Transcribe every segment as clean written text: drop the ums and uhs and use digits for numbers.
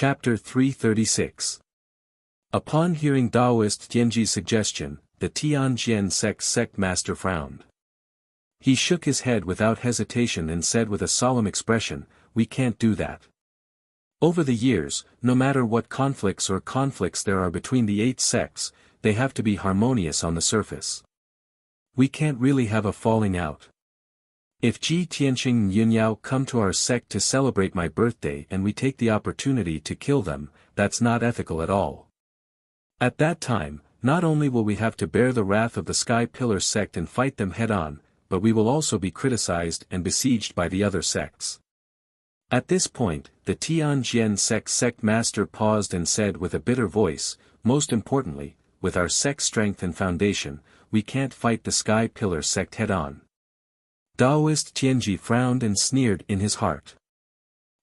Chapter 336. Upon hearing Taoist Tianji's suggestion, the Tianjian sect master frowned. He shook his head without hesitation and said with a solemn expression, "We can't do that. Over the years, no matter what conflicts there are between the 8 sects, they have to be harmonious on the surface. We can't really have a falling out. If Ji Tianqing and Yunyao come to our sect to celebrate my birthday and we take the opportunity to kill them, that's not ethical at all. At that time, not only will we have to bear the wrath of the Sky Pillar sect and fight them head-on, but we will also be criticized and besieged by the other sects." At this point, the Tianjian sect master paused and said with a bitter voice, "Most importantly, with our sect's strength and foundation, we can't fight the Sky Pillar sect head-on." Taoist Tianji frowned and sneered in his heart.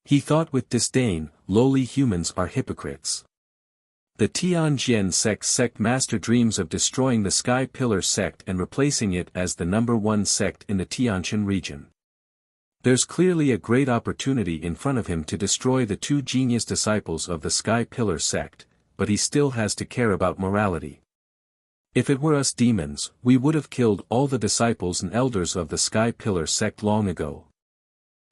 He thought with disdain, lowly humans are hypocrites. The Tianjian sect master dreams of destroying the Sky Pillar sect and replacing it as the #1 sect in the Tianshan region. There's clearly a great opportunity in front of him to destroy the 2 genius disciples of the Sky Pillar sect, but he still has to care about morality. If it were us demons, we would have killed all the disciples and elders of the Sky Pillar sect long ago.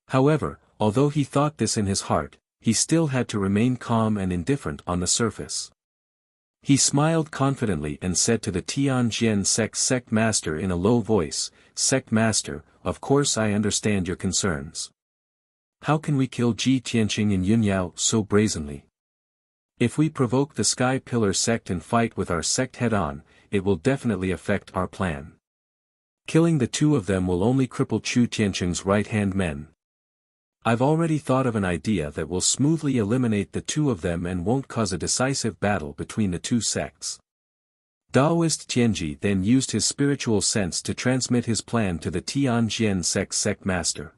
However, although he thought this in his heart, he still had to remain calm and indifferent on the surface. He smiled confidently and said to the Tianjian sect master in a low voice, "Sect master, of course I understand your concerns. How can we kill Ji Tianqing and Yunyao so brazenly? If we provoke the Sky Pillar sect and fight with our sect head-on, it will definitely affect our plan. Killing the 2 of them will only cripple Chu Tianqing's right-hand men. I've already thought of an idea that will smoothly eliminate the 2 of them and won't cause a decisive battle between the 2 sects." Taoist Tianji then used his spiritual sense to transmit his plan to the Tianjian sect master.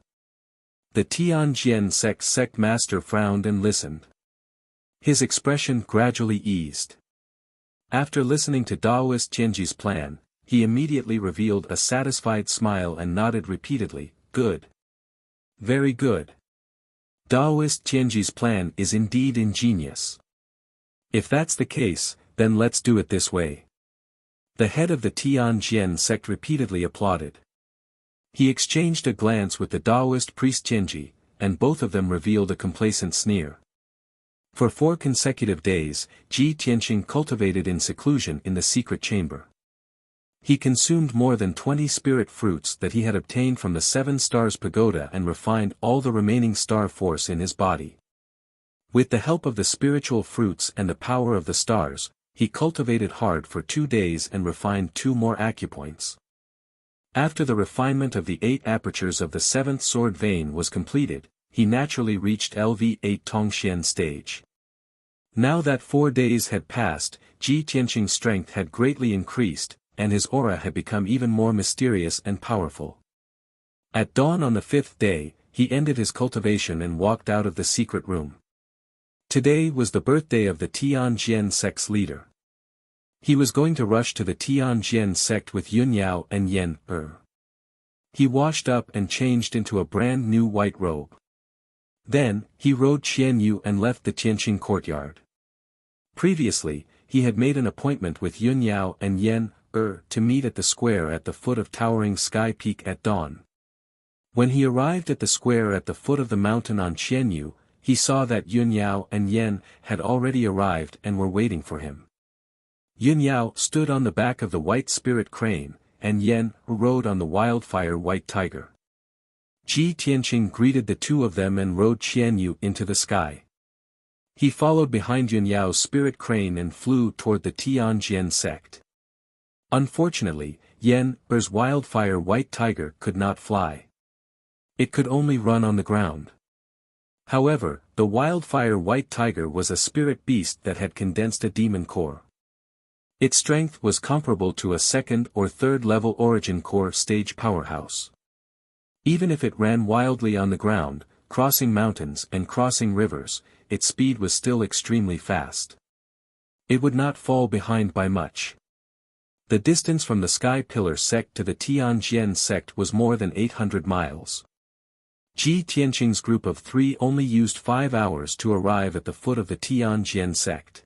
The Tianjian sect master frowned and listened. His expression gradually eased. After listening to Taoist Tianji's plan, he immediately revealed a satisfied smile and nodded repeatedly, "Good. Very good. Taoist Tianji's plan is indeed ingenious. If that's the case, then let's do it this way." The head of the Tianjian sect repeatedly applauded. He exchanged a glance with the Taoist priest Tianji, and both of them revealed a complacent sneer. For 4 consecutive days, Ji Tianqing cultivated in seclusion in the secret chamber. He consumed more than 20 spirit fruits that he had obtained from the 7 Stars Pagoda and refined all the remaining star force in his body. With the help of the spiritual fruits and the power of the stars, he cultivated hard for 2 days and refined 2 more acupoints. After the refinement of the 8 apertures of the 7th sword vein was completed, he naturally reached LV8 Tongxian stage. Now that 4 days had passed, Ji Tianqing's strength had greatly increased, and his aura had become even more mysterious and powerful. At dawn on the 5th day, he ended his cultivation and walked out of the secret room. Today was the birthday of the Tianjian sect's leader. He was going to rush to the Tianjian sect with Yunyao and Yan. He washed up and changed into a brand new white robe. Then, he rode Qianyu and left the Tianqing courtyard. Previously, he had made an appointment with Yunyao and Yan to meet at the square at the foot of towering Sky Peak at dawn. When he arrived at the square at the foot of the mountain on Qianyu, he saw that Yunyao and Yan had already arrived and were waiting for him. Yunyao stood on the back of the white spirit crane, and Yan rode on the wildfire white tiger. Ji Tianqing greeted the 2 of them and rode Qianyu into the sky. He followed behind Yunyao's spirit crane and flew toward the Tianjian sect. Unfortunately, Yan's wildfire white tiger could not fly. It could only run on the ground. However, the wildfire white tiger was a spirit beast that had condensed a demon core. Its strength was comparable to a 2nd or 3rd level origin core stage powerhouse. Even if it ran wildly on the ground, crossing mountains and crossing rivers, its speed was still extremely fast. It would not fall behind by much. The distance from the Sky Pillar sect to the Tianjian sect was more than 800 miles. Ji Tianqing's group of 3 only used 5 hours to arrive at the foot of the Tianjin sect.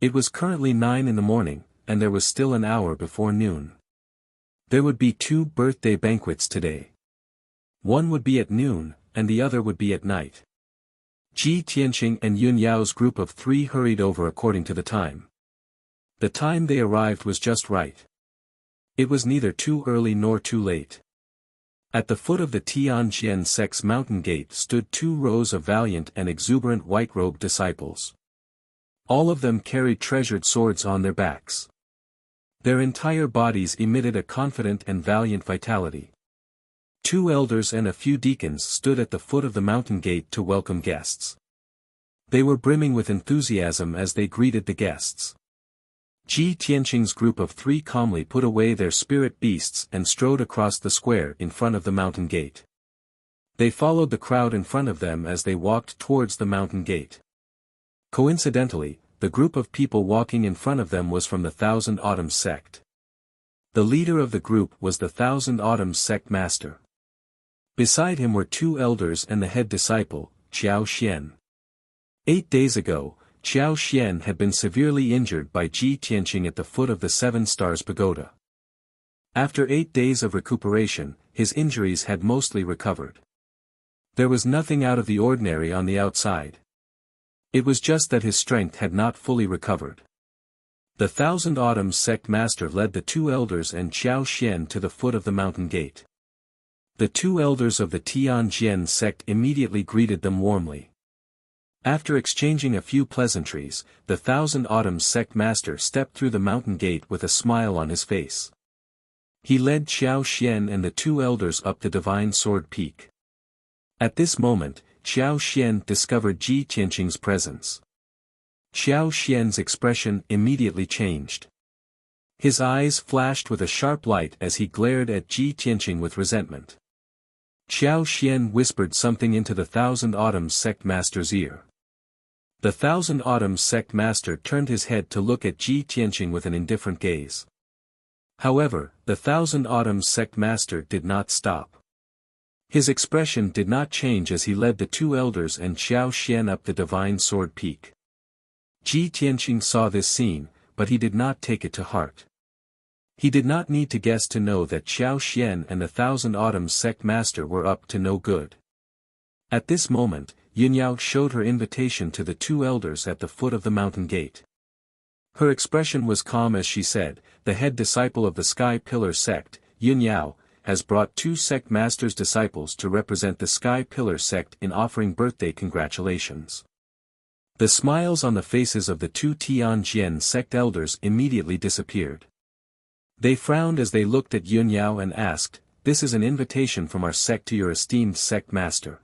It was currently 9 in the morning, and there was still an hour before noon. There would be 2 birthday banquets today. One would be at noon, and the other would be at night. Ji Tianqing and Yun Yao's group of 3 hurried over according to the time. The time they arrived was just right. It was neither too early nor too late. At the foot of the Tianjin sect's mountain gate stood 2 rows of valiant and exuberant white-robed disciples. All of them carried treasured swords on their backs. Their entire bodies emitted a confident and valiant vitality. 2 elders and a few deacons stood at the foot of the mountain gate to welcome guests. They were brimming with enthusiasm as they greeted the guests. Ji Tianqing's group of 3 calmly put away their spirit beasts and strode across the square in front of the mountain gate. They followed the crowd in front of them as they walked towards the mountain gate. Coincidentally, the group of people walking in front of them was from the Thousand Autumns sect. The leader of the group was the Thousand Autumns sect master. Beside him were 2 elders and the head disciple, Qiao Xian. 8 days ago, Qiao Xian had been severely injured by Ji Tianqing at the foot of the 7 Stars Pagoda. After 8 days of recuperation, his injuries had mostly recovered. There was nothing out of the ordinary on the outside. It was just that his strength had not fully recovered. The Thousand Autumns sect master led the 2 elders and Qiao Xian to the foot of the mountain gate. The 2 elders of the Tianjin sect immediately greeted them warmly. After exchanging a few pleasantries, the Thousand Autumns sect master stepped through the mountain gate with a smile on his face. He led Qiao Xian and the 2 elders up the Divine Sword Peak. At this moment, Qiao Xian discovered Ji Tianqing's presence. Qiao Xian's expression immediately changed. His eyes flashed with a sharp light as he glared at Ji Tianqing with resentment. Qiao Xian whispered something into the Thousand Autumns sect master's ear. The Thousand Autumns sect master turned his head to look at Ji Tianqing with an indifferent gaze. However, the Thousand Autumns sect master did not stop. His expression did not change as he led the 2 elders and Qiao Xian up the Divine Sword Peak. Ji Tianqing saw this scene, but he did not take it to heart. He did not need to guess to know that Qiao Xian and the Thousand Autumns sect master were up to no good. At this moment, Yun Yao showed her invitation to the 2 elders at the foot of the mountain gate. Her expression was calm as she said, "The head disciple of the Sky Pillar sect, Yun Yao, has brought 2 sect masters' disciples to represent the Sky Pillar sect in offering birthday congratulations." The smiles on the faces of the 2 Tianjin sect elders immediately disappeared. They frowned as they looked at Yun Yao and asked, "This is an invitation from our sect to your esteemed sect master.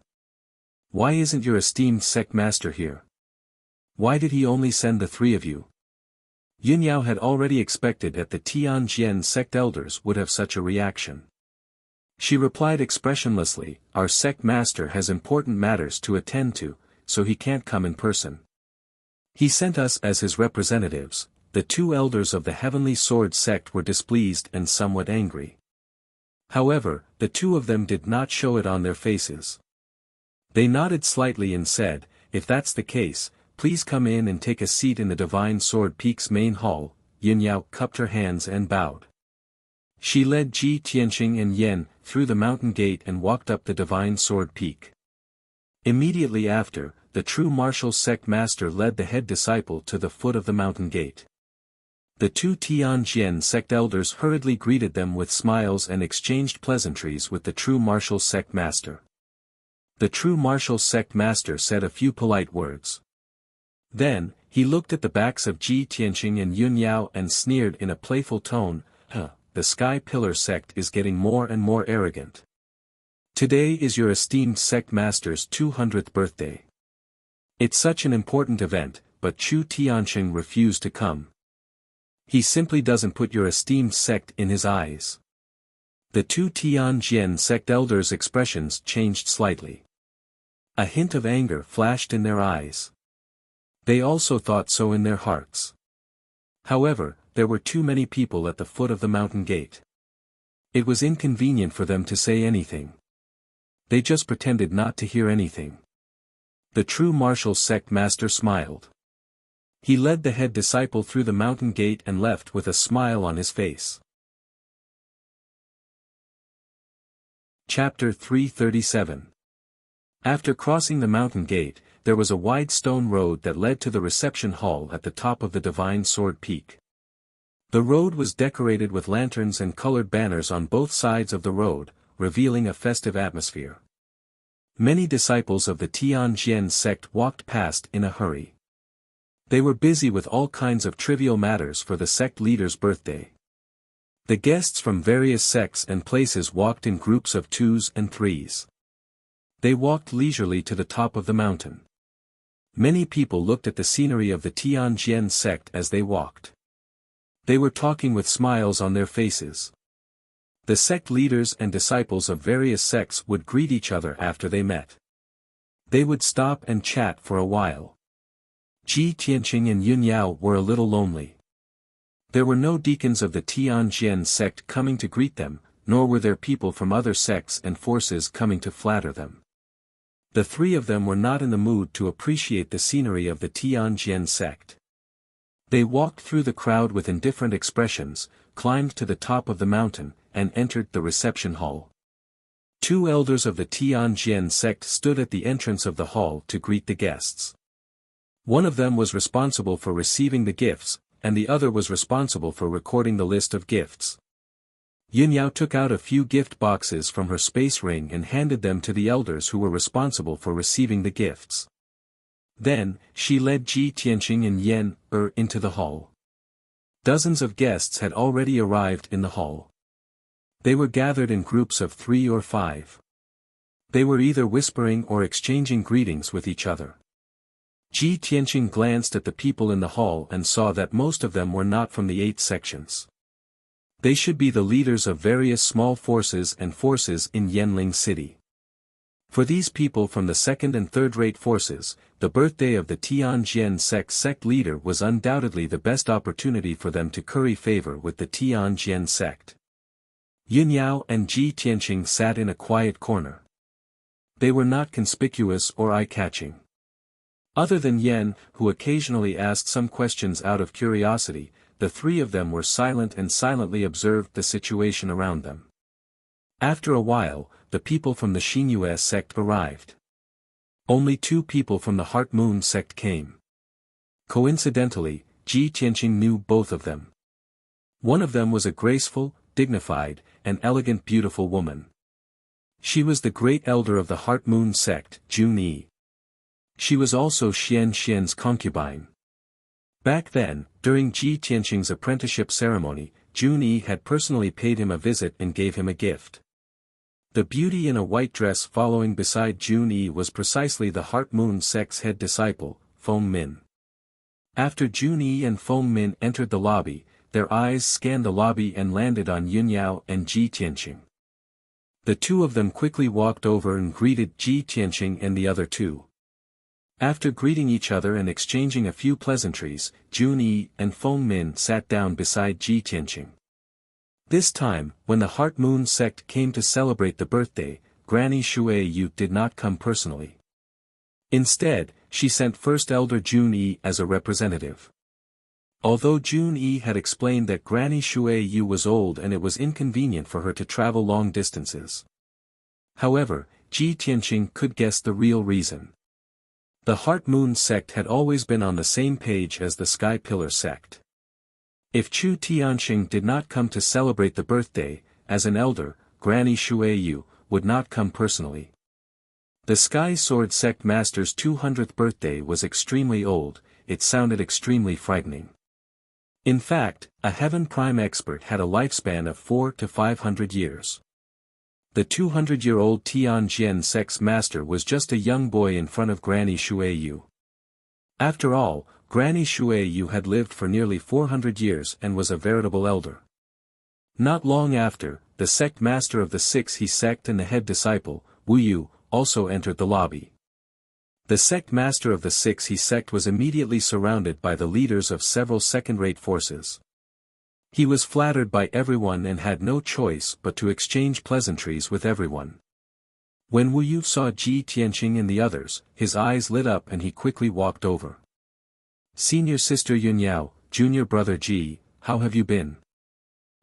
Why isn't your esteemed sect master here? Why did he only send the 3 of you?" Yun Yao had already expected that the Tianjin sect elders would have such a reaction. She replied expressionlessly, "Our sect master has important matters to attend to, so he can't come in person. He sent us as his representatives." The 2 elders of the Heavenly Sword sect were displeased and somewhat angry. However, the 2 of them did not show it on their faces. They nodded slightly and said, "If that's the case, please come in and take a seat in the Divine Sword Peak's main hall." Yun Yao cupped her hands and bowed. She led Ji Tianqing and Yen through the mountain gate and walked up the Divine Sword Peak. Immediately after, the true martial sect master led the head disciple to the foot of the mountain gate. The 2 Tianjin sect elders hurriedly greeted them with smiles and exchanged pleasantries with the true martial sect master. The true martial sect master said a few polite words. Then, he looked at the backs of Ji Tianqing and Yun Yao and sneered in a playful tone, "The Sky Pillar sect is getting more and more arrogant. Today is your esteemed sect master's 200th birthday. It's such an important event, but Chu Tianqing refused to come. He simply doesn't put your esteemed sect in his eyes." The 2 Tianjin sect elders' expressions changed slightly. A hint of anger flashed in their eyes. They also thought so in their hearts. However, there were too many people at the foot of the mountain gate. It was inconvenient for them to say anything. They just pretended not to hear anything. The true martial sect master smiled. He led the head disciple through the mountain gate and left with a smile on his face. Chapter 337. After crossing the mountain gate, there was a wide stone road that led to the reception hall at the top of the Divine Sword Peak. The road was decorated with lanterns and colored banners on both sides of the road, revealing a festive atmosphere. Many disciples of the Tianjin sect walked past in a hurry. They were busy with all kinds of trivial matters for the sect leader's birthday. The guests from various sects and places walked in groups of 2s and 3s. They walked leisurely to the top of the mountain. Many people looked at the scenery of the Tianjin sect as they walked. They were talking with smiles on their faces. The sect leaders and disciples of various sects would greet each other after they met. They would stop and chat for a while. Ji Tianqing and Yun Yao were a little lonely. There were no deacons of the Tianjin sect coming to greet them, nor were there people from other sects and forces coming to flatter them. The three of them were not in the mood to appreciate the scenery of the Tianjin sect. They walked through the crowd with indifferent expressions, climbed to the top of the mountain, and entered the reception hall. Two elders of the Tianjin sect stood at the entrance of the hall to greet the guests. One of them was responsible for receiving the gifts, and the other was responsible for recording the list of gifts. Yin Yao took out a few gift boxes from her space ring and handed them to the elders who were responsible for receiving the gifts. Then, she led Ji Tianqing and Yen into the hall. Dozens of guests had already arrived in the hall. They were gathered in groups of 3 or 5. They were either whispering or exchanging greetings with each other. Ji Tianqing glanced at the people in the hall and saw that most of them were not from the 8 sections. They should be the leaders of various small forces and forces in Yanling City. For these people from the second and third-rate forces, the birthday of the Tianjin sect leader was undoubtedly the best opportunity for them to curry favor with the Tianjin sect. Yun Yao and Ji Tianqing sat in a quiet corner. They were not conspicuous or eye-catching. Other than Yen, who occasionally asked some questions out of curiosity, the three of them were silent and silently observed the situation around them. After a while, the people from the Xingyue sect arrived. Only 2 people from the Heart Moon sect came. Coincidentally, Ji Tianqing knew both of them. One of them was a graceful, dignified, and elegant beautiful woman. She was the great elder of the Heart Moon sect, Jun Yi. She was also Xian Xian's concubine. Back then, during Ji Tianqing's apprenticeship ceremony, Jun Yi had personally paid him a visit and gave him a gift. The beauty in a white dress following beside Jun Yi was precisely the Heart Moon sect's head disciple, Feng Min. After Jun Yi and Feng Min entered the lobby, their eyes scanned the lobby and landed on Yun Yao and Ji Tianqing. The two of them quickly walked over and greeted Ji Tianqing and the other 2. After greeting each other and exchanging a few pleasantries, Jun Yi and Feng Min sat down beside Ji Tianqing. This time, when the Heart Moon sect came to celebrate the birthday, Granny Shui Yu did not come personally. Instead, she sent First Elder Jun Yi as a representative. Although Jun Yi had explained that Granny Shui Yu was old and it was inconvenient for her to travel long distances. However, Ji Tianqing could guess the real reason. The Heart Moon sect had always been on the same page as the Sky Pillar sect. If Chu Tianqing did not come to celebrate the birthday, as an elder, Granny Shui Yu would not come personally. The Sky Sword sect master's 200th birthday was extremely old, it sounded extremely frightening. In fact, a Heaven Prime expert had a lifespan of 400 to 500 years. The 200-year-old Tianjin sect's master was just a young boy in front of Granny Shui Yu. After all, Granny Shui Yu had lived for nearly 400 years and was a veritable elder. Not long after, the sect master of the 6 He sect and the head disciple, Wu Yu, also entered the lobby. The sect master of the 6 He sect was immediately surrounded by the leaders of several second-rate forces. He was flattered by everyone and had no choice but to exchange pleasantries with everyone. When Wu Yu saw Ji Tianqing and the others, his eyes lit up and he quickly walked over. Senior sister Yunyao, junior brother Ji, how have you been?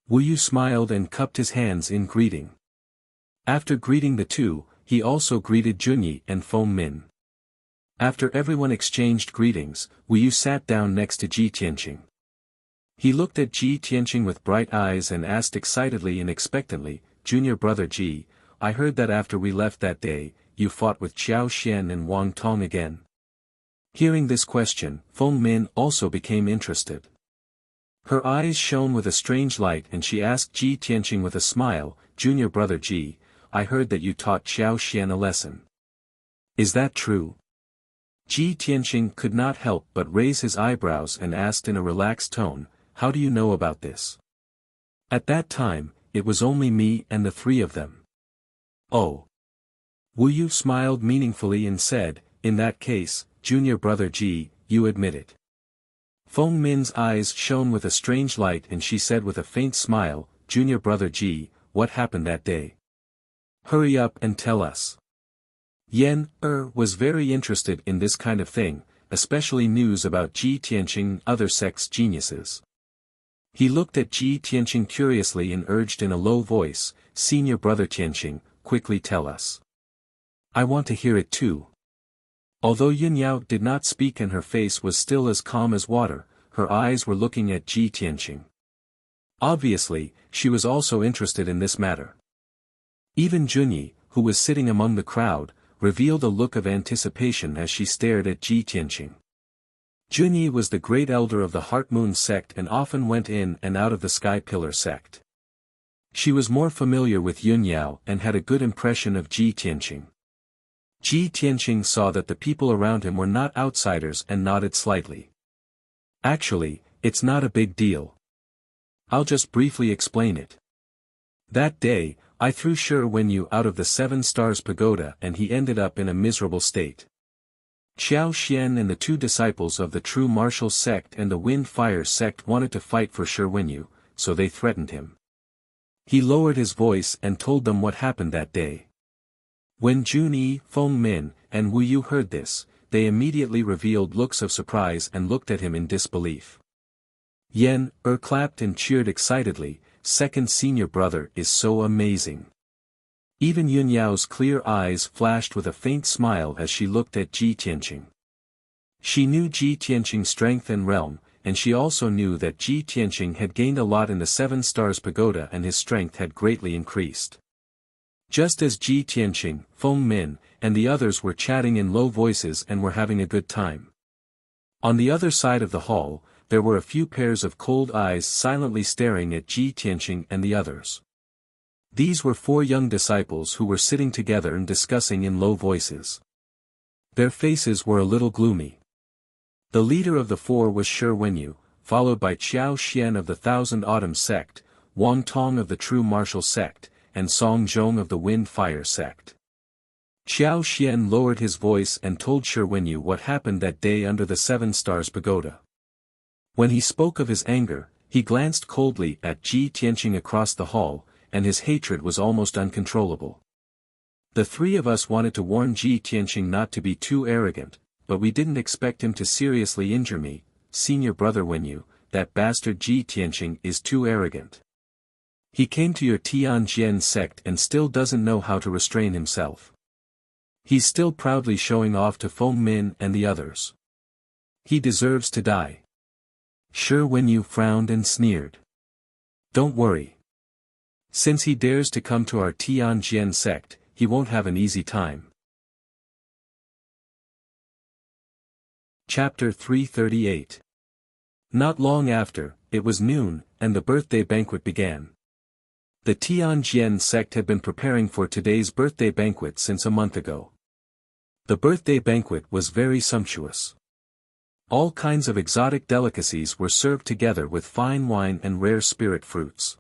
Wu Yu smiled and cupped his hands in greeting. After greeting the two, he also greeted Junyi and Feng Min. After everyone exchanged greetings, Wu Yu sat down next to Ji Tianqing. He looked at Ji Tianqing with bright eyes and asked excitedly and expectantly, Junior brother Ji, I heard that after we left that day, you fought with Xiao Xian and Wang Tong again. Hearing this question, Feng Min also became interested. Her eyes shone with a strange light and she asked Ji Tianqing with a smile, Junior brother Ji, I heard that you taught Xiao Xian a lesson. Is that true? Ji Tianqing could not help but raise his eyebrows and asked in a relaxed tone, how do you know about this? At that time, it was only me and the three of them. Oh. Wu Yu smiled meaningfully and said, in that case, junior brother Ji, you admit it. Feng Min's eyes shone with a strange light and she said with a faint smile, junior brother Ji, what happened that day? Hurry up and tell us. Yan was very interested in this kind of thing, especially news about Ji Tianqing and other sects' geniuses. He looked at Ji Tianqing curiously and urged in a low voice, Senior brother Tianqing, quickly tell us. I want to hear it too. Although Yunyao did not speak and her face was still as calm as water, her eyes were looking at Ji Tianqing. Obviously, she was also interested in this matter. Even Junyi, who was sitting among the crowd, revealed a look of anticipation as she stared at Ji Tianqing. Junyi was the great elder of the Heart Moon sect and often went in and out of the Sky Pillar sect. She was more familiar with Yunyao and had a good impression of Ji Tianqing. Ji Tianqing saw that the people around him were not outsiders and nodded slightly. Actually, it's not a big deal. I'll just briefly explain it. That day, I threw Shi Wenyu out of the 7 Stars Pagoda and he ended up in a miserable state. Xiao Xian and the 2 disciples of the True Martial sect and the Wind Fire sect wanted to fight for Shi Wenyu, so they threatened him. He lowered his voice and told them what happened that day. When Junyi, Feng Min, and Wu Yu heard this, they immediately revealed looks of surprise and looked at him in disbelief. Yan clapped and cheered excitedly, second senior brother is so amazing. Even Yunyao's clear eyes flashed with a faint smile as she looked at Ji Tianqing. She knew Ji Tianqing's strength and realm, and she also knew that Ji Tianqing had gained a lot in the 7 Stars Pagoda and his strength had greatly increased. Just as Ji Tianqing, Feng Min, and the others were chatting in low voices and were having a good time. On the other side of the hall, there were a few pairs of cold eyes silently staring at Ji Tianqing and the others. These were 4 young disciples who were sitting together and discussing in low voices. Their faces were a little gloomy. The leader of the 4 was Shi Wenyu, followed by Xiao Xian of the Thousand Autumn sect, Wang Tong of the True Martial sect, and Song Zhong of the Wind Fire sect. Xiao Xian lowered his voice and told Shi Wenyu what happened that day under the 7 Stars Pagoda. When he spoke of his anger, he glanced coldly at Ji Tianqing across the hall, and his hatred was almost uncontrollable. The 3 of us wanted to warn Ji Tianqing not to be too arrogant, but we didn't expect him to seriously injure me, senior brother Wenyu, that bastard Ji Tianqing is too arrogant. He came to your Tianjian sect and still doesn't know how to restrain himself. He's still proudly showing off to Feng Min and the others. He deserves to die. Shi Wenyu frowned and sneered. Don't worry. Since he dares to come to our Tianjian sect, he won't have an easy time. Chapter 338. Not long after, it was noon, and the birthday banquet began. The Tianjian sect had been preparing for today's birthday banquet since a month ago. The birthday banquet was very sumptuous. All kinds of exotic delicacies were served together with fine wine and rare spirit fruits.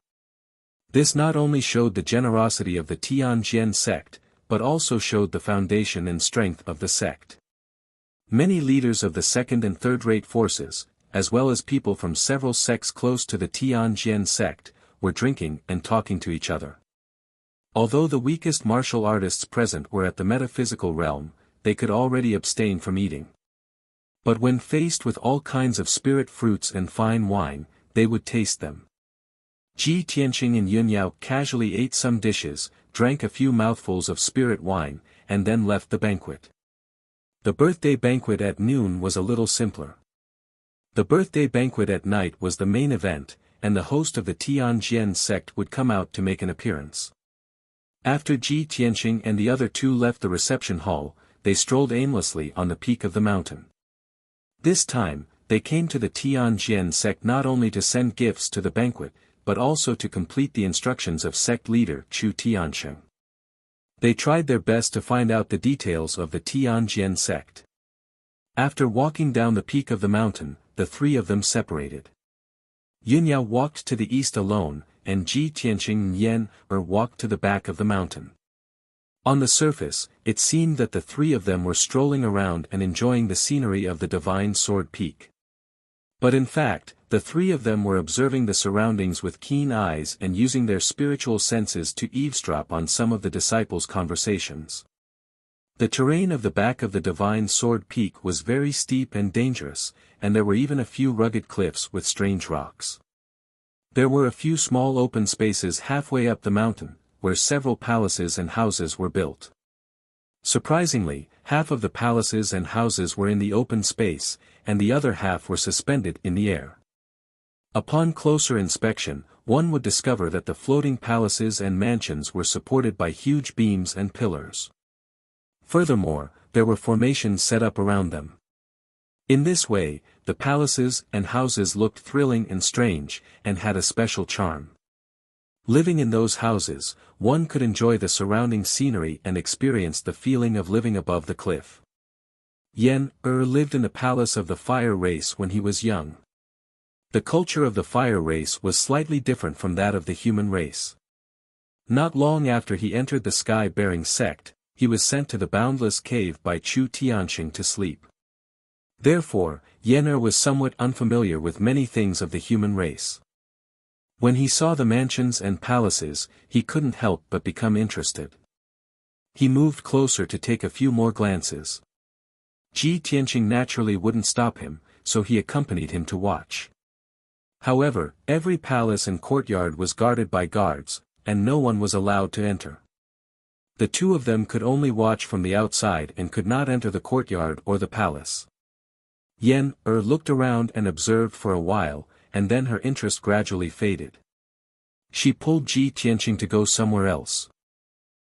This not only showed the generosity of the Tianjian sect, but also showed the foundation and strength of the sect. Many leaders of the second and third-rate forces, as well as people from several sects close to the Tianjian sect, were drinking and talking to each other. Although the weakest martial artists present were at the metaphysical realm, they could already abstain from eating. But when faced with all kinds of spirit fruits and fine wine, they would taste them. Ji Tianqing and Yun Yao casually ate some dishes, drank a few mouthfuls of spirit wine, and then left the banquet. The birthday banquet at noon was a little simpler. The birthday banquet at night was the main event, and the host of the Tianjian sect would come out to make an appearance. After Ji Tianqing and the other two left the reception hall, they strolled aimlessly on the peak of the mountain. This time, they came to the Tianjian sect not only to send gifts to the banquet, but also to complete the instructions of sect leader Chu Tiansheng. They tried their best to find out the details of the Tianjian sect. After walking down the peak of the mountain, the three of them separated. Yun Yao walked to the east alone, and Ji Tianqing and Yan walked to the back of the mountain. On the surface, it seemed that the three of them were strolling around and enjoying the scenery of the Divine Sword Peak. But in fact, the three of them were observing the surroundings with keen eyes and using their spiritual senses to eavesdrop on some of the disciples' conversations. The terrain of the back of the Divine Sword Peak was very steep and dangerous, and there were even a few rugged cliffs with strange rocks. There were a few small open spaces halfway up the mountain, where several palaces and houses were built. Surprisingly, half of the palaces and houses were in the open space, and the other half were suspended in the air. Upon closer inspection, one would discover that the floating palaces and mansions were supported by huge beams and pillars. Furthermore, there were formations set up around them. In this way, the palaces and houses looked thrilling and strange, and had a special charm. Living in those houses, one could enjoy the surrounding scenery and experience the feeling of living above the cliff. Yan lived in the palace of the fire race when he was young. The culture of the fire race was slightly different from that of the human race. Not long after he entered the sky-bearing sect, he was sent to the boundless cave by Chu Tiansheng to sleep. Therefore, Yan was somewhat unfamiliar with many things of the human race. When he saw the mansions and palaces, he couldn't help but become interested. He moved closer to take a few more glances. Ji Tianqing naturally wouldn't stop him, so he accompanied him to watch. However, every palace and courtyard was guarded by guards, and no one was allowed to enter. The two of them could only watch from the outside and could not enter the courtyard or the palace. Yan looked around and observed for a while, and then her interest gradually faded. She pulled Ji Tianqing to go somewhere else.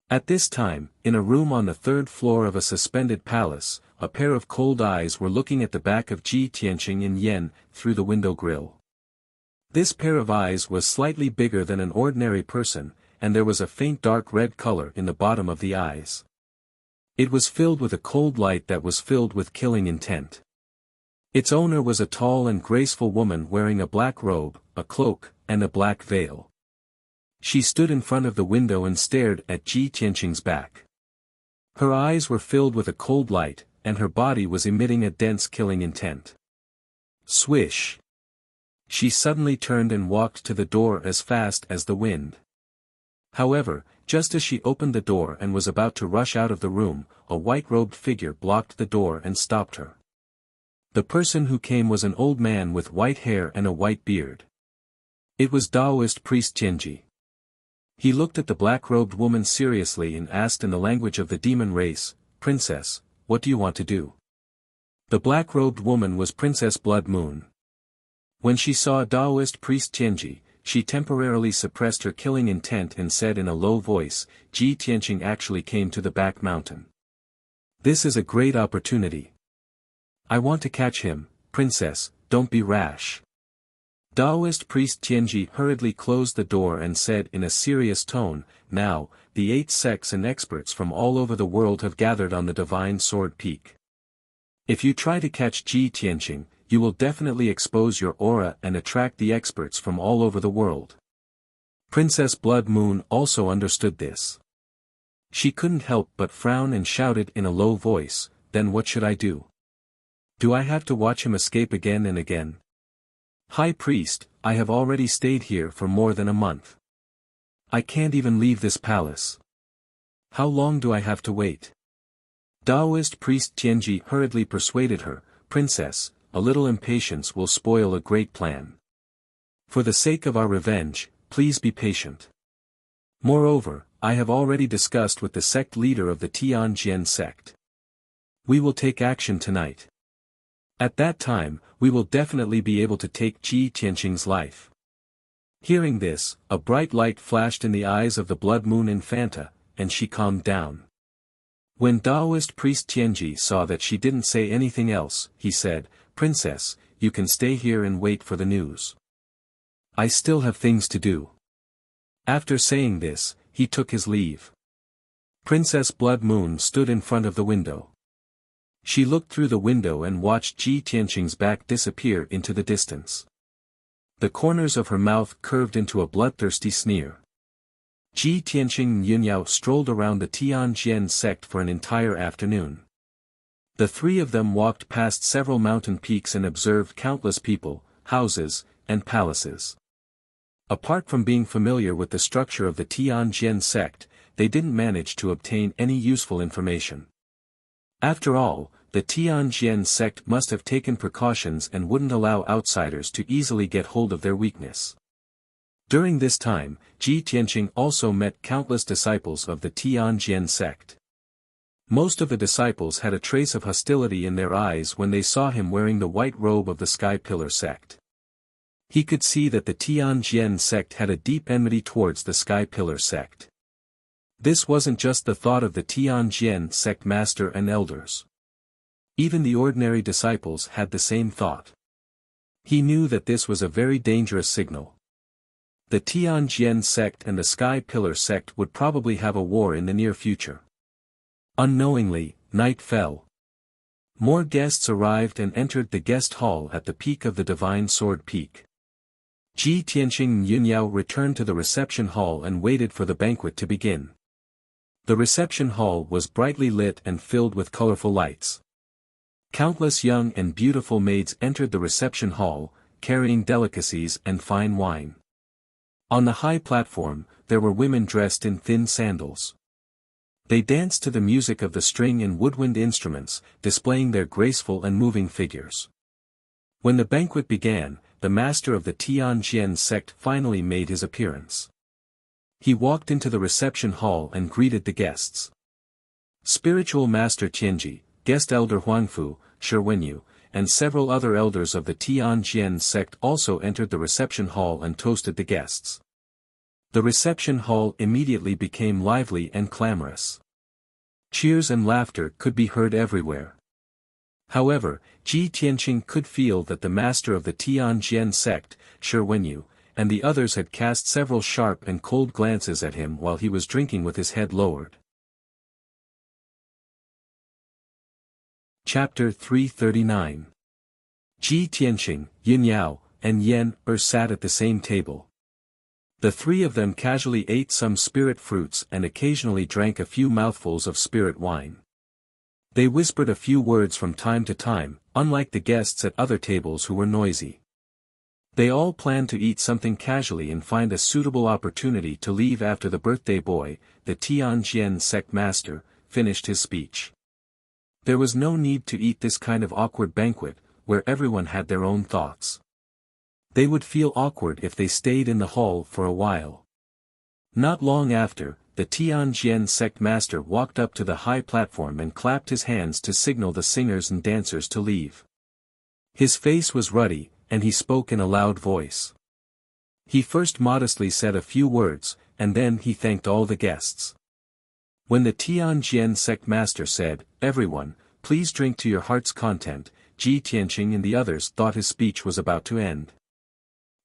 At this time, in a room on the third floor of a suspended palace, a pair of cold eyes were looking at the back of Ji Tianqing and Yan through the window grill. This pair of eyes was slightly bigger than an ordinary person, and there was a faint dark red color in the bottom of the eyes. It was filled with a cold light that was filled with killing intent. Its owner was a tall and graceful woman wearing a black robe, a cloak, and a black veil. She stood in front of the window and stared at Ji Tianqing's back. Her eyes were filled with a cold light, and her body was emitting a dense killing intent. Swish! She suddenly turned and walked to the door as fast as the wind. However, just as she opened the door and was about to rush out of the room, a white-robed figure blocked the door and stopped her. The person who came was an old man with white hair and a white beard. It was Taoist priest Tianji. He looked at the black-robed woman seriously and asked in the language of the demon race, "Princess, what do you want to do?" The black-robed woman was Princess Blood Moon. When she saw Taoist priest Tianji, she temporarily suppressed her killing intent and said in a low voice, "Ji Tianqing actually came to the back mountain. This is a great opportunity. I want to catch him, princess, don't be rash." Taoist priest Tianji hurriedly closed the door and said in a serious tone, "Now, the 8 sects and experts from all over the world have gathered on the Divine Sword Peak. If you try to catch Ji Tianqing, you will definitely expose your aura and attract the experts from all over the world." Princess Blood Moon also understood this. She couldn't help but frown and shouted in a low voice, "Then what should I do? Do I have to watch him escape again and again? High Priest, I have already stayed here for more than a month. I can't even leave this palace. How long do I have to wait? Taoist priest Tianji hurriedly persuaded her, Princess, a little impatience will spoil a great plan. For the sake of our revenge, please be patient. Moreover, I have already discussed with the sect leader of the Tianjian sect. We will take action tonight. At that time, we will definitely be able to take Ji Tianqing's life. Hearing this, a bright light flashed in the eyes of the Blood Moon Infanta, and she calmed down. When Taoist priest Tianji saw that she didn't say anything else, he said, Princess, you can stay here and wait for the news. I still have things to do. After saying this, he took his leave. Princess Blood Moon stood in front of the window. She looked through the window and watched Ji Tianqing's back disappear into the distance. The corners of her mouth curved into a bloodthirsty sneer. Ji Tianqing and Yunyao strolled around the Tianjian sect for an entire afternoon. The three of them walked past several mountain peaks and observed countless people, houses, and palaces. Apart from being familiar with the structure of the Tianjian sect, they didn't manage to obtain any useful information. After all, the Tianjian sect must have taken precautions and wouldn't allow outsiders to easily get hold of their weakness. During this time, Ji Tianqing also met countless disciples of the Tianjian sect. Most of the disciples had a trace of hostility in their eyes when they saw him wearing the white robe of the Sky Pillar sect. He could see that the Tianjian sect had a deep enmity towards the Sky Pillar sect. This wasn't just the thought of the Tianjian sect master and elders. Even the ordinary disciples had the same thought. He knew that this was a very dangerous signal. The Tianjian sect and the Sky Pillar sect would probably have a war in the near future. Unknowingly, night fell. More guests arrived and entered the guest hall at the peak of the Divine Sword Peak. Ji Tianqing and Yunyao returned to the reception hall and waited for the banquet to begin. The reception hall was brightly lit and filled with colorful lights. Countless young and beautiful maids entered the reception hall, carrying delicacies and fine wine. On the high platform, there were women dressed in thin sandals. They danced to the music of the string and woodwind instruments, displaying their graceful and moving figures. When the banquet began, the master of the Tianjian sect finally made his appearance. He walked into the reception hall and greeted the guests. Spiritual Master Tianji, Guest Elder Huangfu, Shi Wenyu, and several other elders of the Tianjian sect also entered the reception hall and toasted the guests. The reception hall immediately became lively and clamorous. Cheers and laughter could be heard everywhere. However, Ji Tianqing could feel that the master of the Tianjian sect, Shi Wenyu, and the others had cast several sharp and cold glances at him while he was drinking with his head lowered. Chapter 339. Ji Tianqing, Yunyao, and Yan sat at the same table. The three of them casually ate some spirit fruits and occasionally drank a few mouthfuls of spirit wine. They whispered a few words from time to time, unlike the guests at other tables who were noisy. They all planned to eat something casually and find a suitable opportunity to leave after the birthday boy, the Tianjian sect master, finished his speech. There was no need to eat this kind of awkward banquet, where everyone had their own thoughts. They would feel awkward if they stayed in the hall for a while. Not long after, the Tianjian sect master walked up to the high platform and clapped his hands to signal the singers and dancers to leave. His face was ruddy, and he spoke in a loud voice. He first modestly said a few words, and then he thanked all the guests. When the Tianjian sect master said, "Everyone, please drink to your heart's content," Ji Tianqing and the others thought his speech was about to end.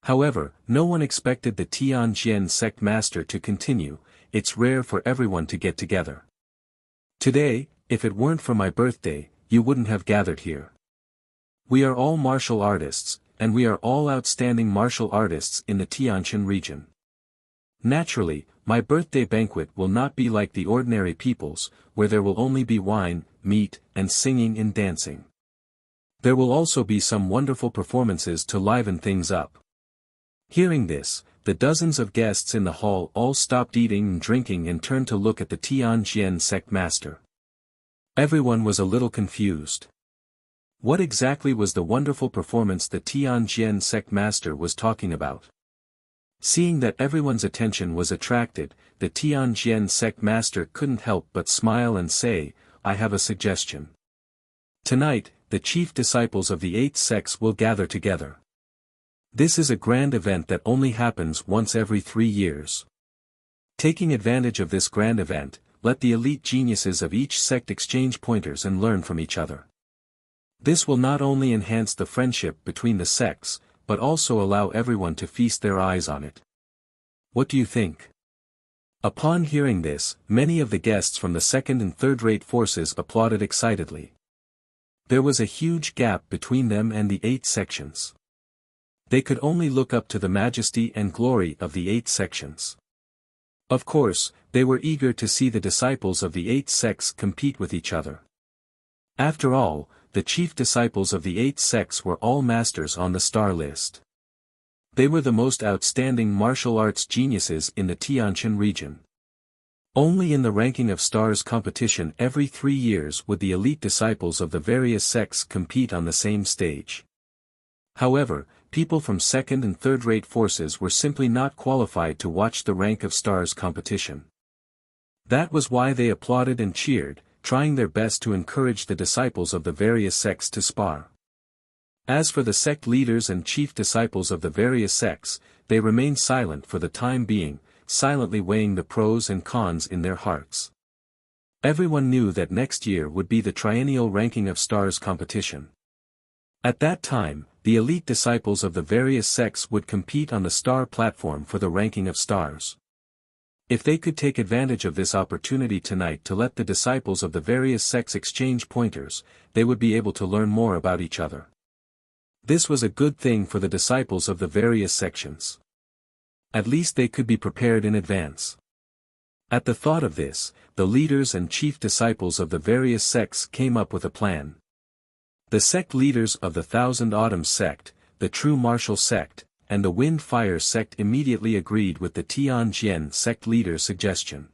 However, no one expected the Tianjian sect master to continue. "It's rare for everyone to get together. Today, if it weren't for my birthday, you wouldn't have gathered here. We are all martial artists, and we are all outstanding martial artists in the Tianshan region. Naturally, my birthday banquet will not be like the ordinary people's, where there will only be wine, meat, and singing and dancing. There will also be some wonderful performances to liven things up." Hearing this, the dozens of guests in the hall all stopped eating and drinking and turned to look at the Tianjin sect master. Everyone was a little confused. What exactly was the wonderful performance the Tianjin sect master was talking about? Seeing that everyone's attention was attracted, the Tianjin sect master couldn't help but smile and say, "I have a suggestion. Tonight, the chief disciples of the 8 sects will gather together. This is a grand event that only happens once every 3 years. Taking advantage of this grand event, let the elite geniuses of each sect exchange pointers and learn from each other. This will not only enhance the friendship between the sects, but also allow everyone to feast their eyes on it. What do you think?" Upon hearing this, many of the guests from the second and third-rate forces applauded excitedly. There was a huge gap between them and the 8 sections. They could only look up to the majesty and glory of the 8 sections. Of course, they were eager to see the disciples of the 8 sects compete with each other. After all, the chief disciples of the 8 sects were all masters on the star list. They were the most outstanding martial arts geniuses in the Tianjin region. Only in the ranking of stars competition every 3 years would the elite disciples of the various sects compete on the same stage. However, people from second and third-rate forces were simply not qualified to watch the rank of stars competition. That was why they applauded and cheered, trying their best to encourage the disciples of the various sects to spar. As for the sect leaders and chief disciples of the various sects, they remained silent for the time being, silently weighing the pros and cons in their hearts. Everyone knew that next year would be the triennial ranking of stars competition. At that time, the elite disciples of the various sects would compete on the star platform for the ranking of stars. If they could take advantage of this opportunity tonight to let the disciples of the various sects exchange pointers, they would be able to learn more about each other. This was a good thing for the disciples of the various sections. At least they could be prepared in advance. At the thought of this, the leaders and chief disciples of the various sects came up with a plan. The sect leaders of the Thousand Autumns sect, the True Martial sect, and the Wind Fire sect immediately agreed with the Tianjin sect leader's suggestion.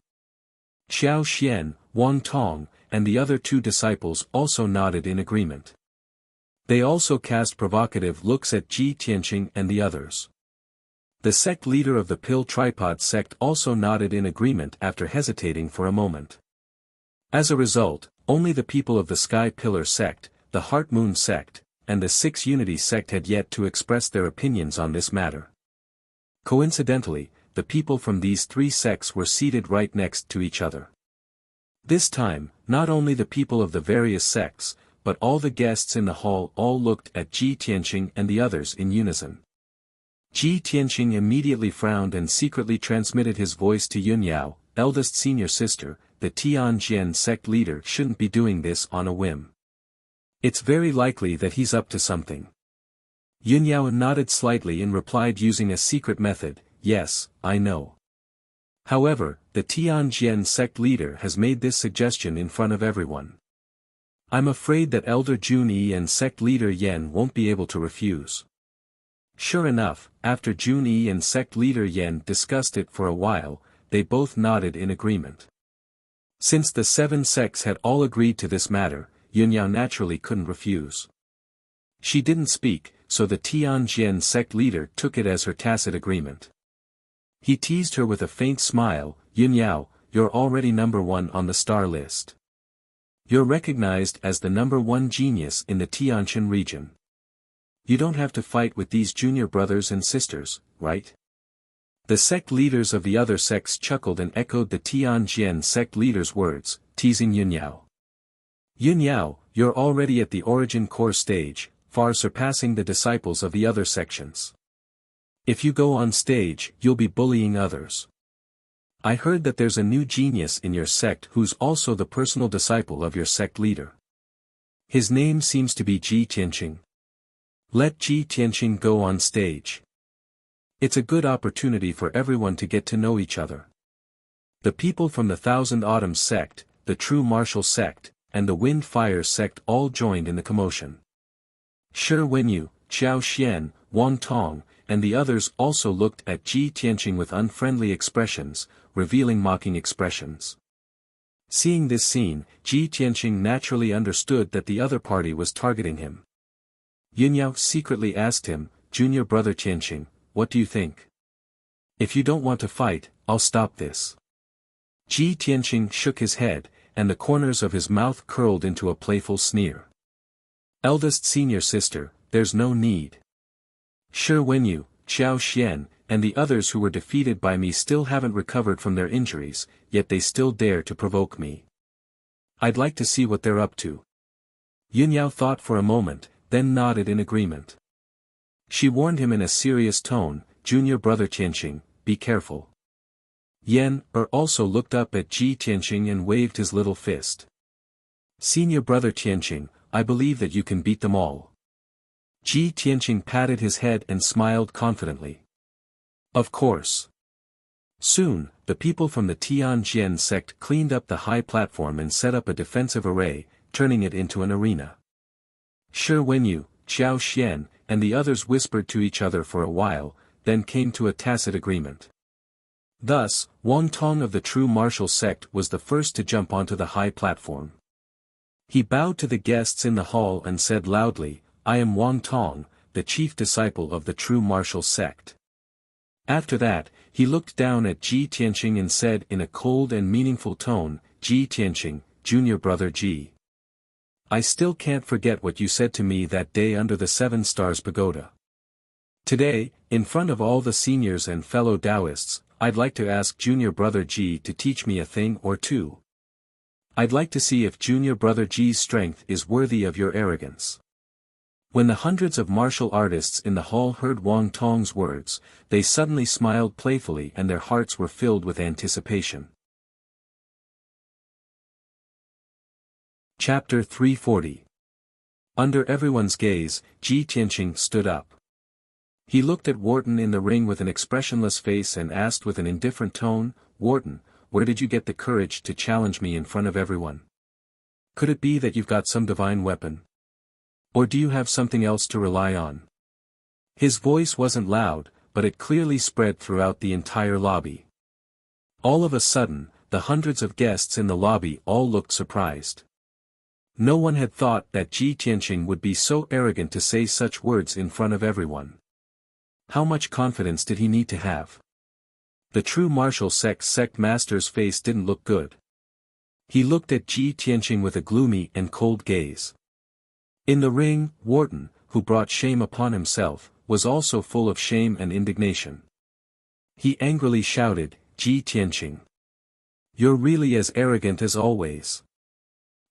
Xiao Xian, Wang Tong, and the other 2 disciples also nodded in agreement. They also cast provocative looks at Ji Tianqing and the others. The sect leader of the Pill Tripod sect also nodded in agreement after hesitating for a moment. As a result, only the people of the Sky Pillar sect, the Heart Moon sect, and the 6 Unity sect had yet to express their opinions on this matter. Coincidentally, the people from these 3 sects were seated right next to each other. This time, not only the people of the various sects, but all the guests in the hall all looked at Ji Tianqing and the others in unison. Ji Tianqing immediately frowned and secretly transmitted his voice to Yunyao, eldest senior sister. The Tianjin sect leader shouldn't be doing this on a whim. It's very likely that he's up to something. Yunyao nodded slightly and replied using a secret method, "Yes, I know." However, the Tianjin sect leader has made this suggestion in front of everyone. I'm afraid that Elder Junyi and sect leader Yen won't be able to refuse. Sure enough, after Junyi and sect leader Yen discussed it for a while, they both nodded in agreement. Since the 7 sects had all agreed to this matter, Yunyao naturally couldn't refuse. She didn't speak, so the Tianjin sect leader took it as her tacit agreement. He teased her with a faint smile, "Yunyao, you're already number 1 on the star list. You're recognized as the number 1 genius in the Tianjin region. You don't have to fight with these junior brothers and sisters, right?" The sect leaders of the other sects chuckled and echoed the Tianjin sect leader's words, teasing Yunyao. "Yunyao, you're already at the origin core stage, far surpassing the disciples of the other sections. If you go on stage, you'll be bullying others. I heard that there's a new genius in your sect who's also the personal disciple of your sect leader. His name seems to be Ji Tianqing. Let Ji Tianqing go on stage. It's a good opportunity for everyone to get to know each other." The people from the Thousand Autumns sect, the True Martial sect, and the Wind Fire sect all joined in the commotion. Shi Wenyu, Xiao Xian, Wang Tong, and the others also looked at Ji Tianqing with unfriendly expressions, revealing mocking expressions. Seeing this scene, Ji Tianqing naturally understood that the other party was targeting him. Yunyao secretly asked him, "Junior brother Tianqing, what do you think? If you don't want to fight, I'll stop this." Ji Tianqing shook his head, and the corners of his mouth curled into a playful sneer. "Eldest senior sister, there's no need. Shi Wenyu, Xiao Xian, and the others who were defeated by me still haven't recovered from their injuries, yet they still dare to provoke me. I'd like to see what they're up to." Yunyao thought for a moment, then nodded in agreement. She warned him in a serious tone, "Junior brother Tianqing, be careful." Yan also looked up at Ji Tianqing and waved his little fist. "Senior brother Tianqing, I believe that you can beat them all." Ji Tianqing patted his head and smiled confidently. Of course. Soon, the people from the Tianjian sect cleaned up the high platform and set up a defensive array, turning it into an arena. Shi Wenyu, Xiao Xian, and the others whispered to each other for a while, then came to a tacit agreement. Thus, Wang Tong of the true martial sect was the first to jump onto the high platform. He bowed to the guests in the hall and said loudly, "I am Wang Tong, the chief disciple of the true martial sect." After that, he looked down at Ji Tianqing and said in a cold and meaningful tone, "Ji Tianqing, junior brother Ji. I still can't forget what you said to me that day under the 7 Stars Pagoda. Today, in front of all the seniors and fellow Taoists, I'd like to ask junior brother Ji to teach me a thing or two. I'd like to see if junior brother Ji's strength is worthy of your arrogance." When the hundreds of martial artists in the hall heard Wang Tong's words, they suddenly smiled playfully and their hearts were filled with anticipation. Chapter 340. Under everyone's gaze, Ji Tianqing stood up. He looked at Wharton in the ring with an expressionless face and asked with an indifferent tone, "Wharton, where did you get the courage to challenge me in front of everyone? Could it be that you've got some divine weapon? Or do you have something else to rely on?" His voice wasn't loud, but it clearly spread throughout the entire lobby. All of a sudden, the hundreds of guests in the lobby all looked surprised. No one had thought that Ji Tianqing would be so arrogant to say such words in front of everyone. How much confidence did he need to have? The true martial sect master's face didn't look good. He looked at Ji Tianqing with a gloomy and cold gaze. In the ring, Wharton, who brought shame upon himself, was also full of shame and indignation. He angrily shouted, "Ji Tianqing. You're really as arrogant as always."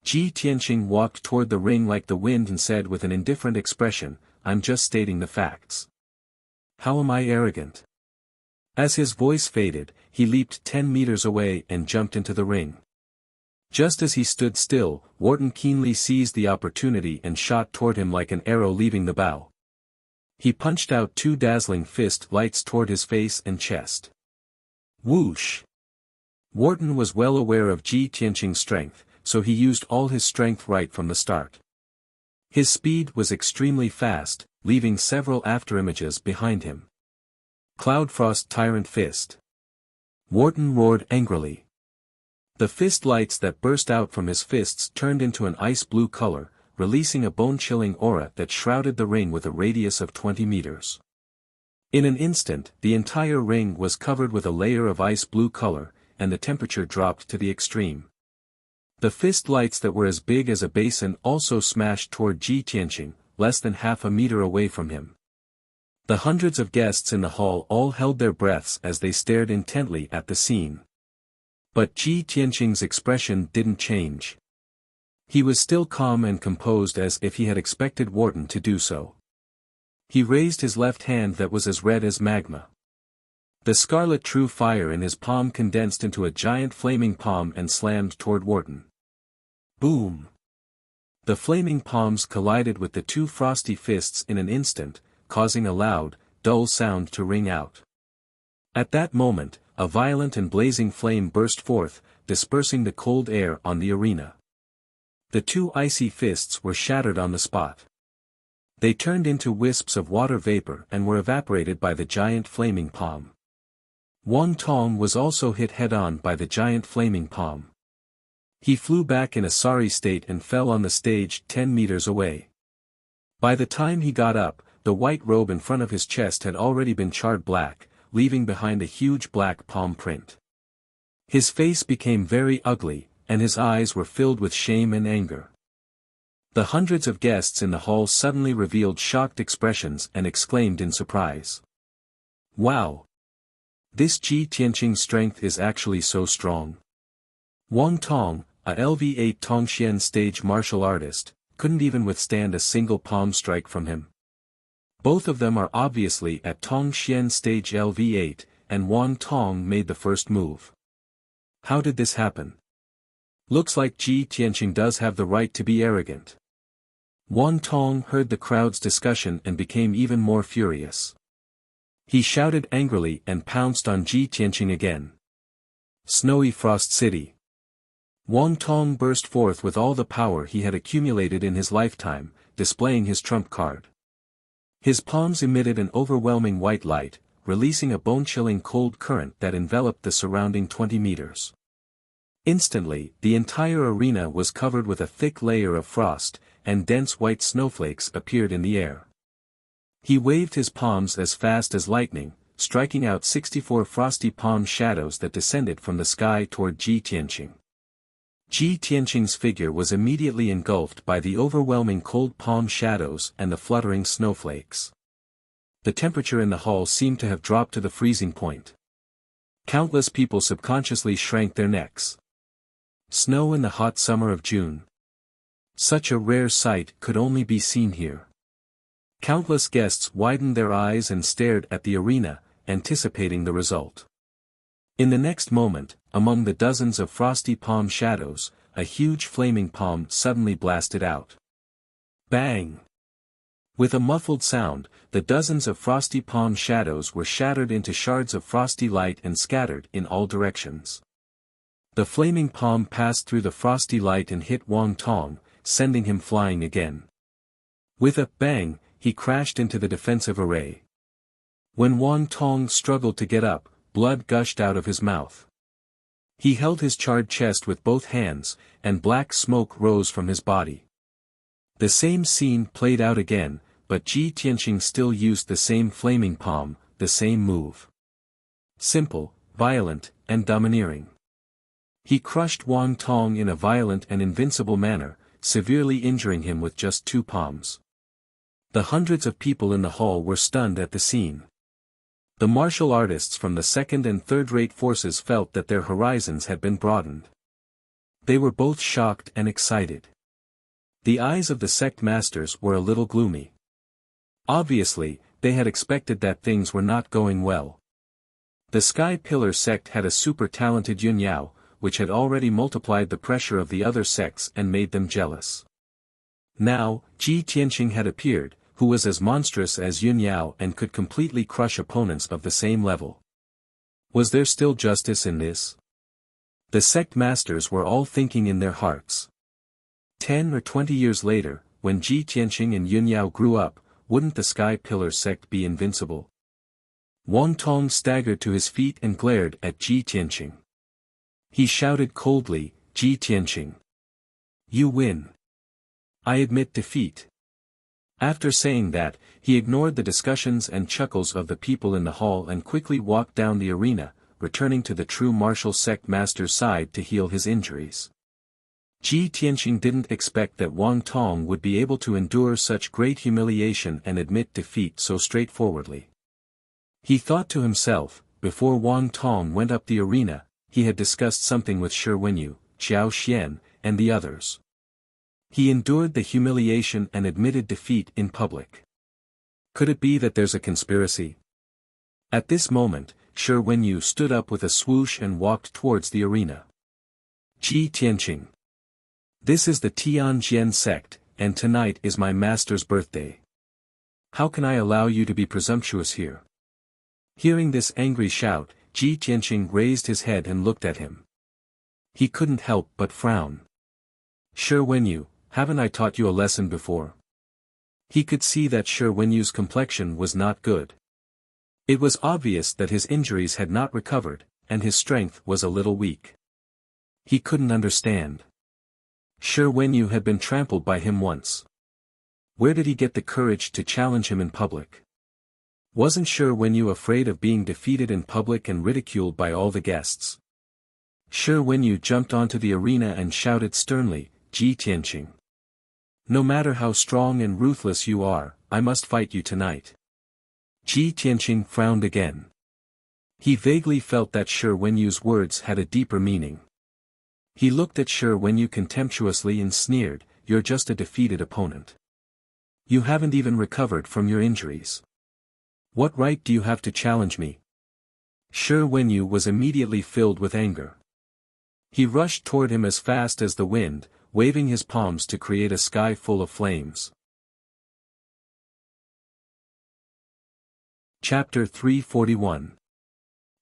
Ji Tianqing walked toward the ring like the wind and said with an indifferent expression, "I'm just stating the facts. How am I arrogant?" As his voice faded, he leaped 10 meters away and jumped into the ring. Just as he stood still, Wharton keenly seized the opportunity and shot toward him like an arrow leaving the bow. He punched out 2 dazzling fist lights toward his face and chest. Whoosh! Wharton was well aware of Ji Tianqing's strength, so he used all his strength right from the start. His speed was extremely fast, leaving several afterimages behind him. Cloudfrost Tyrant Fist. Wharton roared angrily. The fist lights that burst out from his fists turned into an ice blue color, releasing a bone-chilling aura that shrouded the ring with a radius of 20 meters. In an instant, the entire ring was covered with a layer of ice blue color, and the temperature dropped to the extreme. The fist lights that were as big as a basin also smashed toward Ji Tianqing, less than half a meter away from him. The hundreds of guests in the hall all held their breaths as they stared intently at the scene. But Ji Tianqing's expression didn't change. He was still calm and composed as if he had expected Wharton to do so. He raised his left hand that was as red as magma. The scarlet true fire in his palm condensed into a giant flaming palm and slammed toward Wharton. Boom! The flaming palms collided with the 2 frosty fists in an instant, causing a loud, dull sound to ring out. At that moment, a violent and blazing flame burst forth, dispersing the cold air on the arena. The 2 icy fists were shattered on the spot. They turned into wisps of water vapor and were evaporated by the giant flaming palm. Wang Tong was also hit head-on by the giant flaming palm. He flew back in a sorry state and fell on the stage 10 meters away. By the time he got up, the white robe in front of his chest had already been charred black, leaving behind a huge black palm print. His face became very ugly, and his eyes were filled with shame and anger. The hundreds of guests in the hall suddenly revealed shocked expressions and exclaimed in surprise. Wow! This Ji Tianqing's strength is actually so strong. Wang Tong, a LV8 Tongxian stage martial artist, couldn't even withstand a single palm strike from him. Both of them are obviously at Tongxian stage LV8, and Wang Tong made the first move. How did this happen? Looks like Ji Tianqing does have the right to be arrogant. Wang Tong heard the crowd's discussion and became even more furious. He shouted angrily and pounced on Ji Tianqing again. Snowy Frost City. Wang Tong burst forth with all the power he had accumulated in his lifetime, displaying his trump card. His palms emitted an overwhelming white light, releasing a bone-chilling cold current that enveloped the surrounding 20 meters. Instantly, the entire arena was covered with a thick layer of frost, and dense white snowflakes appeared in the air. He waved his palms as fast as lightning, striking out 64 frosty palm shadows that descended from the sky toward Ji Tianqing. Ji Tianqing's figure was immediately engulfed by the overwhelming cold palm shadows and the fluttering snowflakes. The temperature in the hall seemed to have dropped to the freezing point. Countless people subconsciously shrank their necks. Snow in the hot summer of June. Such a rare sight could only be seen here. Countless guests widened their eyes and stared at the arena, anticipating the result. In the next moment, among the dozens of frosty palm shadows, a huge flaming palm suddenly blasted out. Bang! With a muffled sound, the dozens of frosty palm shadows were shattered into shards of frosty light and scattered in all directions. The flaming palm passed through the frosty light and hit Wang Tong, sending him flying again. With a bang, he crashed into the defensive array. When Wang Tong struggled to get up, blood gushed out of his mouth. He held his charred chest with both hands, and black smoke rose from his body. The same scene played out again, but Ji Tianqing still used the same flaming palm, the same move. Simple, violent, and domineering. He crushed Wang Tong in a violent and invincible manner, severely injuring him with just 2 palms. The hundreds of people in the hall were stunned at the scene. The martial artists from the second and third-rate forces felt that their horizons had been broadened. They were both shocked and excited. The eyes of the sect masters were a little gloomy. Obviously, they had expected that things were not going well. The Sky Pillar sect had a super-talented Yun Yao, which had already multiplied the pressure of the other sects and made them jealous. Now, Ji Tianqing had appeared, who was as monstrous as Yun Yao and could completely crush opponents of the same level. Was there still justice in this? The sect masters were all thinking in their hearts. 10 or 20 years later, when Ji Tianqing and Yun Yao grew up, wouldn't the Sky Pillar sect be invincible? Wang Tong staggered to his feet and glared at Ji Tianqing. He shouted coldly, "Ji Tianqing. You win. I admit defeat." After saying that, he ignored the discussions and chuckles of the people in the hall and quickly walked down the arena, returning to the true martial sect master's side to heal his injuries. Ji Tianqing didn't expect that Wang Tong would be able to endure such great humiliation and admit defeat so straightforwardly. He thought to himself, before Wang Tong went up the arena, he had discussed something with Shi Wenyu, Xiao Xian, and the others. He endured the humiliation and admitted defeat in public. Could it be that there's a conspiracy? At this moment, Shi Wenyu stood up with a swoosh and walked towards the arena. Ji Tianqing. This is the Tianjian sect, and tonight is my master's birthday. How can I allow you to be presumptuous here? Hearing this angry shout, Ji Tianqing raised his head and looked at him. He couldn't help but frown. Shi Wenyu, haven't I taught you a lesson before? He could see that Shi Wenyu's complexion was not good. It was obvious that his injuries had not recovered, and his strength was a little weak. He couldn't understand. Shi Wenyu had been trampled by him once. Where did he get the courage to challenge him in public? Wasn't Shi Wenyu afraid of being defeated in public and ridiculed by all the guests? Shi Wenyu jumped onto the arena and shouted sternly, "Ji Tianqing. No matter how strong and ruthless you are, I must fight you tonight." Ji Tianqing frowned again. He vaguely felt that Shi Wenyu's words had a deeper meaning. He looked at Shi Wenyu contemptuously and sneered, "You're just a defeated opponent. You haven't even recovered from your injuries. What right do you have to challenge me?" Shi Wenyu was immediately filled with anger. He rushed toward him as fast as the wind, waving his palms to create a sky full of flames. Chapter 341.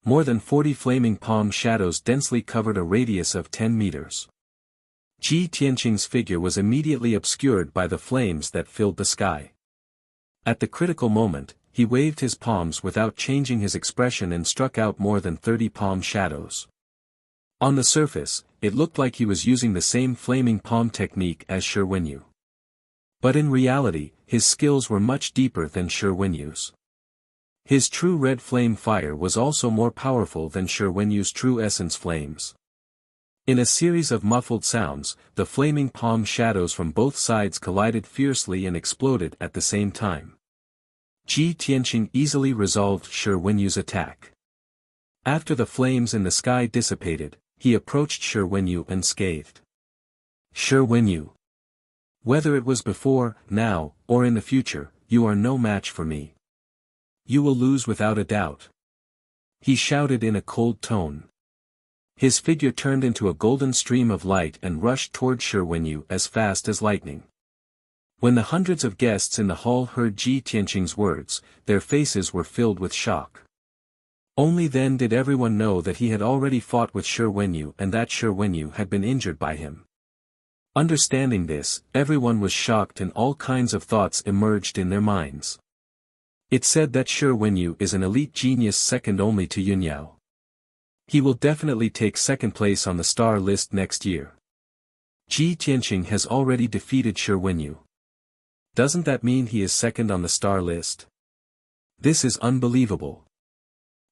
More than 40 flaming palm shadows densely covered a radius of 10 meters. Ji Tianqing's figure was immediately obscured by the flames that filled the sky. At the critical moment, he waved his palms without changing his expression and struck out more than 30 palm shadows. On the surface, it looked like he was using the same flaming palm technique as Shi Wenyu. But in reality, his skills were much deeper than Shi Wenyu's. His true red flame fire was also more powerful than Shi Wenyu's true essence flames. In a series of muffled sounds, the flaming palm shadows from both sides collided fiercely and exploded at the same time. Ji Tianqing easily resolved Shi Wenyu's attack. After the flames in the sky dissipated, he approached Shi Wenyu and scathed. "Shi Wenyu. Whether it was before, now, or in the future, you are no match for me. You will lose without a doubt," he shouted in a cold tone. His figure turned into a golden stream of light and rushed toward Shi Wenyu as fast as lightning. When the hundreds of guests in the hall heard Ji Tianqing's words, their faces were filled with shock. Only then did everyone know that he had already fought with Shi Wenyu and that Shi Wenyu had been injured by him. Understanding this, everyone was shocked and all kinds of thoughts emerged in their minds. It said that Shi Wenyu is an elite genius second only to Yunyao. He will definitely take second place on the star list next year. Ji Tianqing has already defeated Shi Wenyu. Doesn't that mean he is second on the star list? This is unbelievable.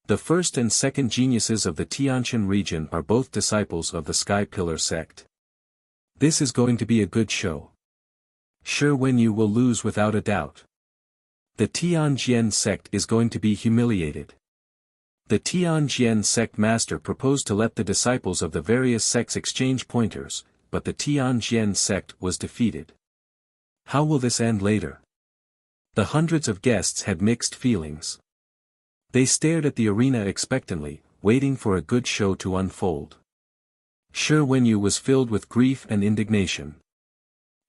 The first and second geniuses of the Tianshan region are both disciples of the Sky Pillar sect. This is going to be a good show. Shi Wenyu will lose without a doubt. The Tianjian sect is going to be humiliated. The Tianjian sect master proposed to let the disciples of the various sects exchange pointers, but the Tianjian sect was defeated. How will this end later? The hundreds of guests had mixed feelings. They stared at the arena expectantly, waiting for a good show to unfold. Shi Wenyu was filled with grief and indignation.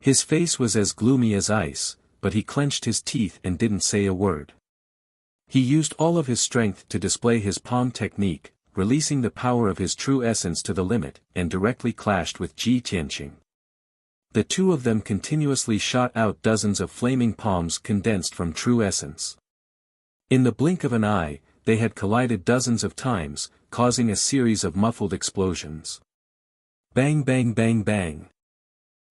His face was as gloomy as ice, but he clenched his teeth and didn't say a word. He used all of his strength to display his palm technique, releasing the power of his true essence to the limit, and directly clashed with Ji Tianqing. The two of them continuously shot out dozens of flaming palms condensed from true essence. In the blink of an eye, they had collided dozens of times, causing a series of muffled explosions. Bang bang bang bang.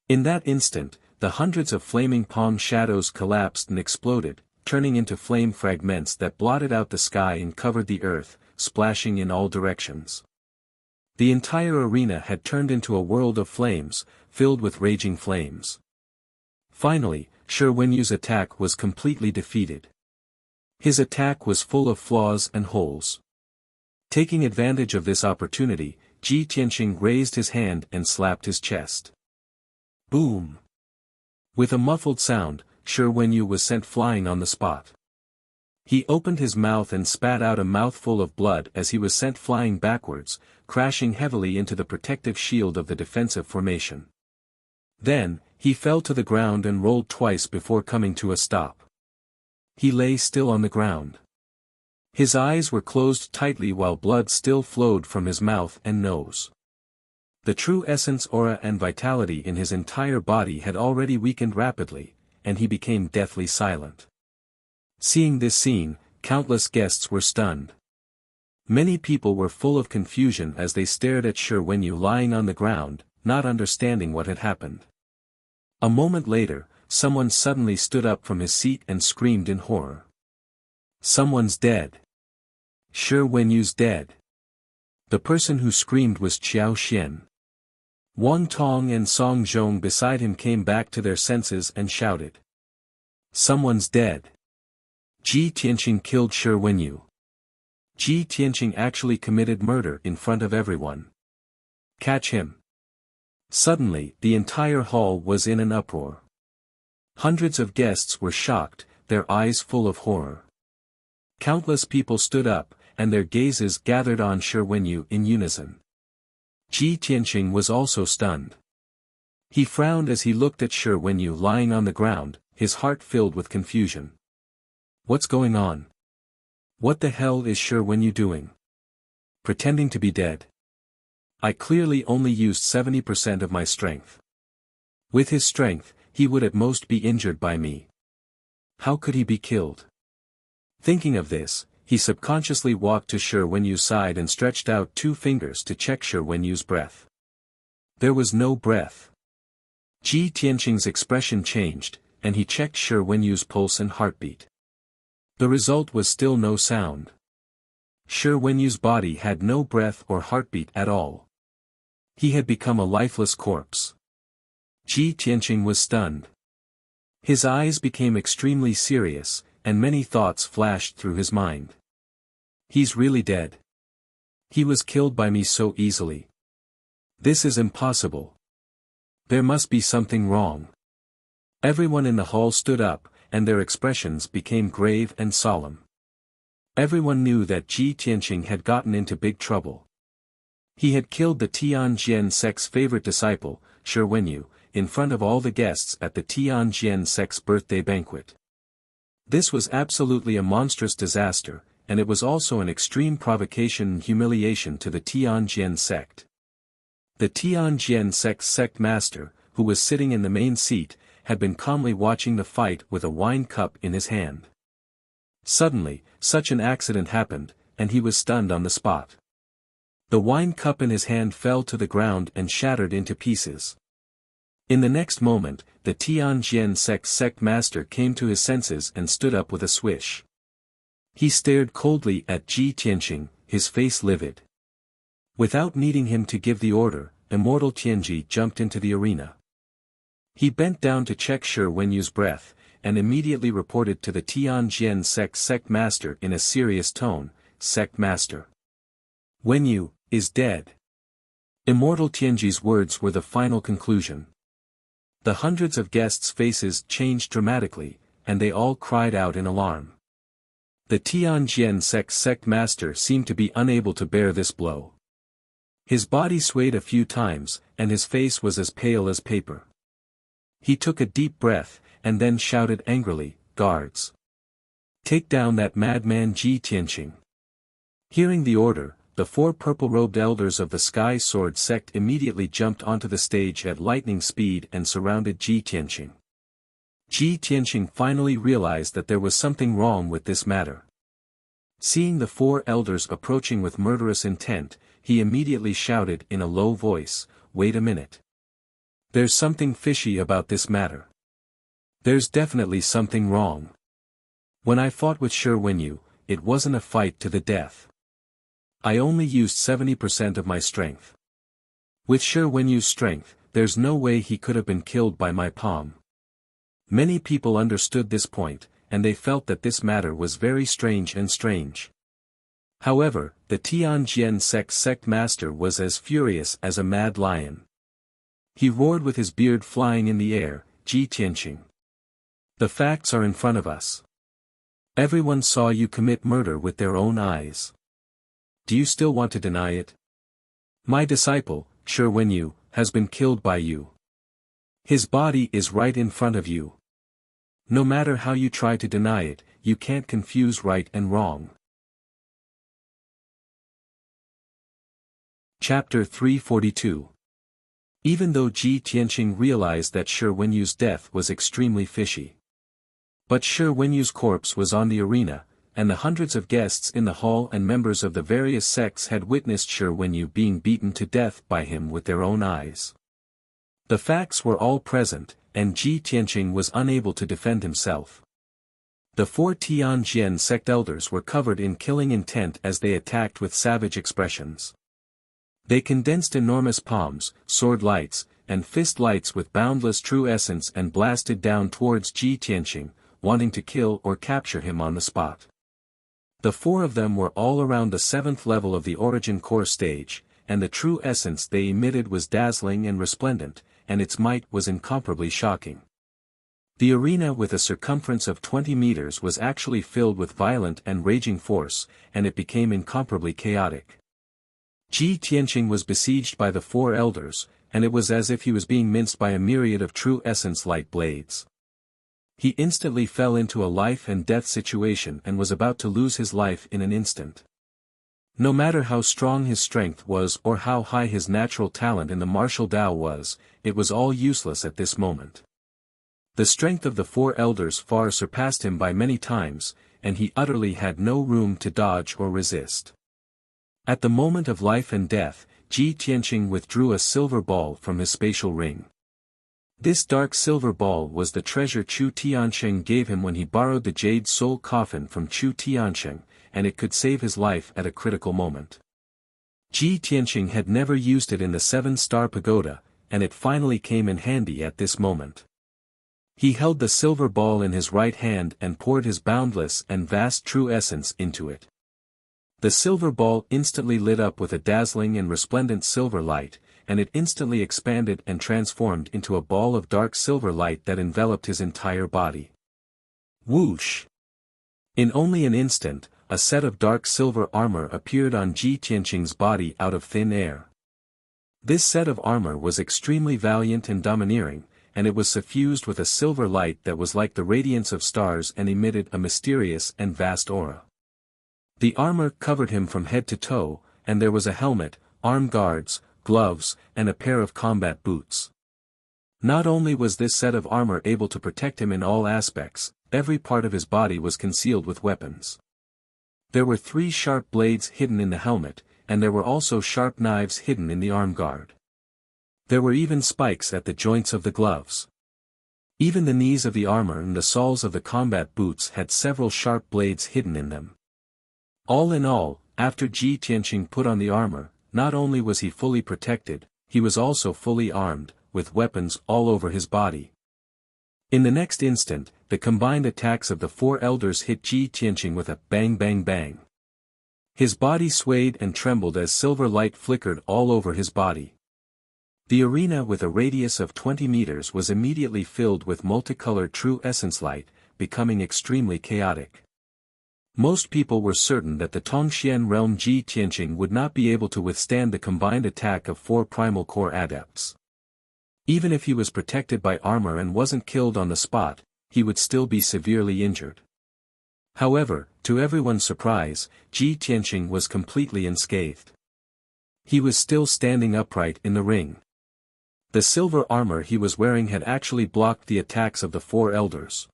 In that instant, the hundreds of flaming palm shadows collapsed and exploded, turning into flame fragments that blotted out the sky and covered the earth, splashing in all directions. The entire arena had turned into a world of flames, filled with raging flames. Finally, Shi Wenyu's attack was completely defeated. His attack was full of flaws and holes. Taking advantage of this opportunity, Ji Tianqing raised his hand and slapped his chest. Boom! With a muffled sound, Shi Wenyu was sent flying on the spot. He opened his mouth and spat out a mouthful of blood as he was sent flying backwards, crashing heavily into the protective shield of the defensive formation. Then, he fell to the ground and rolled twice before coming to a stop. He lay still on the ground. His eyes were closed tightly while blood still flowed from his mouth and nose. The true essence aura and vitality in his entire body had already weakened rapidly, and he became deathly silent. Seeing this scene, countless guests were stunned. Many people were full of confusion as they stared at Shi Wenyu lying on the ground, not understanding what had happened. A moment later, someone suddenly stood up from his seat and screamed in horror. "Someone's dead. Shi Wenyu's dead." The person who screamed was Qiao Xian. Wang Tong and Song Zhong beside him came back to their senses and shouted. "Someone's dead. Ji Tianqing killed Shi Wenyu. Ji Tianqing actually committed murder in front of everyone. Catch him." Suddenly, the entire hall was in an uproar. Hundreds of guests were shocked, their eyes full of horror. Countless people stood up, and their gazes gathered on Shi Wenyu in unison. Ji Tianqing was also stunned. He frowned as he looked at Shi Wenyu lying on the ground, his heart filled with confusion. What's going on? What the hell is Shi Wenyu doing? Pretending to be dead? I clearly only used 70% of my strength. With his strength, he would at most be injured by me. How could he be killed? Thinking of this, he subconsciously walked to Shi Wenyu's side and stretched out 2 fingers to check Shi Wenyu's breath. There was no breath. Ji Tianqing's expression changed, and he checked Shi Wenyu's pulse and heartbeat. The result was still no sound. Shi Wenyu's body had no breath or heartbeat at all. He had become a lifeless corpse. Ji Tianqing was stunned. His eyes became extremely serious, and many thoughts flashed through his mind. He's really dead. He was killed by me so easily. This is impossible. There must be something wrong. Everyone in the hall stood up, and their expressions became grave and solemn. Everyone knew that Ji Tianqing had gotten into big trouble. He had killed the Tianjian sect's favorite disciple, Shi Wenyu, in front of all the guests at the Tianjian sect's birthday banquet. This was absolutely a monstrous disaster, and it was also an extreme provocation and humiliation to the Tianjian sect. The Tianjian sect's sect master, who was sitting in the main seat, had been calmly watching the fight with a wine cup in his hand. Suddenly, such an accident happened, and he was stunned on the spot. The wine cup in his hand fell to the ground and shattered into pieces. In the next moment, the Tianjian sect's sect master came to his senses and stood up with a swish. He stared coldly at Ji Tianqing, his face livid. Without needing him to give the order, Immortal Tianji jumped into the arena. He bent down to check Shi Wenyu's breath, and immediately reported to the Tianjian sect's sect master in a serious tone, "Sect master, Wenyu is dead." Immortal Tianji's words were the final conclusion. The hundreds of guests' faces changed dramatically, and they all cried out in alarm. The Tianjian sect's sect master seemed to be unable to bear this blow. His body swayed a few times, and his face was as pale as paper. He took a deep breath, and then shouted angrily, "Guards! Take down that madman Ji Tianqing." Hearing the order, the 4 purple-robed elders of the Sky Sword sect immediately jumped onto the stage at lightning speed and surrounded Ji Tianqing. Ji Tianqing finally realized that there was something wrong with this matter. Seeing the 4 elders approaching with murderous intent, he immediately shouted in a low voice, "Wait a minute. There's something fishy about this matter. There's definitely something wrong. When I fought with Shi Wenyu, it wasn't a fight to the death. I only used 70% of my strength. With Shi Wenyu's strength, there's no way he could have been killed by my palm." Many people understood this point, and they felt that this matter was very strange. However, the Tianjian sect's sect master was as furious as a mad lion. He roared with his beard flying in the air, "Ji Tianqing, the facts are in front of us. Everyone saw you commit murder with their own eyes. Do you still want to deny it? My disciple, Shi Wenyu, has been killed by you. His body is right in front of you. No matter how you try to deny it, you can't confuse right and wrong." Chapter 342. Even though Ji Tianqing realized that Shi Wenyu's death was extremely fishy. But Shi Wenyu's corpse was on the arena, and the hundreds of guests in the hall and members of the various sects had witnessed Shi Wenyu being beaten to death by him with their own eyes. The facts were all present, and Ji Tianqing was unable to defend himself. The 4 Tianjin sect elders were covered in killing intent as they attacked with savage expressions. They condensed enormous palms, sword lights, and fist lights with boundless true essence and blasted down towards Ji Tianqing, wanting to kill or capture him on the spot. The 4 of them were all around the 7th level of the origin core stage, and the true essence they emitted was dazzling and resplendent, and its might was incomparably shocking. The arena with a circumference of 20 meters was actually filled with violent and raging force, and it became incomparably chaotic. Ji Tianqing was besieged by the 4 elders, and it was as if he was being minced by a myriad of true essence light blades. He instantly fell into a life and death situation and was about to lose his life in an instant. No matter how strong his strength was or how high his natural talent in the martial Tao was, it was all useless at this moment. The strength of the 4 elders far surpassed him by many times, and he utterly had no room to dodge or resist. At the moment of life and death, Ji Tianqing withdrew a silver ball from his spatial ring. This dark silver ball was the treasure Chu Tiansheng gave him when he borrowed the jade soul coffin from Chu Tiansheng, and it could save his life at a critical moment. Ji Tianqing had never used it in the 7-star pagoda, and it finally came in handy at this moment. He held the silver ball in his right hand and poured his boundless and vast true essence into it. The silver ball instantly lit up with a dazzling and resplendent silver light, and it instantly expanded and transformed into a ball of dark silver light that enveloped his entire body. Whoosh! In only an instant, a set of dark silver armor appeared on Ji Tianqing's body out of thin air. This set of armor was extremely valiant and domineering, and it was suffused with a silver light that was like the radiance of stars and emitted a mysterious and vast aura. The armor covered him from head to toe, and there was a helmet, arm guards, gloves, and a pair of combat boots. Not only was this set of armor able to protect him in all aspects, every part of his body was concealed with weapons. There were 3 sharp blades hidden in the helmet, and there were also sharp knives hidden in the arm guard. There were even spikes at the joints of the gloves. Even the knees of the armor and the soles of the combat boots had several sharp blades hidden in them. All in all, after Ji Tianqing put on the armor, not only was he fully protected, he was also fully armed, with weapons all over his body. In the next instant, the combined attacks of the 4 elders hit Ji Tianqing with a bang bang bang. His body swayed and trembled as silver light flickered all over his body. The arena with a radius of 20 meters was immediately filled with multicolored true essence light, becoming extremely chaotic. Most people were certain that the Tongxian realm Ji Tianqing would not be able to withstand the combined attack of 4 primal core adepts. Even if he was protected by armor and wasn't killed on the spot, he would still be severely injured. However, to everyone's surprise, Ji Tianqing was completely unscathed. He was still standing upright in the ring. The silver armor he was wearing had actually blocked the attacks of the 4 elders.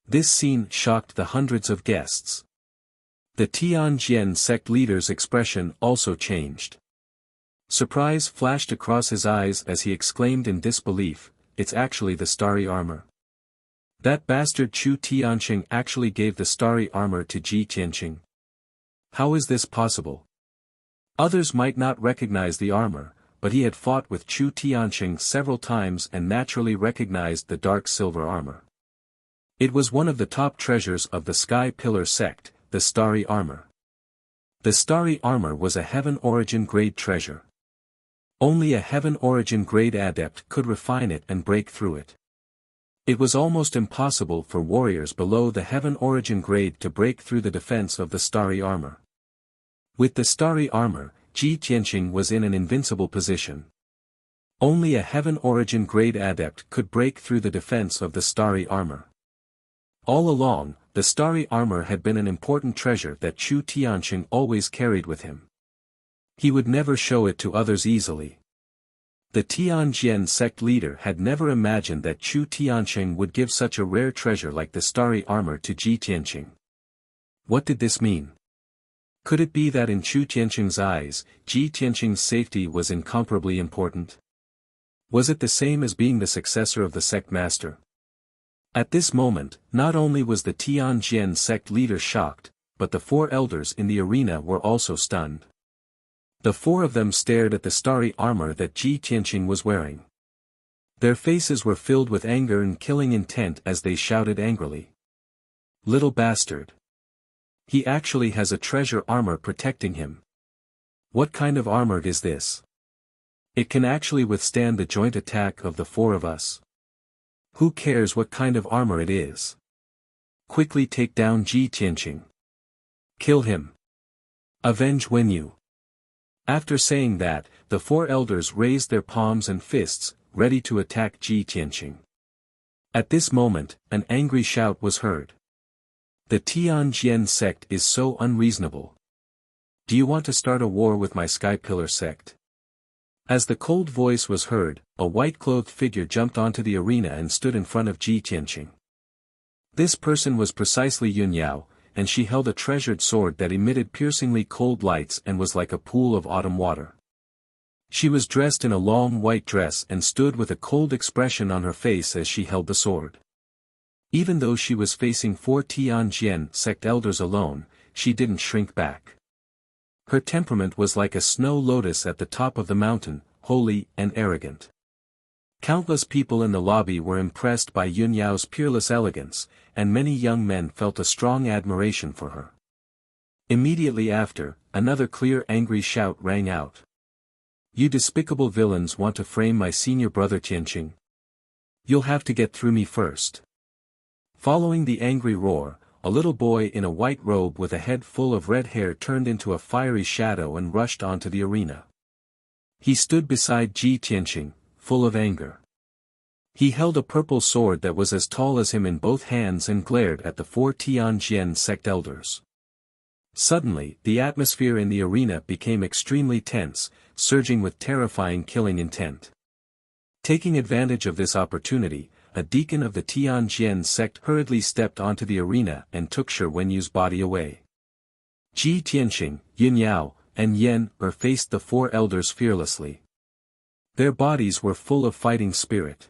This scene shocked the hundreds of guests. The Tianjin sect leader's expression also changed. Surprise flashed across his eyes as he exclaimed in disbelief, "It's actually the starry armor. That bastard Chu Tianqing actually gave the starry armor to Ji Tianqing. How is this possible?" Others might not recognize the armor, but he had fought with Chu Tianqing several times and naturally recognized the dark silver armor. It was one of the top treasures of the Sky Pillar sect, the starry armor. The starry armor was a heaven origin grade treasure. Only a heaven origin grade adept could refine it and break through it. It was almost impossible for warriors below the heaven origin grade to break through the defense of the starry armor. With the starry armor, Ji Tianqing was in an invincible position. Only a heaven origin grade adept could break through the defense of the starry armor. All along, the starry armor had been an important treasure that Chu Tianqing always carried with him. He would never show it to others easily. The Tianjian sect leader had never imagined that Chu Tianqing would give such a rare treasure like the starry armor to Ji Tianqing. What did this mean? Could it be that in Chu Tianqing's eyes, Ji Tianqing's safety was incomparably important? Was it the same as being the successor of the sect master? At this moment, not only was the Tianjian sect leader shocked, but the four elders in the arena were also stunned. The four of them stared at the starry armor that Ji Tianqing was wearing. Their faces were filled with anger and killing intent as they shouted angrily. Little bastard! He actually has a treasure armor protecting him. What kind of armor is this? It can actually withstand the joint attack of the four of us. Who cares what kind of armor it is? Quickly take down Ji Tianqing. Kill him. Avenge Wenyu. After saying that, the four elders raised their palms and fists, ready to attack Ji Tianqing. At this moment, an angry shout was heard. The Tianjian sect is so unreasonable. Do you want to start a war with my Sky Pillar sect? As the cold voice was heard, a white-clothed figure jumped onto the arena and stood in front of Ji Tianqing. This person was precisely Yun Yao, and she held a treasured sword that emitted piercingly cold lights and was like a pool of autumn water. She was dressed in a long white dress and stood with a cold expression on her face as she held the sword. Even though she was facing four Tianjian sect elders alone, she didn't shrink back. Her temperament was like a snow lotus at the top of the mountain, holy and arrogant. Countless people in the lobby were impressed by Yun Yao's peerless elegance, and many young men felt a strong admiration for her. Immediately after, another clear angry shout rang out. You despicable villains want to frame my senior brother Tianqing? You'll have to get through me first. Following the angry roar, a little boy in a white robe with a head full of red hair turned into a fiery shadow and rushed onto the arena. He stood beside Ji Tianqing, full of anger. He held a purple sword that was as tall as him in both hands and glared at the four Tianjian sect elders. Suddenly, the atmosphere in the arena became extremely tense, surging with terrifying killing intent. Taking advantage of this opportunity, a deacon of the Tianjian sect hurriedly stepped onto the arena and took Shi Wenyu's body away. Ji Tianqing, Yun Yao, and Yan faced the four elders fearlessly. Their bodies were full of fighting spirit.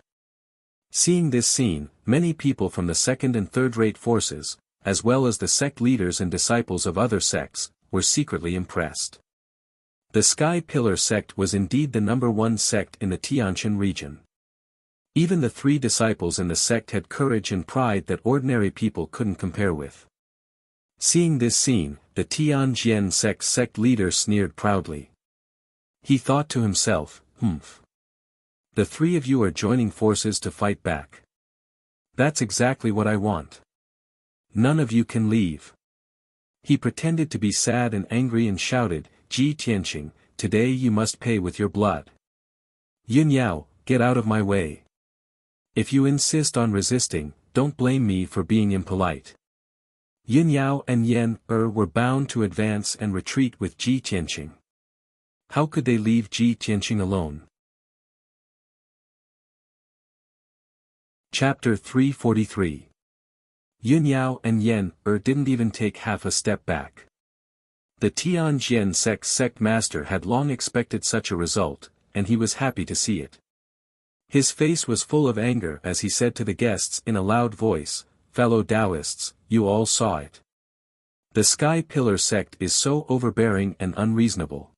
Seeing this scene, many people from the second and third-rate forces, as well as the sect leaders and disciples of other sects, were secretly impressed. The Sky Pillar sect was indeed the #1 sect in the Tianjin region. Even the three disciples in the sect had courage and pride that ordinary people couldn't compare with. Seeing this scene, the Tianjian sect leader sneered proudly. He thought to himself, The three of you are joining forces to fight back. That's exactly what I want. None of you can leave. He pretended to be sad and angry and shouted, Ji Tianqing, today you must pay with your blood. Yun Yao, get out of my way. If you insist on resisting, don't blame me for being impolite. Yun Yao and Yan were bound to advance and retreat with Ji Tianqing. How could they leave Ji Tianqing alone? Chapter 343. Yun Yao and Yan didn't even take half a step back. The Tianjian sect master had long expected such a result, and he was happy to see it. His face was full of anger as he said to the guests in a loud voice, Fellow Taoists, you all saw it. The Sky Pillar sect is so overbearing and unreasonable.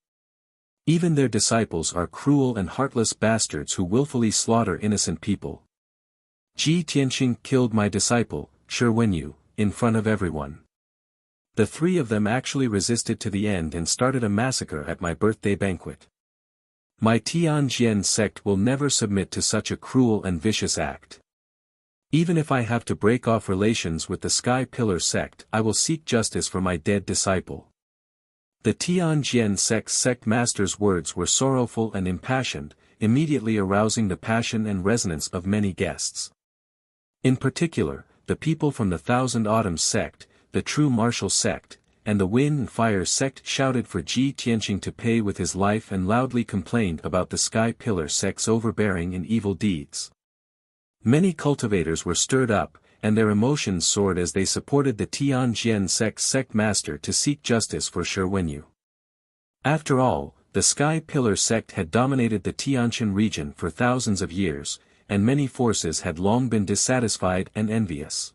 Even their disciples are cruel and heartless bastards who willfully slaughter innocent people. Ji Tianqing killed my disciple, Shi Wenyu, in front of everyone. The three of them actually resisted to the end and started a massacre at my birthday banquet. My Tianjian sect will never submit to such a cruel and vicious act. Even if I have to break off relations with the Sky Pillar sect, I will seek justice for my dead disciple. The Tianjian sect master's words were sorrowful and impassioned, immediately arousing the passion and resonance of many guests. In particular, the people from the Thousand Autumns sect, the True Martial sect, and the Wind and Fire sect shouted for Ji Tianqing to pay with his life and loudly complained about the Sky Pillar sect's overbearing and evil deeds. Many cultivators were stirred up, and their emotions soared as they supported the Tianjian sect master to seek justice for Shi Wenyu. After all, the Sky Pillar sect had dominated the Tianjin region for thousands of years, and many forces had long been dissatisfied and envious.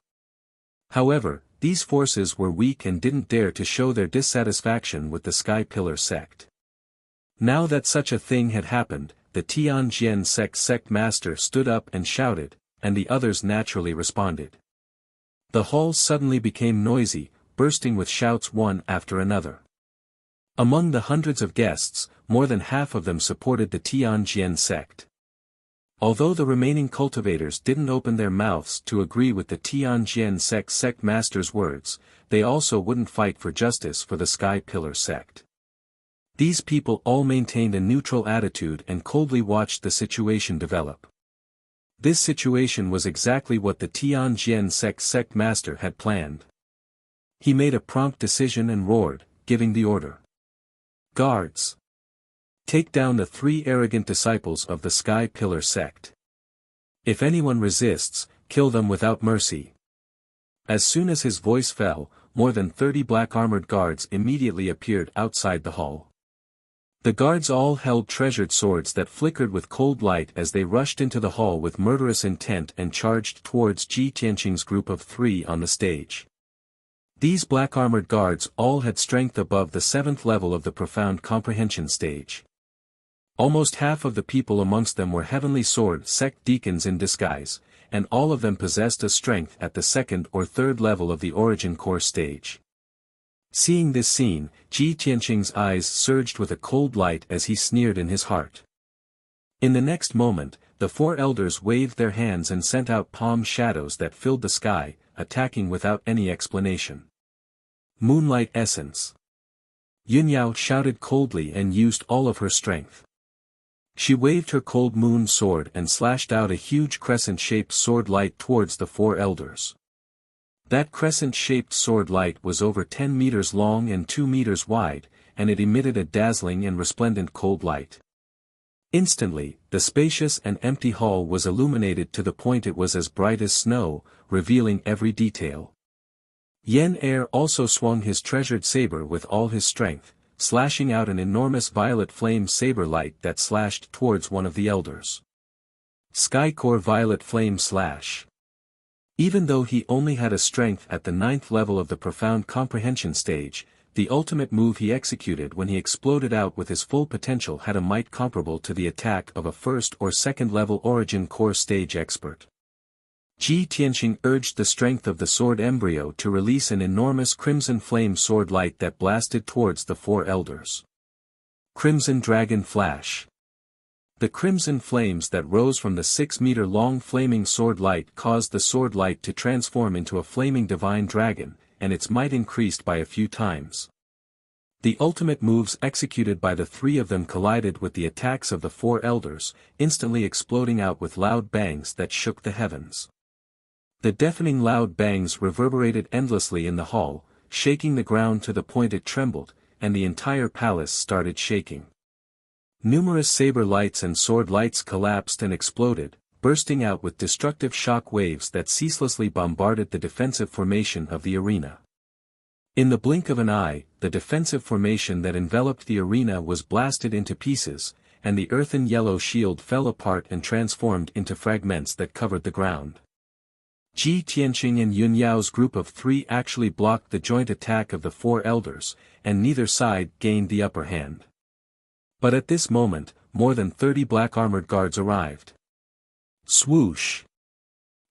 However, these forces were weak and didn't dare to show their dissatisfaction with the Sky Pillar sect. Now that such a thing had happened, the Tianjian sect master stood up and shouted, and the others naturally responded. The hall suddenly became noisy, bursting with shouts one after another. Among the hundreds of guests, more than half of them supported the Tianjian sect. Although the remaining cultivators didn't open their mouths to agree with the Tianjian sect master's words, they also wouldn't fight for justice for the Sky Pillar sect. These people all maintained a neutral attitude and coldly watched the situation develop. This situation was exactly what the Tianjian sect master had planned. He made a prompt decision and roared, giving the order. Guards! Take down the 3 arrogant disciples of the Sky Pillar sect. If anyone resists, kill them without mercy. As soon as his voice fell, more than 30 black-armored guards immediately appeared outside the hall. The guards all held treasured swords that flickered with cold light as they rushed into the hall with murderous intent and charged towards Ji Tianqing's group of 3 on the stage. These black-armored guards all had strength above the 7th level of the Profound Comprehension stage. Almost half of the people amongst them were Heavenly Sword sect deacons in disguise, and all of them possessed a strength at the 2nd or 3rd level of the Origin Core stage. Seeing this scene, Ji Tianqing's eyes surged with a cold light as he sneered in his heart. In the next moment, the 4 elders waved their hands and sent out palm shadows that filled the sky, attacking without any explanation. Moonlight Essence. Yunyao shouted coldly and used all of her strength. She waved her cold moon sword and slashed out a huge crescent-shaped sword light towards the 4 elders. That crescent-shaped sword light was over 10 meters long and 2 meters wide, and it emitted a dazzling and resplendent cold light. Instantly, the spacious and empty hall was illuminated to the point it was as bright as snow, revealing every detail. Yen Er also swung his treasured saber with all his strength, slashing out an enormous violet flame saber light that slashed towards one of the elders. Skycore Violet Flame Slash. Even though he only had a strength at the 9th level of the Profound Comprehension stage, the ultimate move he executed when he exploded out with his full potential had a might comparable to the attack of a 1st or 2nd level Origin Core stage expert. Ji Tianqing urged the strength of the sword embryo to release an enormous crimson flame sword light that blasted towards the 4 elders. Crimson Dragon Flash. The crimson flames that rose from the 6-meter-long flaming sword light caused the sword light to transform into a flaming divine dragon, and its might increased by a few times. The ultimate moves executed by the 3 of them collided with the attacks of the 4 elders, instantly exploding out with loud bangs that shook the heavens. The deafening loud bangs reverberated endlessly in the hall, shaking the ground to the point it trembled, and the entire palace started shaking. Numerous saber lights and sword lights collapsed and exploded, bursting out with destructive shock waves that ceaselessly bombarded the defensive formation of the arena. In the blink of an eye, the defensive formation that enveloped the arena was blasted into pieces, and the earthen yellow shield fell apart and transformed into fragments that covered the ground. Ji Tianqing and Yun Yao's group of 3 actually blocked the joint attack of the 4 elders, and neither side gained the upper hand. But at this moment, more than 30 black-armored guards arrived. Swoosh!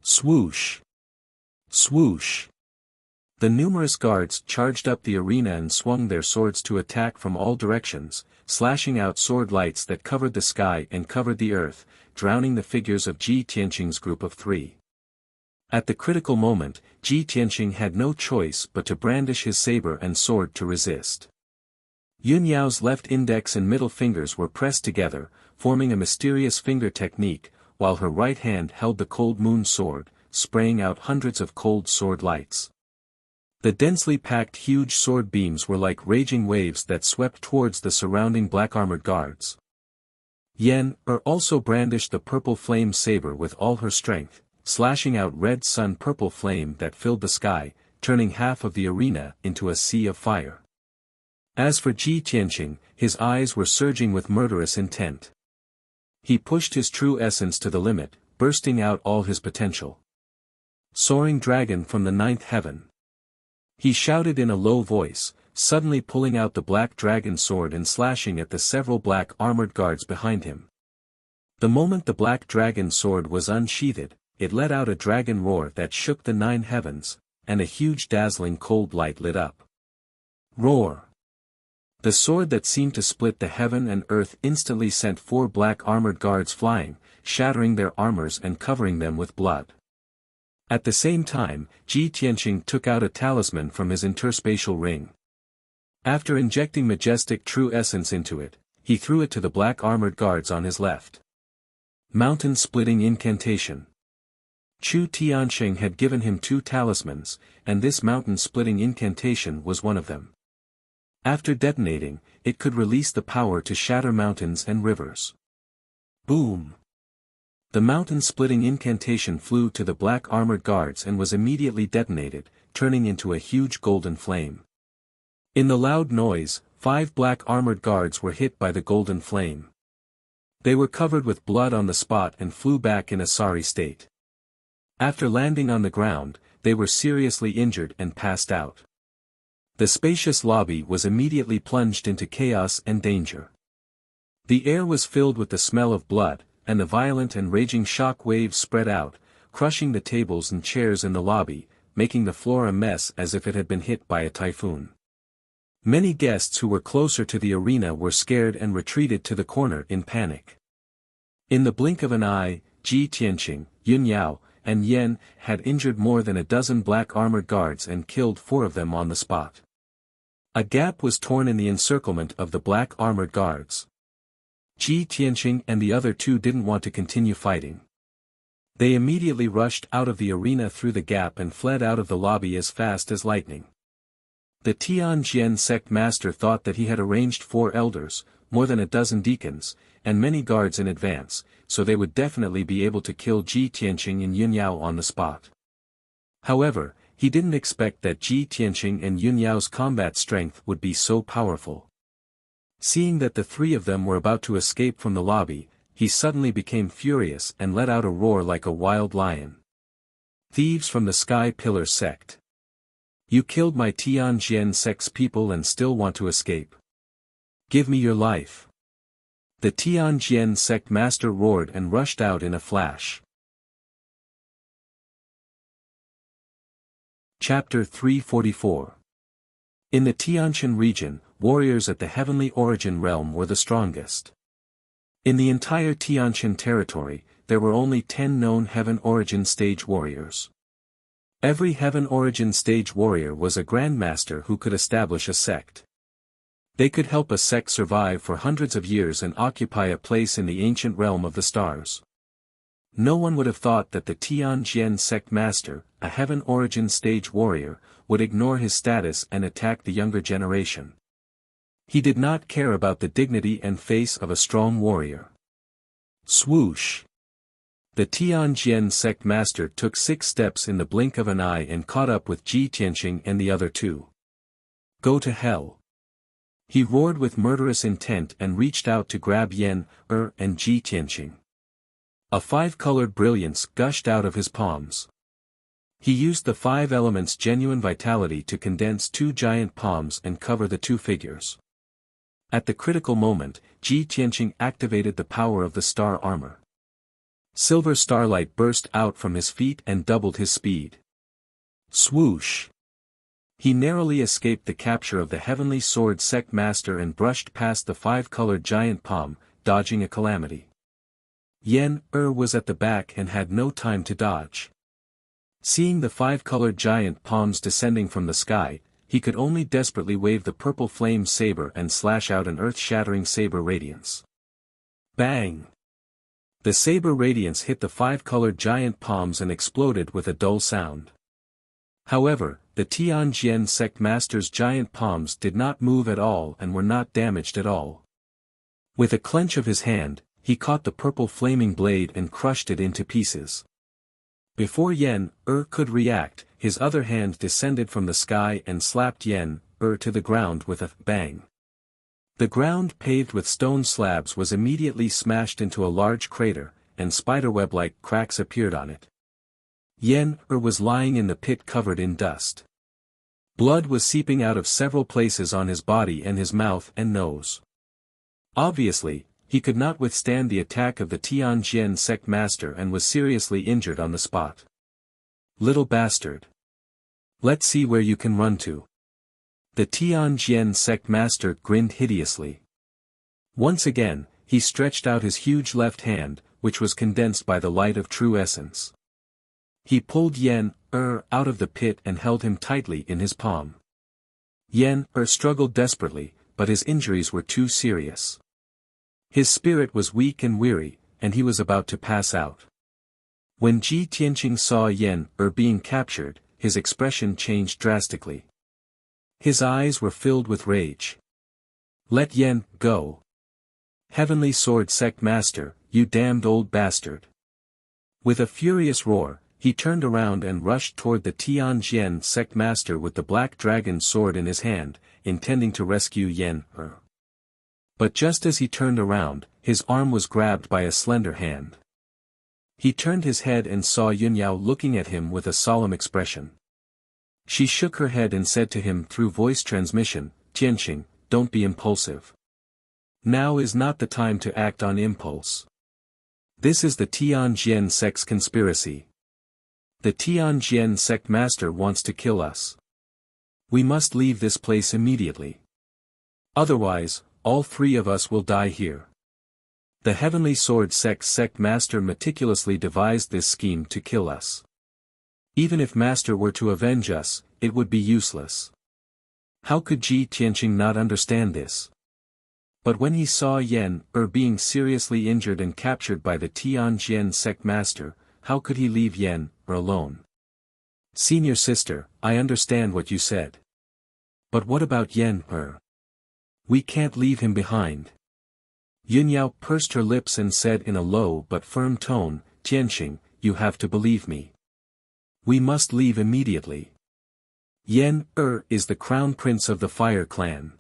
Swoosh! Swoosh! The numerous guards charged up the arena and swung their swords to attack from all directions, slashing out sword lights that covered the sky and covered the earth, drowning the figures of Ji Tianqing's group of 3. At the critical moment, Ji Tianqing had no choice but to brandish his saber and sword to resist. Yun Yao's left index and middle fingers were pressed together, forming a mysterious finger technique, while her right hand held the cold moon sword, spraying out hundreds of cold sword lights. The densely packed huge sword beams were like raging waves that swept towards the surrounding black-armored guards. Yen-Er also brandished the purple flame saber with all her strength, slashing out red sun-purple flame that filled the sky, turning half of the arena into a sea of fire. As for Ji Tianqing, his eyes were surging with murderous intent. He pushed his true essence to the limit, bursting out all his potential. Soaring dragon from the ninth heaven. He shouted in a low voice, suddenly pulling out the black dragon sword and slashing at the several black armored guards behind him. The moment the black dragon sword was unsheathed, it let out a dragon roar that shook the nine heavens, and a huge dazzling cold light lit up. Roar! The sword that seemed to split the heaven and earth instantly sent 4 black armored guards flying, shattering their armors and covering them with blood. At the same time, Ji Tianqing took out a talisman from his interspatial ring. After injecting majestic true essence into it, he threw it to the black armored guards on his left. Mountain-splitting incantation. Chu Tianqing had given him 2 talismans, and this mountain-splitting incantation was one of them. After detonating, it could release the power to shatter mountains and rivers. Boom! The mountain-splitting incantation flew to the black armored guards and was immediately detonated, turning into a huge golden flame. In the loud noise, 5 black armored guards were hit by the golden flame. They were covered with blood on the spot and flew back in a sorry state. After landing on the ground, they were seriously injured and passed out. The spacious lobby was immediately plunged into chaos and danger. The air was filled with the smell of blood, and the violent and raging shock waves spread out, crushing the tables and chairs in the lobby, making the floor a mess as if it had been hit by a typhoon. Many guests who were closer to the arena were scared and retreated to the corner in panic. In the blink of an eye, Ji Tianqing, Yun Yao, and Yen had injured more than a dozen black armored guards and killed 4 of them on the spot. A gap was torn in the encirclement of the black armored guards. Ji Tianqing and the other 2 didn't want to continue fighting. They immediately rushed out of the arena through the gap and fled out of the lobby as fast as lightning. The Tianjian sect master thought that he had arranged 4 elders, more than a dozen deacons, and many guards in advance, so they would definitely be able to kill Ji Tianqing and Yun Yao on the spot. However, he didn't expect that Ji Tianqing and Yun Yao's combat strength would be so powerful. Seeing that the 3 of them were about to escape from the lobby, he suddenly became furious and let out a roar like a wild lion. Thieves from the Sky Pillar sect! You killed my Tianjian sect's people and still want to escape. Give me your life. The Tianjian sect master roared and rushed out in a flash. Chapter 344. In the Tianqian region, warriors at the Heavenly Origin realm were the strongest. In the entire Tianqian territory, there were only 10 known Heaven Origin stage warriors. Every Heaven Origin stage warrior was a grandmaster who could establish a sect. They could help a sect survive for hundreds of years and occupy a place in the ancient realm of the stars. No one would have thought that the Tianjian sect master, a Heaven Origin stage warrior, would ignore his status and attack the younger generation. He did not care about the dignity and face of a strong warrior. Swoosh! The Tianjian sect master took 6 steps in the blink of an eye and caught up with Ji Tianqing and the other 2. Go to hell! He roared with murderous intent and reached out to grab Yen-Er and Ji Tianqing. A 5-colored brilliance gushed out of his palms. He used the 5 elements' genuine vitality to condense 2 giant palms and cover the 2 figures. At the critical moment, Ji Tianqing activated the power of the star armor. Silver starlight burst out from his feet and doubled his speed. Swoosh! He narrowly escaped the capture of the Heavenly Sword sect master and brushed past the 5-colored giant palm, dodging a calamity. Yen-Er was at the back and had no time to dodge. Seeing the 5-colored giant palms descending from the sky, he could only desperately wave the purple flame saber and slash out an earth-shattering saber radiance. Bang! The saber radiance hit the 5-colored giant palms and exploded with a dull sound. However, the Tianjian sect master's giant palms did not move at all and were not damaged at all. With a clench of his hand, he caught the purple flaming blade and crushed it into pieces. Before Yen could react, his other hand descended from the sky and slapped Yen to the ground with a bang. The ground paved with stone slabs was immediately smashed into a large crater, and spiderweb-like cracks appeared on it. Yen was lying in the pit covered in dust. Blood was seeping out of several places on his body and his mouth and nose. Obviously, he could not withstand the attack of the Tianjian sect master and was seriously injured on the spot. Little bastard. Let's see where you can run to. The Tianjian sect master grinned hideously. Once again, he stretched out his huge left hand, which was condensed by the light of true essence. He pulled Yen out of the pit and held him tightly in his palm. Yen struggled desperately, but his injuries were too serious. His spirit was weak and weary, and he was about to pass out. When Ji Tianqing saw Yen being captured, his expression changed drastically. His eyes were filled with rage. Let Yen go. Heavenly Sword Sect Master, you damned old bastard. With a furious roar, he turned around and rushed toward the Tianjian sect master with the black dragon sword in his hand, intending to rescue Yen. But just as he turned around, his arm was grabbed by a slender hand. He turned his head and saw Yunyao looking at him with a solemn expression. She shook her head and said to him through voice transmission, Tianqing, don't be impulsive. Now is not the time to act on impulse. This is the Tianjian sect's conspiracy. The Tianjian sect master wants to kill us. We must leave this place immediately. Otherwise, all three of us will die here. The Heavenly Sword sect master meticulously devised this scheme to kill us. Even if master were to avenge us, it would be useless. How could Ji Tianqing not understand this? But when he saw Yen being seriously injured and captured by the Tianjian sect master, how could he leave Yen alone? Senior sister, I understand what you said. But what about Yen We can't leave him behind. Yunyao pursed her lips and said in a low but firm tone, Tianqing, you have to believe me. We must leave immediately. Yen is the crown prince of the Fire Clan.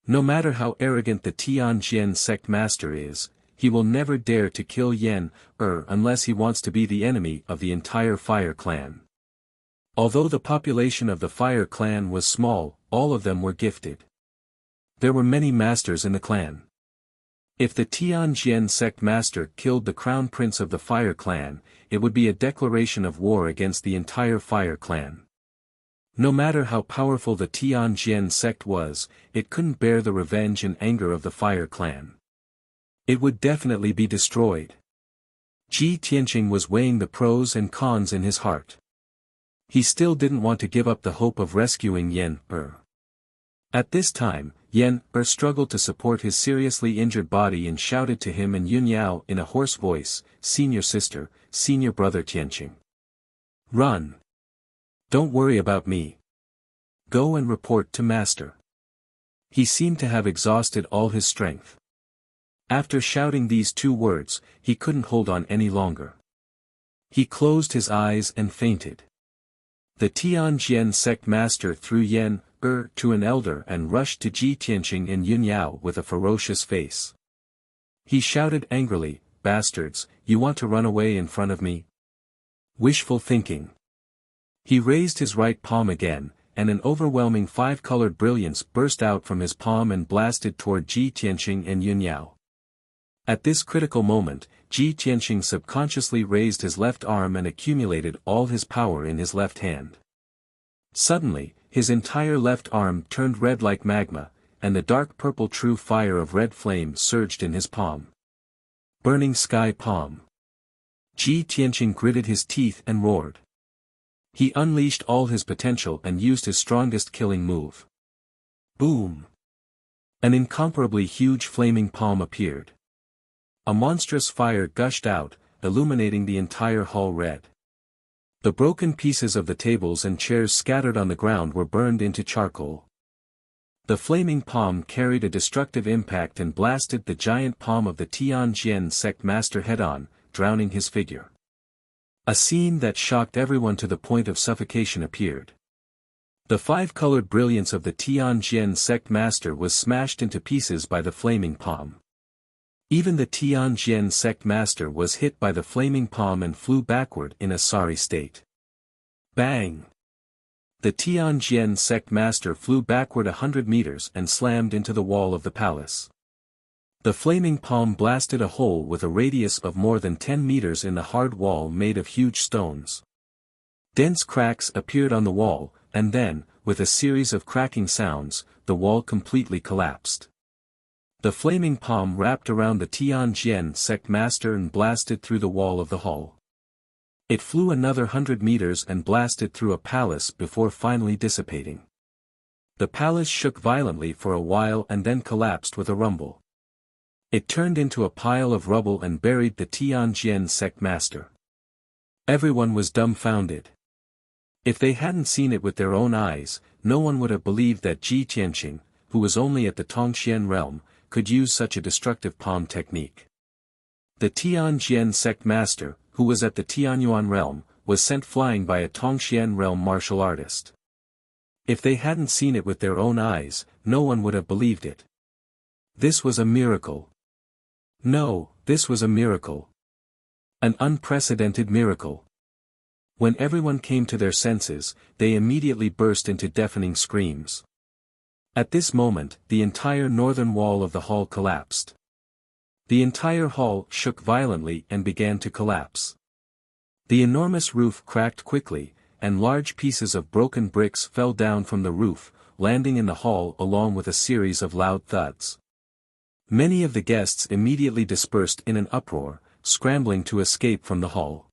No matter how arrogant the Tianjian sect master is, he will never dare to kill Yen unless he wants to be the enemy of the entire Fire Clan. Although the population of the Fire Clan was small, all of them were gifted. There were many masters in the clan. If the Tianjian sect master killed the crown prince of the Fire Clan, it would be a declaration of war against the entire Fire Clan. No matter how powerful the Tianjian sect was, it couldn't bear the revenge and anger of the Fire Clan. It would definitely be destroyed. Ji Tianqing was weighing the pros and cons in his heart. He still didn't want to give up the hope of rescuing Yen At this time, Yen struggled to support his seriously injured body and shouted to him and Yunyao in a hoarse voice, Senior sister, senior brother Tianqing. Run! Don't worry about me. Go and report to master. He seemed to have exhausted all his strength. After shouting these two words, he couldn't hold on any longer. He closed his eyes and fainted. The Tianjian sect master threw Yen to an elder and rushed to Ji Tianqing and Yunyao with a ferocious face. He shouted angrily, Bastards, you want to run away in front of me? Wishful thinking. He raised his right palm again, and an overwhelming five-colored brilliance burst out from his palm and blasted toward Ji Tianqing and Yunyao. At this critical moment, Ji Tianqing subconsciously raised his left arm and accumulated all his power in his left hand. Suddenly, his entire left arm turned red like magma, and the dark purple true fire of red flame surged in his palm. Burning sky palm. Ji Tianqing gritted his teeth and roared. He unleashed all his potential and used his strongest killing move. Boom! An incomparably huge flaming palm appeared. A monstrous fire gushed out, illuminating the entire hall red. The broken pieces of the tables and chairs scattered on the ground were burned into charcoal. The flaming palm carried a destructive impact and blasted the giant palm of the Tianjin sect master head-on, drowning his figure. A scene that shocked everyone to the point of suffocation appeared. The five-colored brilliance of the Tianjin sect master was smashed into pieces by the flaming palm. Even the Tianjin sect master was hit by the flaming palm and flew backward in a sorry state. Bang! The Tianjin sect master flew backward 100 meters and slammed into the wall of the palace. The flaming palm blasted a hole with a radius of more than 10 meters in the hard wall made of huge stones. Dense cracks appeared on the wall, and then, with a series of cracking sounds, the wall completely collapsed. The flaming palm wrapped around the Tianjin sect master and blasted through the wall of the hall. It flew another 100 meters and blasted through a palace before finally dissipating. The palace shook violently for a while and then collapsed with a rumble. It turned into a pile of rubble and buried the Tianjin sect master. Everyone was dumbfounded. If they hadn't seen it with their own eyes, no one would have believed that Ji Tianqing, who was only at the Tongxian realm, could use such a destructive palm technique. The Tianjin sect master, who was at the Tianyuan realm, was sent flying by a Tongxian realm martial artist. If they hadn't seen it with their own eyes, no one would have believed it. This was a miracle. No, this was a miracle. An unprecedented miracle. When everyone came to their senses, they immediately burst into deafening screams. At this moment, the entire northern wall of the hall collapsed. The entire hall shook violently and began to collapse. The enormous roof cracked quickly, and large pieces of broken bricks fell down from the roof, landing in the hall along with a series of loud thuds. Many of the guests immediately dispersed in an uproar, scrambling to escape from the hall.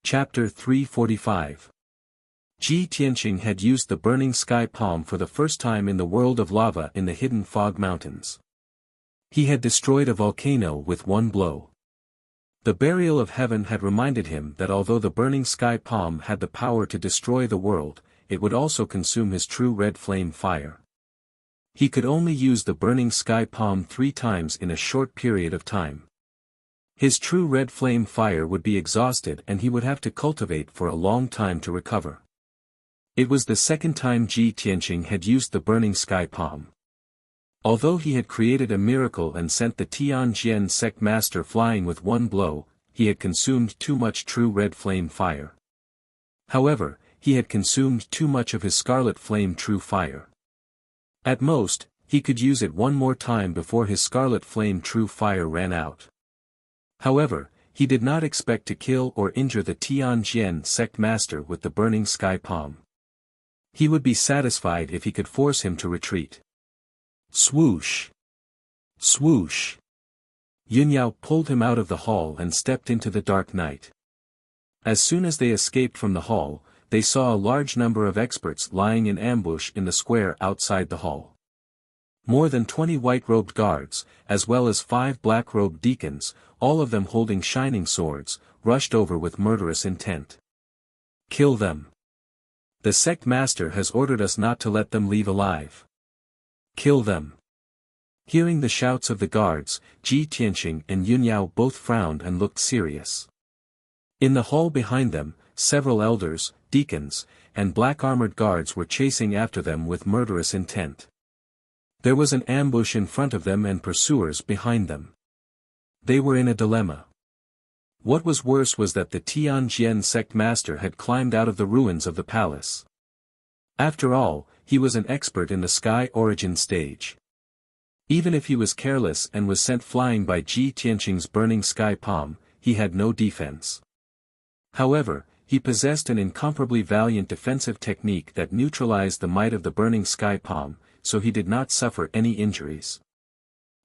Chapter 345. Ji Tianqing had used the burning sky palm for the first time in the world of lava in the hidden fog mountains. He had destroyed a volcano with one blow. The burial of heaven had reminded him that although the burning sky palm had the power to destroy the world, it would also consume his true red flame fire. He could only use the burning sky palm 3 times in a short period of time. His true red flame fire would be exhausted and he would have to cultivate for a long time to recover. It was the second time Ji Tianqing had used the burning sky palm. Although he had created a miracle and sent the Tianjin sect master flying with one blow, he had consumed too much true red flame fire. However, he had consumed too much of his scarlet flame true fire. At most, he could use it one more time before his scarlet flame true fire ran out. However, he did not expect to kill or injure the Tianjin sect master with the burning sky palm. He would be satisfied if he could force him to retreat. Swoosh! Swoosh! Yunyao pulled him out of the hall and stepped into the dark night. As soon as they escaped from the hall, they saw a large number of experts lying in ambush in the square outside the hall. More than 20 white-robed guards, as well as 5 black-robed deacons, all of them holding shining swords, rushed over with murderous intent. Kill them. The sect master has ordered us not to let them leave alive. Kill them. Hearing the shouts of the guards, Ji Tianqing and Yunyao both frowned and looked serious. In the hall behind them, several elders, deacons, and black-armored guards were chasing after them with murderous intent. There was an ambush in front of them and pursuers behind them. They were in a dilemma. What was worse was that the Tianjin sect master had climbed out of the ruins of the palace. After all, he was an expert in the sky origin stage. Even if he was careless and was sent flying by Ji Tianqing's burning sky palm, he had no defense. However, he possessed an incomparably valiant defensive technique that neutralized the might of the burning sky palm, so he did not suffer any injuries.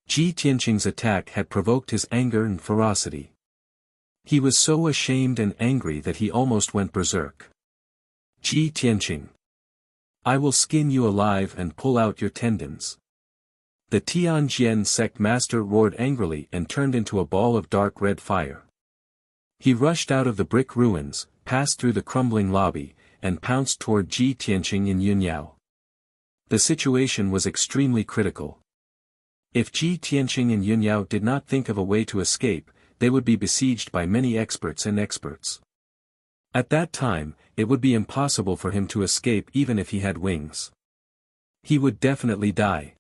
Ji Tianqing's attack had provoked his anger and ferocity. He was so ashamed and angry that he almost went berserk. Ji Tianqing! I will skin you alive and pull out your tendons. The Tianjin sect master roared angrily and turned into a ball of dark red fire. He rushed out of the brick ruins, passed through the crumbling lobby, and pounced toward Ji Tianqing and Yun Yao. The situation was extremely critical. If Ji Tianqing and Yun Yao did not think of a way to escape, they would be besieged by many experts. At that time, it would be impossible for him to escape even if he had wings. He would definitely die.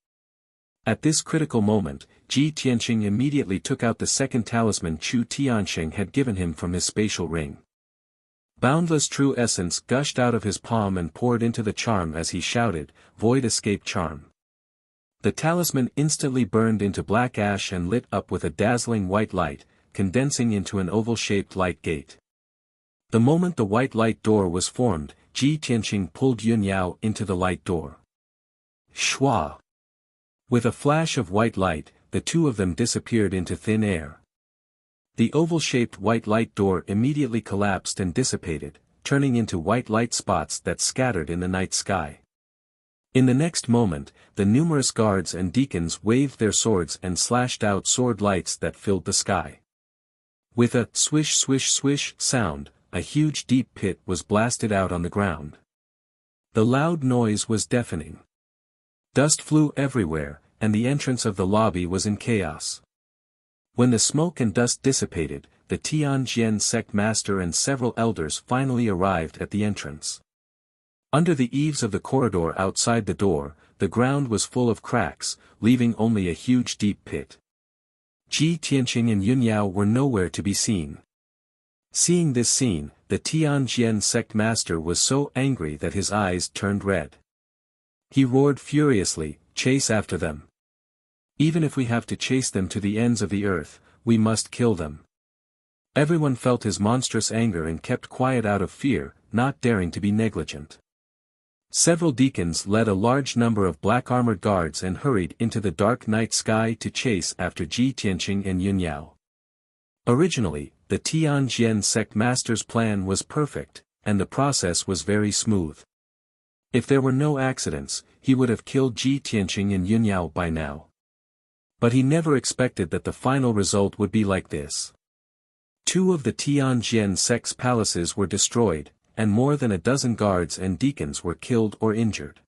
At this critical moment, Ji Tianqing immediately took out the second talisman Chu Tiansheng had given him from his spatial ring. Boundless true essence gushed out of his palm and poured into the charm as he shouted, "Void escape charm." The talisman instantly burned into black ash and lit up with a dazzling white light, condensing into an oval-shaped light gate. The moment the white light door was formed, Ji Tianqing pulled Yun Yao into the light door. Shwa! With a flash of white light, the two of them disappeared into thin air. The oval-shaped white light door immediately collapsed and dissipated, turning into white light spots that scattered in the night sky. In the next moment, the numerous guards and deacons waved their swords and slashed out sword lights that filled the sky. With a swish swish swish sound, a huge deep pit was blasted out on the ground. The loud noise was deafening. Dust flew everywhere, and the entrance of the lobby was in chaos. When the smoke and dust dissipated, the Tianjian sect master and several elders finally arrived at the entrance. Under the eaves of the corridor outside the door, the ground was full of cracks, leaving only a huge deep pit. Ji Tianqing and Yun Yao were nowhere to be seen. Seeing this scene, the Tianjian sect master was so angry that his eyes turned red. He roared furiously, "Chase after them! Even if we have to chase them to the ends of the earth, we must kill them." Everyone felt his monstrous anger and kept quiet out of fear, not daring to be negligent. Several deacons led a large number of black-armored guards and hurried into the dark night sky to chase after Ji Tianqing and Yun Yao. Originally, the Tianjian sect master's plan was perfect, and the process was very smooth. If there were no accidents, he would have killed Ji Tianqing and Yun Yao by now. But he never expected that the final result would be like this. Two of the Tianjian sect's palaces were destroyed, and more than a dozen guards and deacons were killed or injured.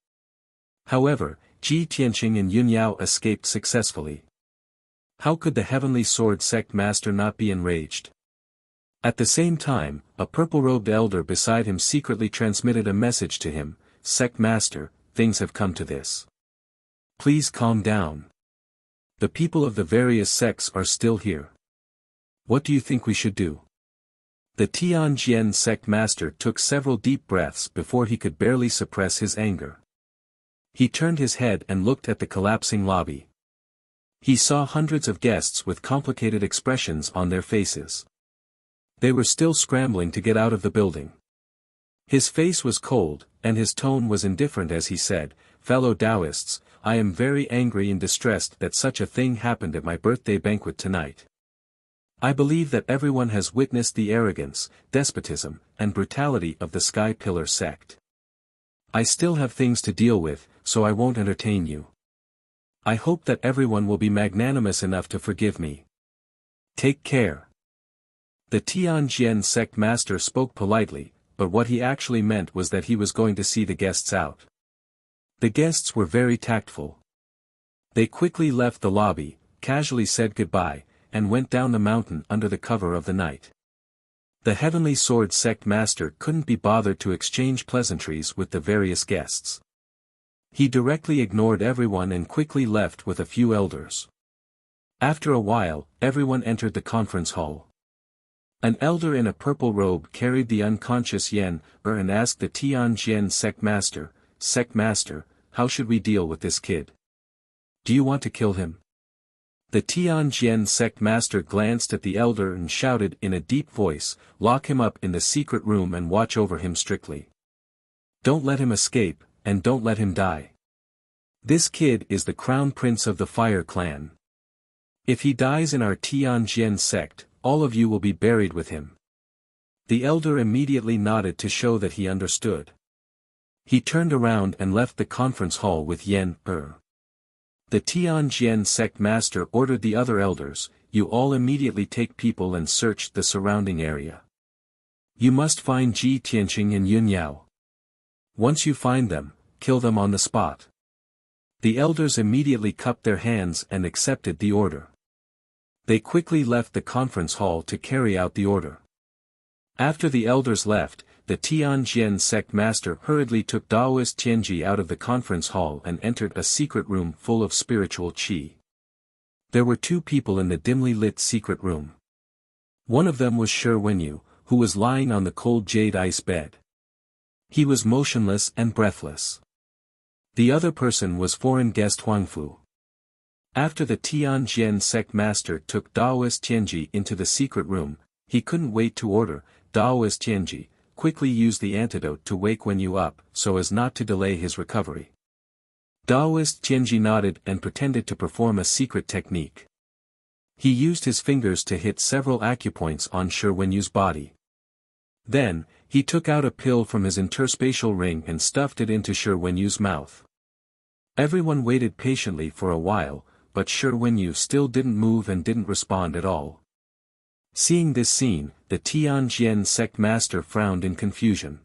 However, Ji Tianqing and Yun Yao escaped successfully. How could the Heavenly Sword sect master not be enraged? At the same time, a purple-robed elder beside him secretly transmitted a message to him, "Sect master, things have come to this. Please calm down. The people of the various sects are still here. What do you think we should do?" The Tianjian sect master took several deep breaths before he could barely suppress his anger. He turned his head and looked at the collapsing lobby. He saw hundreds of guests with complicated expressions on their faces. They were still scrambling to get out of the building. His face was cold, and his tone was indifferent as he said, "Fellow Taoists, I am very angry and distressed that such a thing happened at my birthday banquet tonight. I believe that everyone has witnessed the arrogance, despotism, and brutality of the Sky Pillar sect. I still have things to deal with, so I won't entertain you. I hope that everyone will be magnanimous enough to forgive me. Take care." The Tianjian sect master spoke politely, but what he actually meant was that he was going to see the guests out. The guests were very tactful. They quickly left the lobby, casually said goodbye, and went down the mountain under the cover of the night. The Heavenly Sword sect master couldn't be bothered to exchange pleasantries with the various guests. He directly ignored everyone and quickly left with a few elders. After a while, everyone entered the conference hall. An elder in a purple robe carried the unconscious Yan and asked the Tianjian sect master, "How should we deal with this kid? Do you want to kill him?" The Tianjian sect master glanced at the elder and shouted in a deep voice, "Lock him up in the secret room and watch over him strictly. Don't let him escape, and don't let him die. This kid is the crown prince of the Fire Clan. If he dies in our Tianjian sect, all of you will be buried with him." The elder immediately nodded to show that he understood. He turned around and left the conference hall with Yan. The Tianjian sect master ordered the other elders, you all immediately take people and search the surrounding area. You must find Ji Tianqing and Yun Yao. Once you find them, kill them on the spot." The elders immediately cupped their hands and accepted the order. They quickly left the conference hall to carry out the order. After the elders left, the Tianjian sect master hurriedly took Daoist Tianji out of the conference hall and entered a secret room full of spiritual qi. There were 2 people in the dimly lit secret room. One of them was Shi Wenyu, who was lying on the cold jade ice bed. He was motionless and breathless. The other person was foreign guest Huangfu. After the Tianjian sect master took Daoist Tianji into the secret room, he couldn't wait to order, "Daoist Tianji, quickly use the antidote to wake Wenyu up, so as not to delay his recovery." Daoist Tianji nodded and pretended to perform a secret technique. He used his fingers to hit several acupoints on Shi Wenyu's body. Then, he took out a pill from his interspatial ring and stuffed it into Shi Wenyu's mouth. Everyone waited patiently for a while, but Shi Wenyu still didn't move and didn't respond at all. Seeing this scene, the Tianjian sect master frowned in confusion.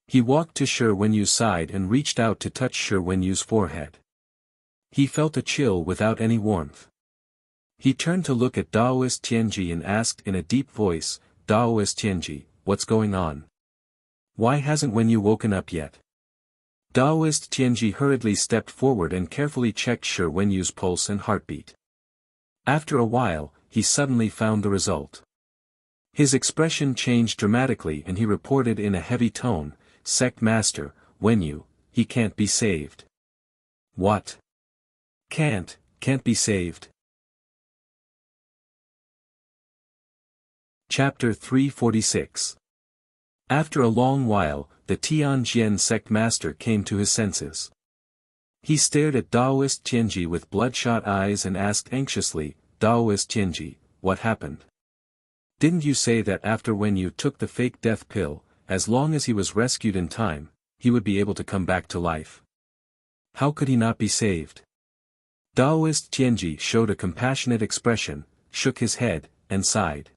He walked to Shi Wenyu's side and reached out to touch Shi Wenyu's forehead. He felt a chill without any warmth. He turned to look at Daoist Tianji and asked in a deep voice, "Daoist Tianji, what's going on? Why hasn't Wenyu woken up yet?" Daoist Tianji hurriedly stepped forward and carefully checked Shi Wenyu's pulse and heartbeat. After a while, he suddenly found the result. His expression changed dramatically and he reported in a heavy tone, "Sect Master, Wenyu, he can't be saved." "What? Can't be saved?" Chapter 346. After a long while, the Tianjian sect master came to his senses. He stared at Daoist Tianji with bloodshot eyes and asked anxiously, "Daoist Tianji, what happened? Didn't you say that after Wenyu took the fake death pill, as long as he was rescued in time, he would be able to come back to life? How could he not be saved?" Daoist Tianji showed a compassionate expression, shook his head, and sighed.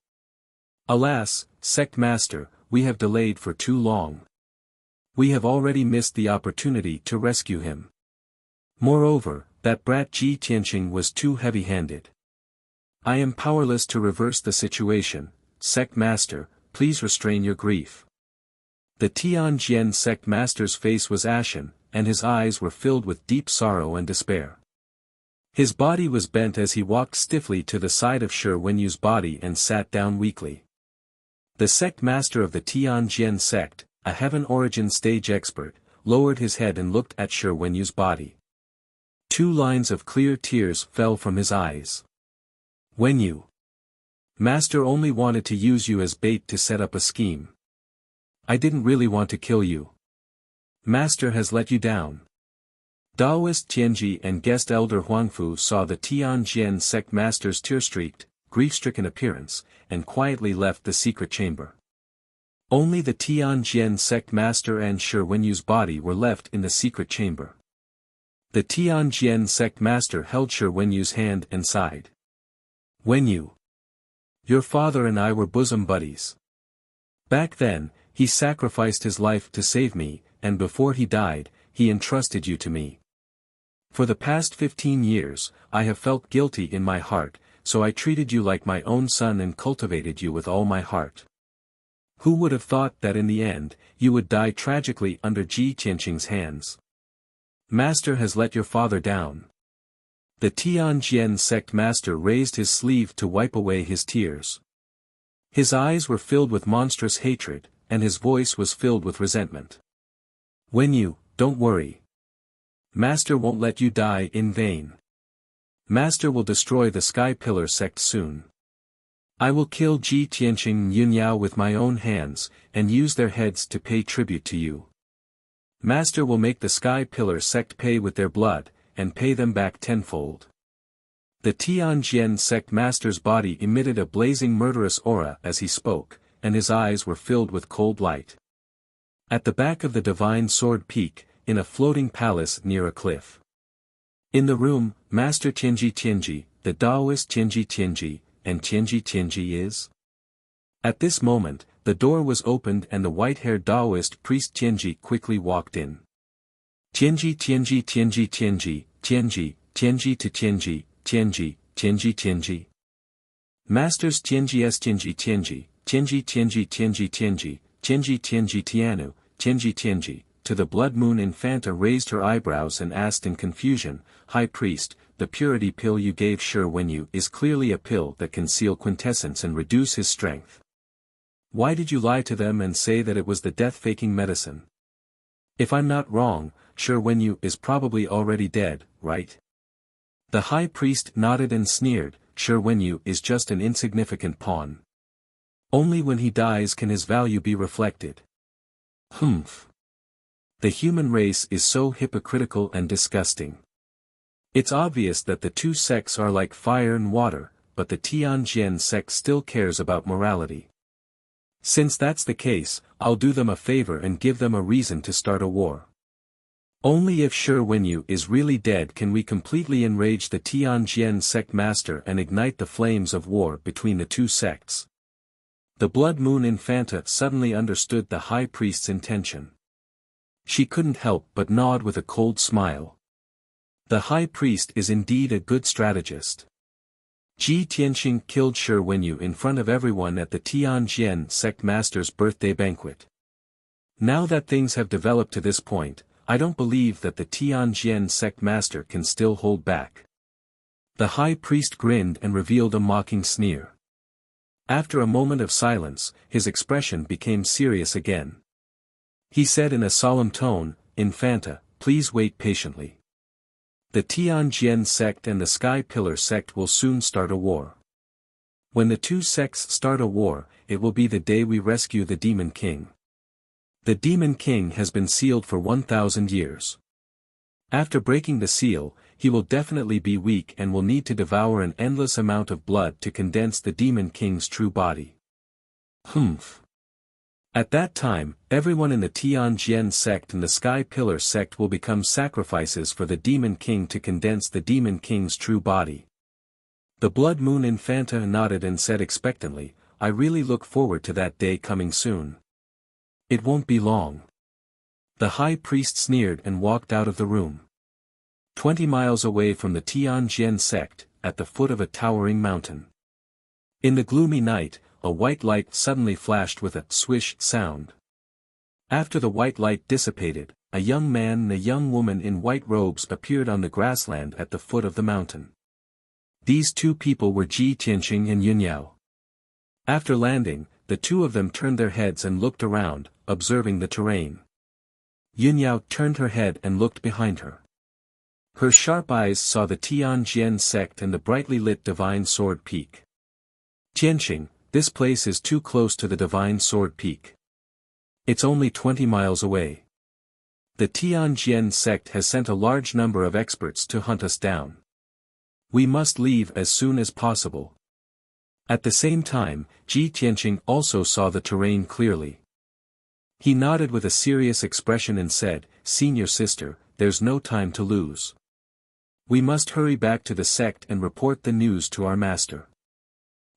"Alas, sect master, we have delayed for too long. We have already missed the opportunity to rescue him. Moreover, that brat Ji Tianqing was too heavy-handed. I am powerless to reverse the situation. Sect master, please restrain your grief." The Tianjian sect master's face was ashen, and his eyes were filled with deep sorrow and despair. His body was bent as he walked stiffly to the side of Shi Wenyu's body and sat down weakly. The sect master of the Tianjian sect, a heaven origin stage expert, lowered his head and looked at Shi Wenyu's body. 2 lines of clear tears fell from his eyes. "Wenyu, Master only wanted to use you as bait to set up a scheme. I didn't really want to kill you. Master has let you down." Daoist Tianji and guest elder Huangfu saw the Tianjian sect master's tear-streaked, grief-stricken appearance, and quietly left the secret chamber. Only the Tianjian sect master and Shi Wenyu's body were left in the secret chamber. The Tianjian sect master held Shi Wenyu's hand and sighed. "Wenyu, your father and I were bosom buddies. Back then, he sacrificed his life to save me, and before he died, he entrusted you to me. For the past 15 years, I have felt guilty in my heart, so I treated you like my own son and cultivated you with all my heart. Who would have thought that in the end, you would die tragically under Ji Tianqing's hands? Master has let your father down." The Tianjian sect master raised his sleeve to wipe away his tears. His eyes were filled with monstrous hatred, and his voice was filled with resentment. "Wenyu, don't worry. Master won't let you die in vain. Master will destroy the Sky Pillar sect soon. I will kill Ji Tianqing and Yun Yao with my own hands, and use their heads to pay tribute to you. Master will make the Sky Pillar sect pay with their blood, and pay them back tenfold." The Tianjian sect master's body emitted a blazing murderous aura as he spoke, and his eyes were filled with cold light. At the back of the Divine Sword Peak, in a floating palace near a cliff. In the room, Master Tianji, the Taoist Tianji, and Tianji is? At this moment, the door was opened and the white-haired Taoist priest Tianji quickly walked in. Tianji to Tianji. Masters Tianji Tianu, to the Blood Moon Infanta raised her eyebrows and asked in confusion, High Priest, the purity pill you gave Shi Wenyu is clearly a pill that can seal quintessence and reduce his strength. Why did you lie to them and say that it was the death-faking medicine? If I'm not wrong, Shi Wenyu is probably already dead, right? The High Priest nodded and sneered, Shi Wenyu is just an insignificant pawn. Only when he dies can his value be reflected. Humph. The human race is so hypocritical and disgusting. It's obvious that the two sects are like fire and water, but the Tianjin sect still cares about morality. Since that's the case, I'll do them a favor and give them a reason to start a war. Only if Shi Wenyu is really dead can we completely enrage the Tianjin sect master and ignite the flames of war between the two sects. The Blood Moon Infanta suddenly understood the High Priest's intention. She couldn't help but nod with a cold smile. The High Priest is indeed a good strategist. Ji Tianxing killed Shi Wenyu in front of everyone at the Tianjin sect master's birthday banquet. Now that things have developed to this point, I don't believe that the Tianjin sect master can still hold back. The High Priest grinned and revealed a mocking sneer. After a moment of silence, his expression became serious again. He said in a solemn tone, Infanta, please wait patiently. The Tianjin sect and the Sky Pillar sect will soon start a war. When the two sects start a war, it will be the day we rescue the Demon King. The Demon King has been sealed for 1,000 years. After breaking the seal, he will definitely be weak and will need to devour an endless amount of blood to condense the Demon King's true body. Humph. At that time, everyone in the Tianjin sect and the Sky Pillar sect will become sacrifices for the Demon King to condense the Demon King's true body. The Blood Moon Infanta nodded and said expectantly, I really look forward to that day coming soon. It won't be long. The High Priest sneered and walked out of the room. 20 miles away from the Tianjin sect, at the foot of a towering mountain. In the gloomy night, a white light suddenly flashed with a swish sound. After the white light dissipated, a young man and a young woman in white robes appeared on the grassland at the foot of the mountain. These two people were Ji Tianxing and Yunyao. After landing, the two of them turned their heads and looked around, observing the terrain. Yunyao turned her head and looked behind her. Her sharp eyes saw the Tianjin sect and the brightly lit Divine Sword Peak. Tianxing, this place is too close to the Divine Sword Peak. It's only 20 miles away. The Tianjin sect has sent a large number of experts to hunt us down. We must leave as soon as possible. At the same time, Ji Tianxing also saw the terrain clearly. He nodded with a serious expression and said, Senior sister, there's no time to lose. We must hurry back to the sect and report the news to our master.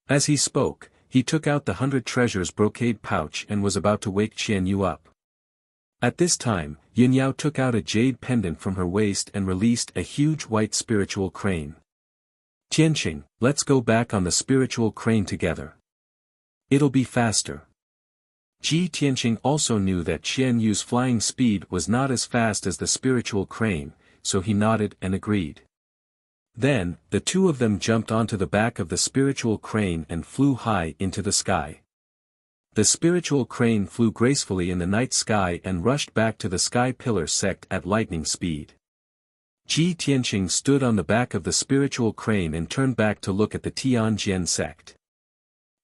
As he spoke, he took out the 100 treasures brocade pouch and was about to wake Qian Yu up. At this time, Yunyao took out a jade pendant from her waist and released a huge white spiritual crane. Tianxing, let's go back on the spiritual crane together. It'll be faster. Ji Tianxing also knew that Qian Yu's flying speed was not as fast as the spiritual crane, so he nodded and agreed. Then, the two of them jumped onto the back of the spiritual crane and flew high into the sky. The spiritual crane flew gracefully in the night sky and rushed back to the Sky Pillar sect at lightning speed. Ji Tianxing stood on the back of the spiritual crane and turned back to look at the Tianjin sect.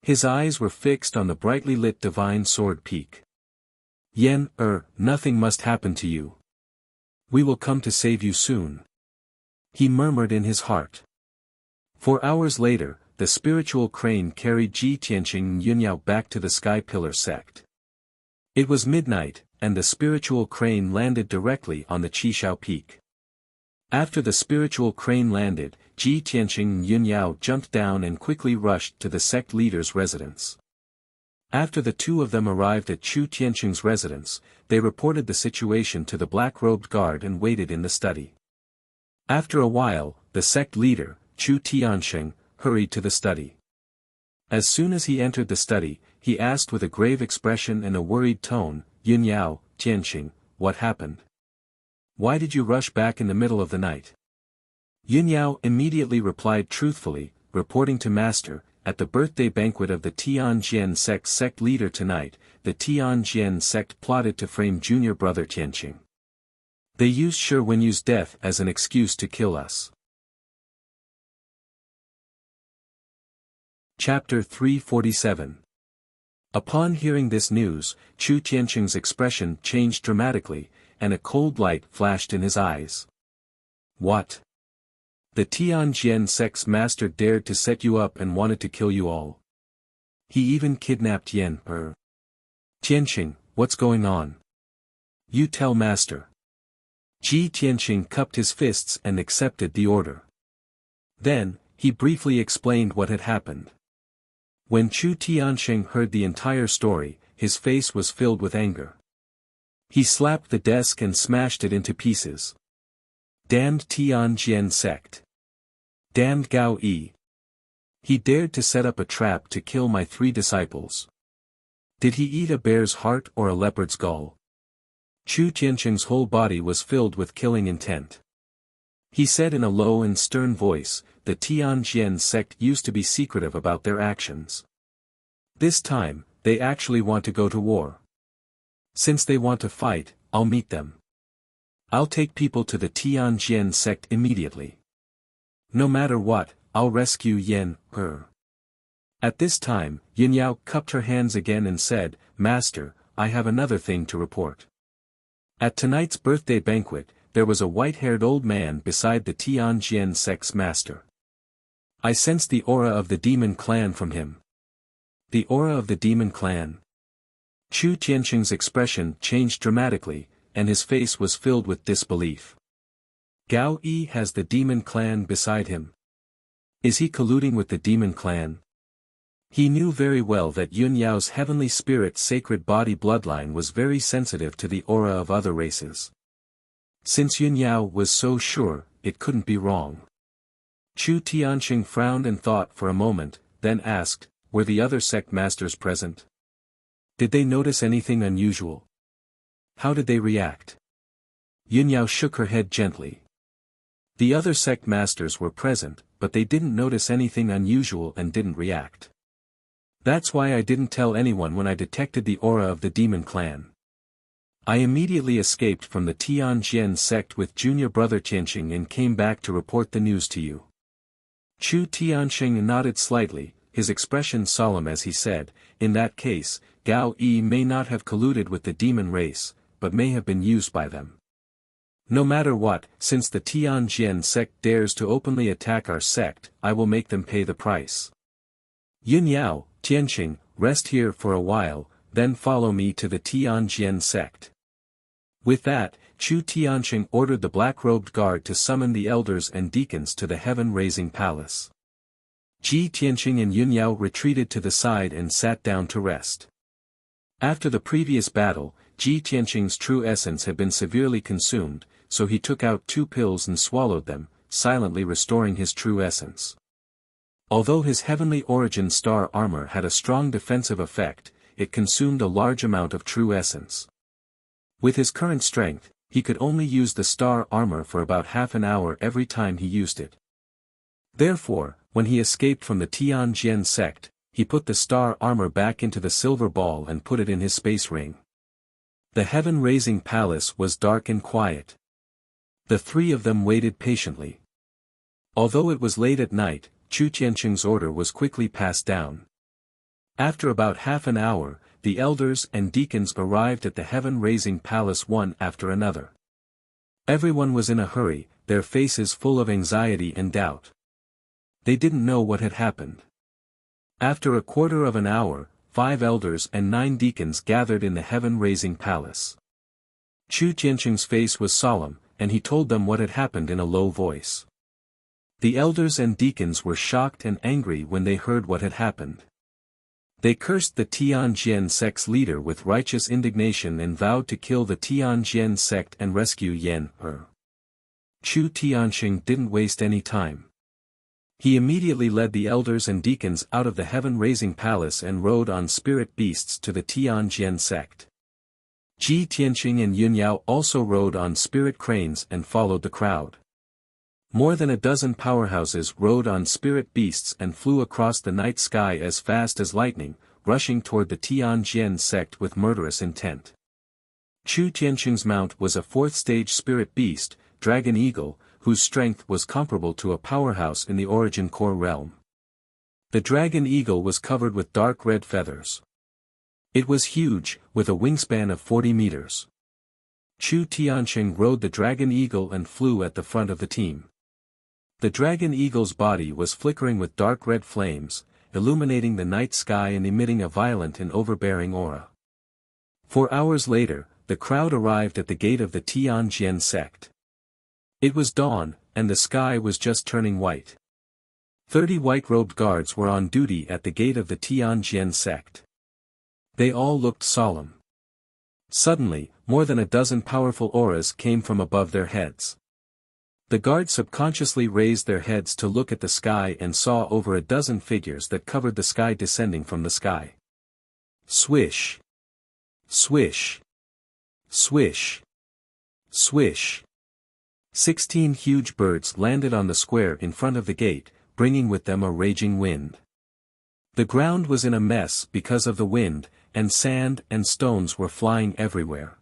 His eyes were fixed on the brightly lit Divine Sword Peak. Nothing must happen to you. We will come to save you soon. He murmured in his heart. 4 hours later, the spiritual crane carried Ji Tianxing and Yunyao back to the Sky Pillar sect. It was midnight, and the spiritual crane landed directly on the Qishao Peak. After the spiritual crane landed, Ji Tianqing and Yun Yao jumped down and quickly rushed to the sect leader's residence. After the two of them arrived at Chu Tianqing's residence, they reported the situation to the black-robed guard and waited in the study. After a while, the sect leader, Chu Tianqing, hurried to the study. As soon as he entered the study, he asked with a grave expression and a worried tone, "Yun Yao, Tianqing, what happened? Why did you rush back in the middle of the night?" Yun Yao immediately replied truthfully, reporting to Master, "At the birthday banquet of the Tianjian sect leader tonight, the Tianjian sect plotted to frame junior brother Tianqing. They used Shi Wenyu's death as an excuse to kill us." Chapter 347. Upon hearing this news, Chu Tianqing's expression changed dramatically, and a cold light flashed in his eyes. "What? The Tianjian sect's master dared to set you up and wanted to kill you all? He even kidnapped Yan Er. Tianqing, what's going on? You tell master." Ji Tianqing cupped his fists and accepted the order. Then, he briefly explained what had happened. When Chu Tianqing heard the entire story, his face was filled with anger. He slapped the desk and smashed it into pieces. "Damned Tianjian sect! Damned Gao Yi! He dared to set up a trap to kill my 3 disciples. Did he eat a bear's heart or a leopard's gall?" Chu Tianqing's whole body was filled with killing intent. He said in a low and stern voice, "The Tianjian sect used to be secretive about their actions. This time, they actually want to go to war. Since they want to fight, I'll meet them. I'll take people to the Tianjian sect immediately. No matter what, I'll rescue Yan Er." At this time, Yin Yao cupped her hands again and said, "Master, I have another thing to report. At tonight's birthday banquet, there was a white-haired old man beside the Tianjian sect's master. I sensed the aura of the demon clan from him." "The aura of the demon clan?" Chu Tianqing's expression changed dramatically, and his face was filled with disbelief. "Gao Yi has the demon clan beside him. Is he colluding with the demon clan?" He knew very well that Yun Yao's heavenly spirit sacred body bloodline was very sensitive to the aura of other races. Since Yun Yao was so sure, it couldn't be wrong. Chu Tianqing frowned and thought for a moment, then asked, "Were the other sect masters present? Did they notice anything unusual? How did they react?" Yun Yao shook her head gently. "The other sect masters were present, but they didn't notice anything unusual and didn't react. That's why I didn't tell anyone when I detected the aura of the demon clan. I immediately escaped from the Tianjian sect with junior brother Tianqing and came back to report the news to you." Chu Tianqing nodded slightly, his expression solemn as he said, "In that case, Gao Yi may not have colluded with the demon race, but may have been used by them. No matter what, since the Tianjian sect dares to openly attack our sect, I will make them pay the price. Yun Yao, Tianqing, rest here for a while, then follow me to the Tianjian sect." With that, Chu Tianqing ordered the black-robed guard to summon the elders and deacons to the heaven-raising palace. Ji Tianqing and Yun Yao retreated to the side and sat down to rest. After the previous battle, Ji Tianqing's true essence had been severely consumed, so he took out 2 pills and swallowed them, silently restoring his true essence. Although his heavenly origin star armor had a strong defensive effect, it consumed a large amount of true essence. With his current strength, he could only use the star armor for about half an hour every time he used it. Therefore, when he escaped from the Tianjian sect, he put the star armor back into the silver ball and put it in his space ring. The heaven-raising palace was dark and quiet. The 3 of them waited patiently. Although it was late at night, Chu Tianqing's order was quickly passed down. After about half an hour, the elders and deacons arrived at the heaven-raising palace one after another. Everyone was in a hurry, their faces full of anxiety and doubt. They didn't know what had happened. After a quarter of an hour, 5 elders and 9 deacons gathered in the heaven-raising palace. Chu Tianqing's face was solemn, and he told them what had happened in a low voice. The elders and deacons were shocked and angry when they heard what had happened. They cursed the Tianjin sect's leader with righteous indignation and vowed to kill the Tianjin sect and rescue Yan Er. Chu Tianxing didn't waste any time. He immediately led the elders and deacons out of the heaven-raising palace and rode on spirit beasts to the Tianjin sect. Ji Tianxing and Yunyao also rode on spirit cranes and followed the crowd. More than a dozen powerhouses rode on spirit beasts and flew across the night sky as fast as lightning, rushing toward the Tianjin sect with murderous intent. Chu Tianxing's mount was a fourth-stage spirit beast, Dragon Eagle, whose strength was comparable to a powerhouse in the Origin Core realm. The Dragon Eagle was covered with dark red feathers. It was huge, with a wingspan of 40 meters. Chu Tianxing rode the Dragon Eagle and flew at the front of the team. The Dragon Eagle's body was flickering with dark red flames, illuminating the night sky and emitting a violent and overbearing aura. 4 hours later, the crowd arrived at the gate of the Tianjin sect. It was dawn, and the sky was just turning white. 30 white-robed guards were on duty at the gate of the Tianjin sect. They all looked solemn. Suddenly, more than a dozen powerful auras came from above their heads. The guards subconsciously raised their heads to look at the sky and saw over a dozen figures that covered the sky descending from the sky. Swish! Swish! Swish! Swish! 16 huge birds landed on the square in front of the gate, bringing with them a raging wind. The ground was in a mess because of the wind, and sand and stones were flying everywhere.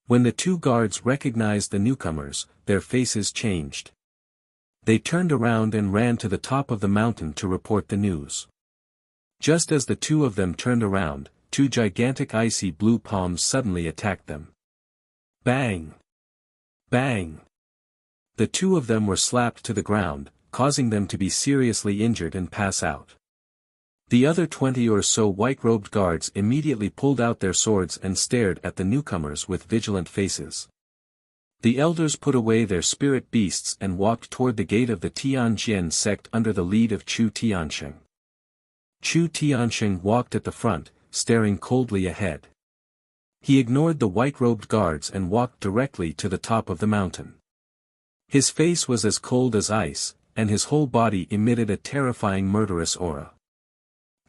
When the 2 guards recognized the newcomers, their faces changed. They turned around and ran to the top of the mountain to report the news. Just as the 2 of them turned around, 2 gigantic icy blue palms suddenly attacked them. Bang! Bang! The 2 of them were slapped to the ground, causing them to be seriously injured and pass out. The other 20 or so white-robed guards immediately pulled out their swords and stared at the newcomers with vigilant faces. The elders put away their spirit beasts and walked toward the gate of the Tianjin sect under the lead of Chu Tianxing. Chu Tianxing walked at the front, staring coldly ahead. He ignored the white-robed guards and walked directly to the top of the mountain. His face was as cold as ice, and his whole body emitted a terrifying murderous aura.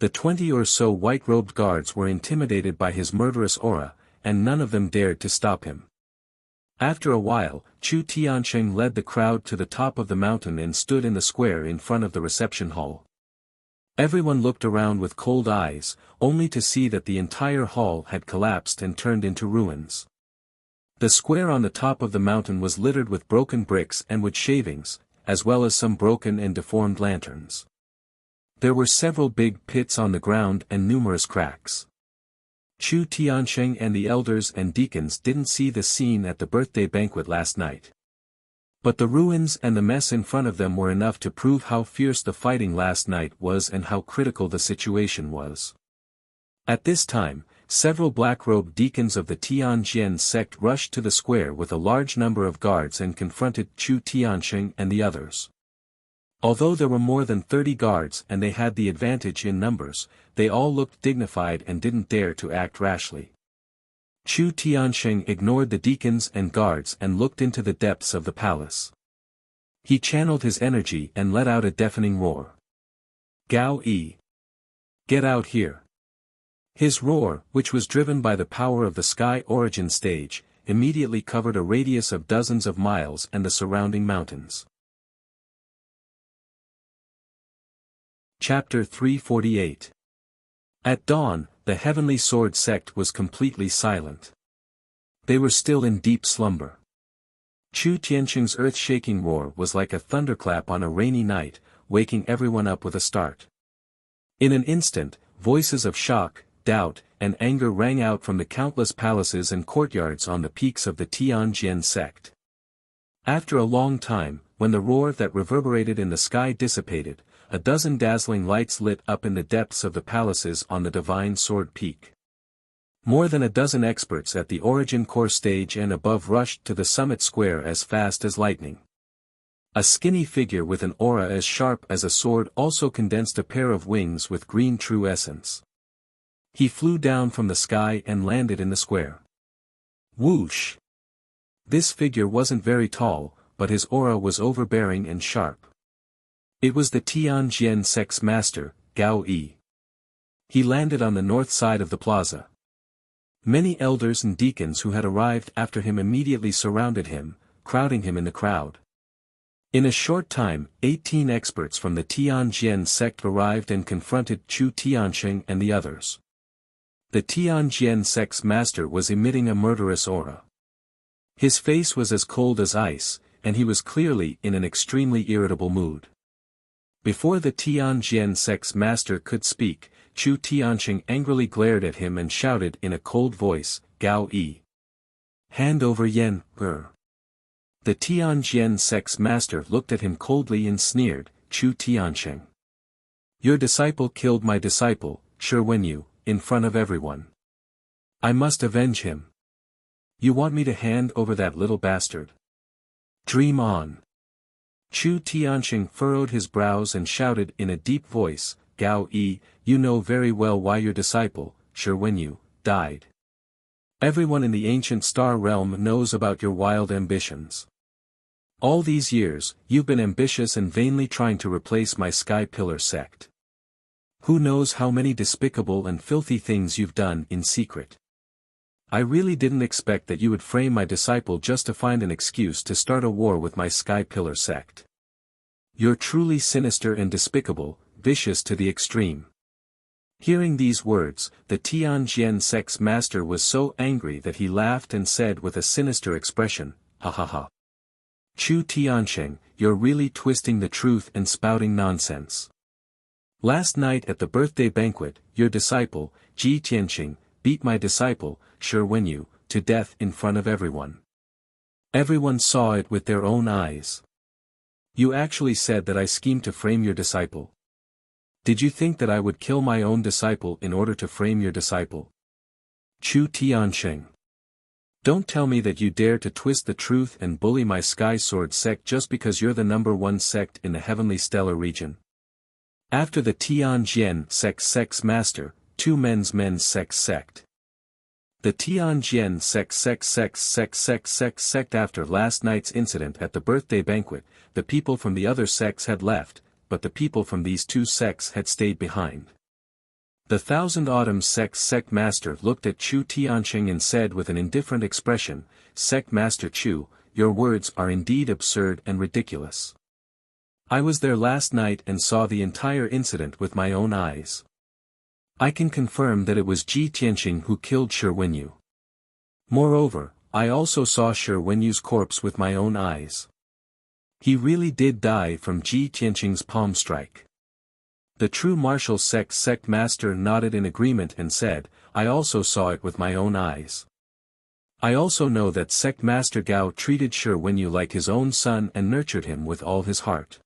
The 20 or so white-robed guards were intimidated by his murderous aura, and none of them dared to stop him. After a while, Chu Tianxing led the crowd to the top of the mountain and stood in the square in front of the reception hall. Everyone looked around with cold eyes, only to see that the entire hall had collapsed and turned into ruins. The square on the top of the mountain was littered with broken bricks and wood shavings, as well as some broken and deformed lanterns. There were several big pits on the ground and numerous cracks. Chu Tianxing and the elders and deacons didn't see the scene at the birthday banquet last night. But the ruins and the mess in front of them were enough to prove how fierce the fighting last night was and how critical the situation was. At this time, several black-robed deacons of the Tianjin sect rushed to the square with a large number of guards and confronted Chu Tianxing and the others. Although there were more than 30 guards and they had the advantage in numbers, they all looked dignified and didn't dare to act rashly. Chu Tianxing ignored the deacons and guards and looked into the depths of the palace. He channeled his energy and let out a deafening roar. Gao Yi! Get out here! His roar, which was driven by the power of the Sky Origin stage, immediately covered a radius of dozens of miles and the surrounding mountains. Chapter 348. At dawn, the Heavenly Sword sect was completely silent. They were still in deep slumber. Chu Tianxing's earth-shaking roar was like a thunderclap on a rainy night, waking everyone up with a start. In an instant, voices of shock, doubt, and anger rang out from the countless palaces and courtyards on the peaks of the Tianjin sect. After a long time, when the roar that reverberated in the sky dissipated, a dozen dazzling lights lit up in the depths of the palaces on the Divine Sword Peak. More than a dozen experts at the origin core stage and above rushed to the summit square as fast as lightning. A skinny figure with an aura as sharp as a sword also condensed a pair of wings with green true essence. He flew down from the sky and landed in the square. Whoosh! This figure wasn't very tall, but his aura was overbearing and sharp. It was the Tianjian sect's master, Gao Yi. He landed on the north side of the plaza. Many elders and deacons who had arrived after him immediately surrounded him, crowding him in the crowd. In a short time, 18 experts from the Tianjian sect arrived and confronted Chu Tianqing and the others. The Tianjian sect's master was emitting a murderous aura. His face was as cold as ice, and he was clearly in an extremely irritable mood. Before the Tianjian sect's master could speak, Chu Tianqing angrily glared at him and shouted in a cold voice, "Gao Yi! Hand over Yan, er." The Tianjian sect's master looked at him coldly and sneered, "Chu Tianqing. Your disciple killed my disciple, Shi Wenyu, in front of everyone. I must avenge him. You want me to hand over that little bastard? Dream on." Chu Tianqing furrowed his brows and shouted in a deep voice, "Gao Yi, you know very well why your disciple, Shi Wenyu, died. Everyone in the ancient star realm knows about your wild ambitions. All these years, you've been ambitious and vainly trying to replace my Sky Pillar sect. Who knows how many despicable and filthy things you've done in secret. I really didn't expect that you would frame my disciple just to find an excuse to start a war with my Sky Pillar sect. You're truly sinister and despicable, vicious to the extreme." Hearing these words, the Tianjian sect's master was so angry that he laughed and said with a sinister expression, "Ha ha ha. Chu Tianqing, you're really twisting the truth and spouting nonsense. Last night at the birthday banquet, your disciple, Ji Tianqing, beat my disciple, Shi Wenyu, to death in front of everyone. Everyone saw it with their own eyes. You actually said that I schemed to frame your disciple. Did you think that I would kill my own disciple in order to frame your disciple? Chu Tianqing. Don't tell me that you dare to twist the truth and bully my Sky Sword sect just because you're the #1 sect in the heavenly stellar region." After the Tianjian sect's master, two men's sect. The Tianjian sect after last night's incident at the birthday banquet, the people from the other sects had left, but the people from these two sects had stayed behind. The Thousand Autumns sect master looked at Chu Tianqing and said with an indifferent expression, "Sect Master Chu, your words are indeed absurd and ridiculous. I was there last night and saw the entire incident with my own eyes. I can confirm that it was Ji Tianqing who killed Shi Wenyu. Moreover, I also saw Shi Wenyu's corpse with my own eyes. He really did die from Ji Tianqing's palm strike." The true martial sect master nodded in agreement and said, "I also saw it with my own eyes. I also know that sect master Gao treated Shi Wenyu like his own son and nurtured him with all his heart.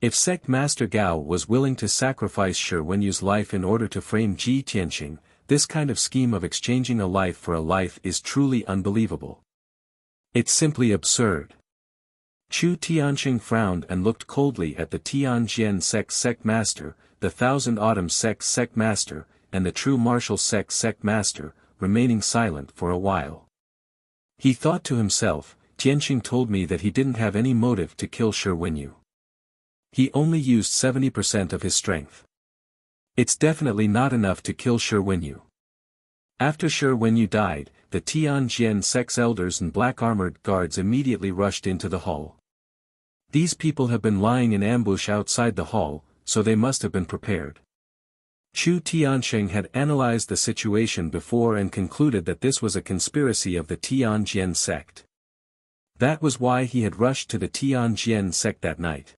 If sect master Gao was willing to sacrifice Shi Wenyu's life in order to frame Ji Tianqing, this kind of scheme of exchanging a life for a life is truly unbelievable. It's simply absurd." Chu Tianqing frowned and looked coldly at the Tianjian sect master, the Thousand Autumns sect master, and the true martial sect master, remaining silent for a while. He thought to himself, "Tianqing told me that he didn't have any motive to kill Shi Wenyu. He only used 70% of his strength. It's definitely not enough to kill Shi Wenyu." After Shi Wenyu died, the Tianjian sect's elders and black-armored guards immediately rushed into the hall. These people have been lying in ambush outside the hall, so they must have been prepared. Chu Tianqing had analyzed the situation before and concluded that this was a conspiracy of the Tianjian sect. That was why he had rushed to the Tianjian sect that night.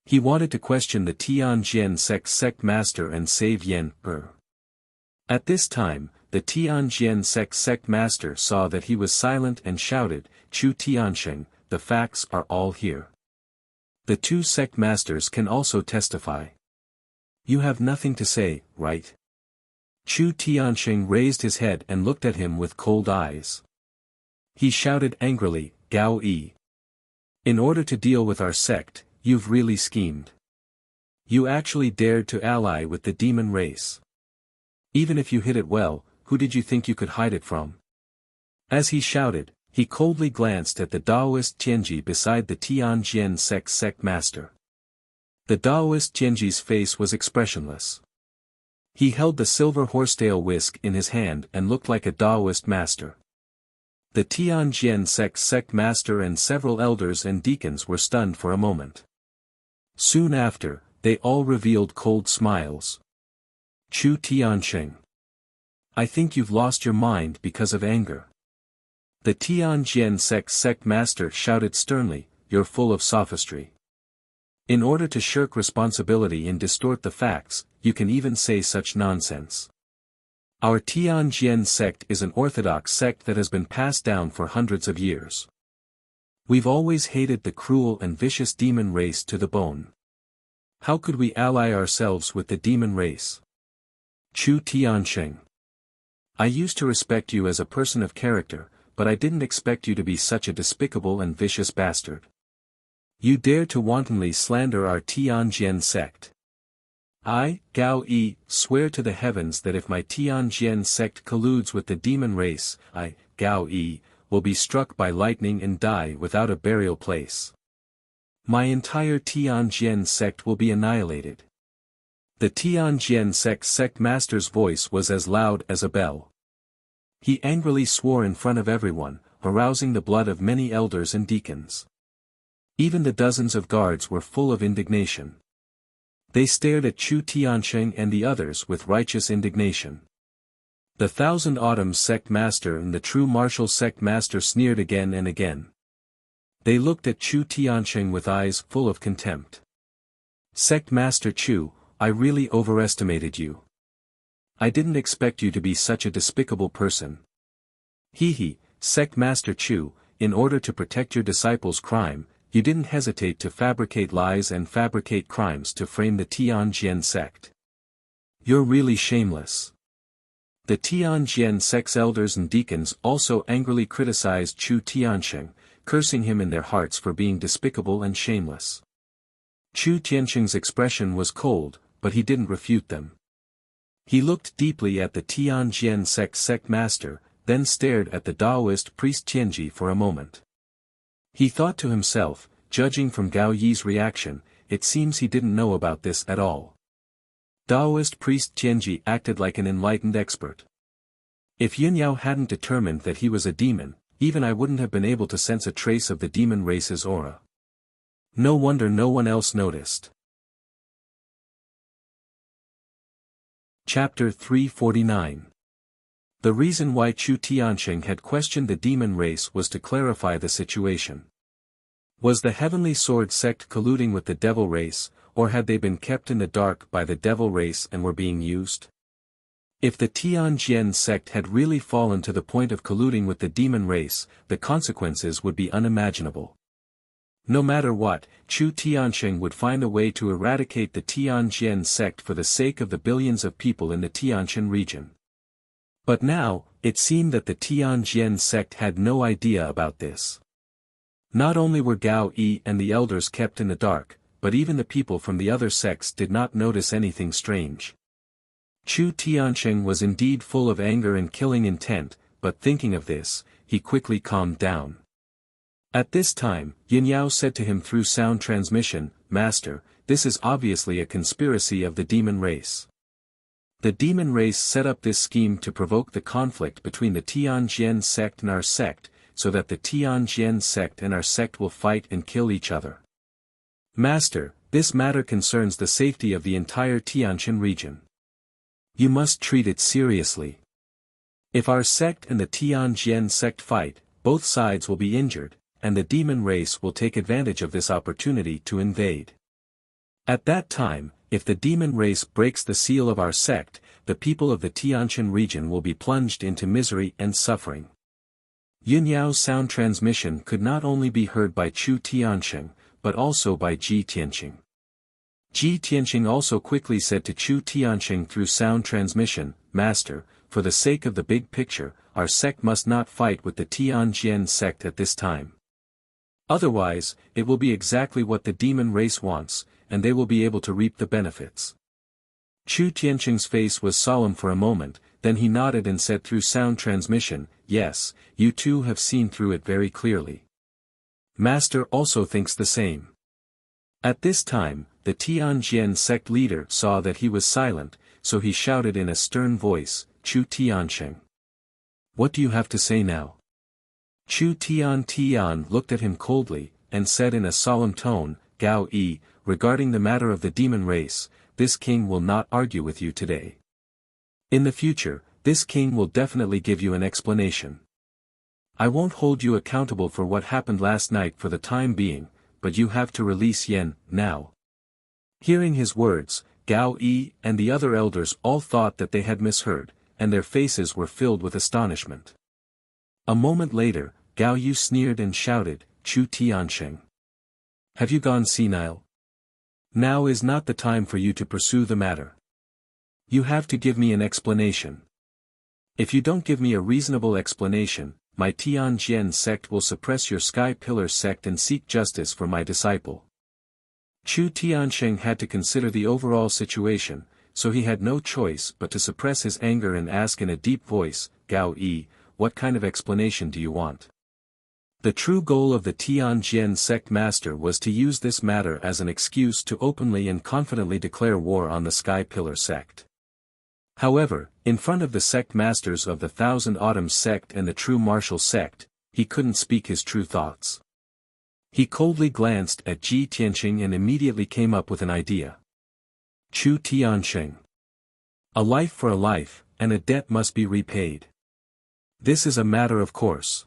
He wanted to question the Tianjian sect master and save Yan, Er. At this time, the Tianjian sect master saw that he was silent and shouted, "Chu Tianqing, the facts are all here. The two sect masters can also testify. You have nothing to say, right? Chu Tianqing raised his head and looked at him with cold eyes. He shouted angrily, Gao Yi. In order to deal with our sect, you've really schemed. You actually dared to ally with the demon race. Even if you hid it well, who did you think you could hide it from? As he shouted, he coldly glanced at the Taoist Tianji beside the Tianjian sect master. The Taoist Tianji's face was expressionless. He held the silver horsetail whisk in his hand and looked like a Taoist master. The Tianjian sect master and several elders and deacons were stunned for a moment. Soon after, they all revealed cold smiles. Chu Tianqing. I think you've lost your mind because of anger. The Tianjian sect master shouted sternly, you're full of sophistry. In order to shirk responsibility and distort the facts, you can even say such nonsense. Our Tianjian sect is an orthodox sect that has been passed down for hundreds of years. We've always hated the cruel and vicious demon race to the bone. How could we ally ourselves with the demon race? Chu Tianqing. I used to respect you as a person of character, but I didn't expect you to be such a despicable and vicious bastard. You dare to wantonly slander our Tianjian sect. I, Gao Yi, swear to the heavens that if my Tianjian sect colludes with the demon race, I, Gao Yi, will be struck by lightning and die without a burial place. My entire Tianjian sect will be annihilated. The Tianjian sect master's voice was as loud as a bell. He angrily swore in front of everyone, arousing the blood of many elders and deacons. Even the dozens of guards were full of indignation. They stared at Chu Tianqing and the others with righteous indignation. The Thousand Autumns sect master and the True Martial sect master sneered again and again. They looked at Chu Tianqing with eyes full of contempt. Sect master Chu, I really overestimated you. I didn't expect you to be such a despicable person. He, sect master Chu, in order to protect your disciples' crime, you didn't hesitate to fabricate lies and fabricate crimes to frame the Tianjian sect. You're really shameless. The Tianjian sect's elders and deacons also angrily criticized Chu Tianqing, cursing him in their hearts for being despicable and shameless. Chu Tianqing's expression was cold, but he didn't refute them. He looked deeply at the Tianjian sect master, then stared at the Taoist priest Tianji for a moment. He thought to himself, judging from Gao Yi's reaction, it seems he didn't know about this at all. Taoist priest Tianji acted like an enlightened expert. If Yunyao hadn't determined that he was a demon, even I wouldn't have been able to sense a trace of the demon race's aura. No wonder no one else noticed. Chapter 349. The reason why Chu Tianqing had questioned the demon race was to clarify the situation. Was the Heavenly Sword sect colluding with the devil race, or had they been kept in the dark by the devil race and were being used? If the Tianjian sect had really fallen to the point of colluding with the demon race, the consequences would be unimaginable. No matter what, Chu Tianqing would find a way to eradicate the Tianjian sect for the sake of the billions of people in the Tianjin region. But now, it seemed that the Tianjian sect had no idea about this. Not only were Gao Yi and the elders kept in the dark, but even the people from the other sects did not notice anything strange. Chu Tianqing was indeed full of anger and killing intent, but thinking of this, he quickly calmed down. At this time, Yunyao said to him through sound transmission, Master, this is obviously a conspiracy of the demon race. The demon race set up this scheme to provoke the conflict between the Tianjian sect and our sect, so that the Tianjian sect and our sect will fight and kill each other. Master, this matter concerns the safety of the entire Tianjin region. You must treat it seriously. If our sect and the Tianjian sect fight, both sides will be injured, and the demon race will take advantage of this opportunity to invade. At that time, if the demon race breaks the seal of our sect, the people of the Tianjin region will be plunged into misery and suffering. Yunyao's sound transmission could not only be heard by Chu Tianqing, but also by Ji Tianqing. Ji Tianqing also quickly said to Chu Tianqing through sound transmission, Master, for the sake of the big picture, our sect must not fight with the Tianjian sect at this time. Otherwise, it will be exactly what the demon race wants, and they will be able to reap the benefits. Chu Tianqing's face was solemn for a moment, then he nodded and said through sound transmission, yes, you too have seen through it very clearly. Master also thinks the same. At this time, the Tianjian sect leader saw that he was silent, so he shouted in a stern voice, Chu Tianqing. What do you have to say now? Chu Tian looked at him coldly, and said in a solemn tone, Gao Yi, regarding the matter of the demon race, this king will not argue with you today. In the future, this king will definitely give you an explanation. I won't hold you accountable for what happened last night for the time being, but you have to release Yen, now. Hearing his words, Gao Yi and the other elders all thought that they had misheard, and their faces were filled with astonishment. A moment later, Gao Yu sneered and shouted, Chu Tianqing. Have you gone senile? Now is not the time for you to pursue the matter. You have to give me an explanation. If you don't give me a reasonable explanation, my Tianjian sect will suppress your Sky Pillar sect and seek justice for my disciple. Chu Tianqing had to consider the overall situation, so he had no choice but to suppress his anger and ask in a deep voice, Gao Yi, what kind of explanation do you want? The true goal of the Tianjian sect master was to use this matter as an excuse to openly and confidently declare war on the Sky Pillar sect. However, in front of the sect masters of the Thousand Autumns sect and the True Martial sect, he couldn't speak his true thoughts. He coldly glanced at Ji Tianqing and immediately came up with an idea. Chu Tianqing. A life for a life, and a debt must be repaid. This is a matter of course.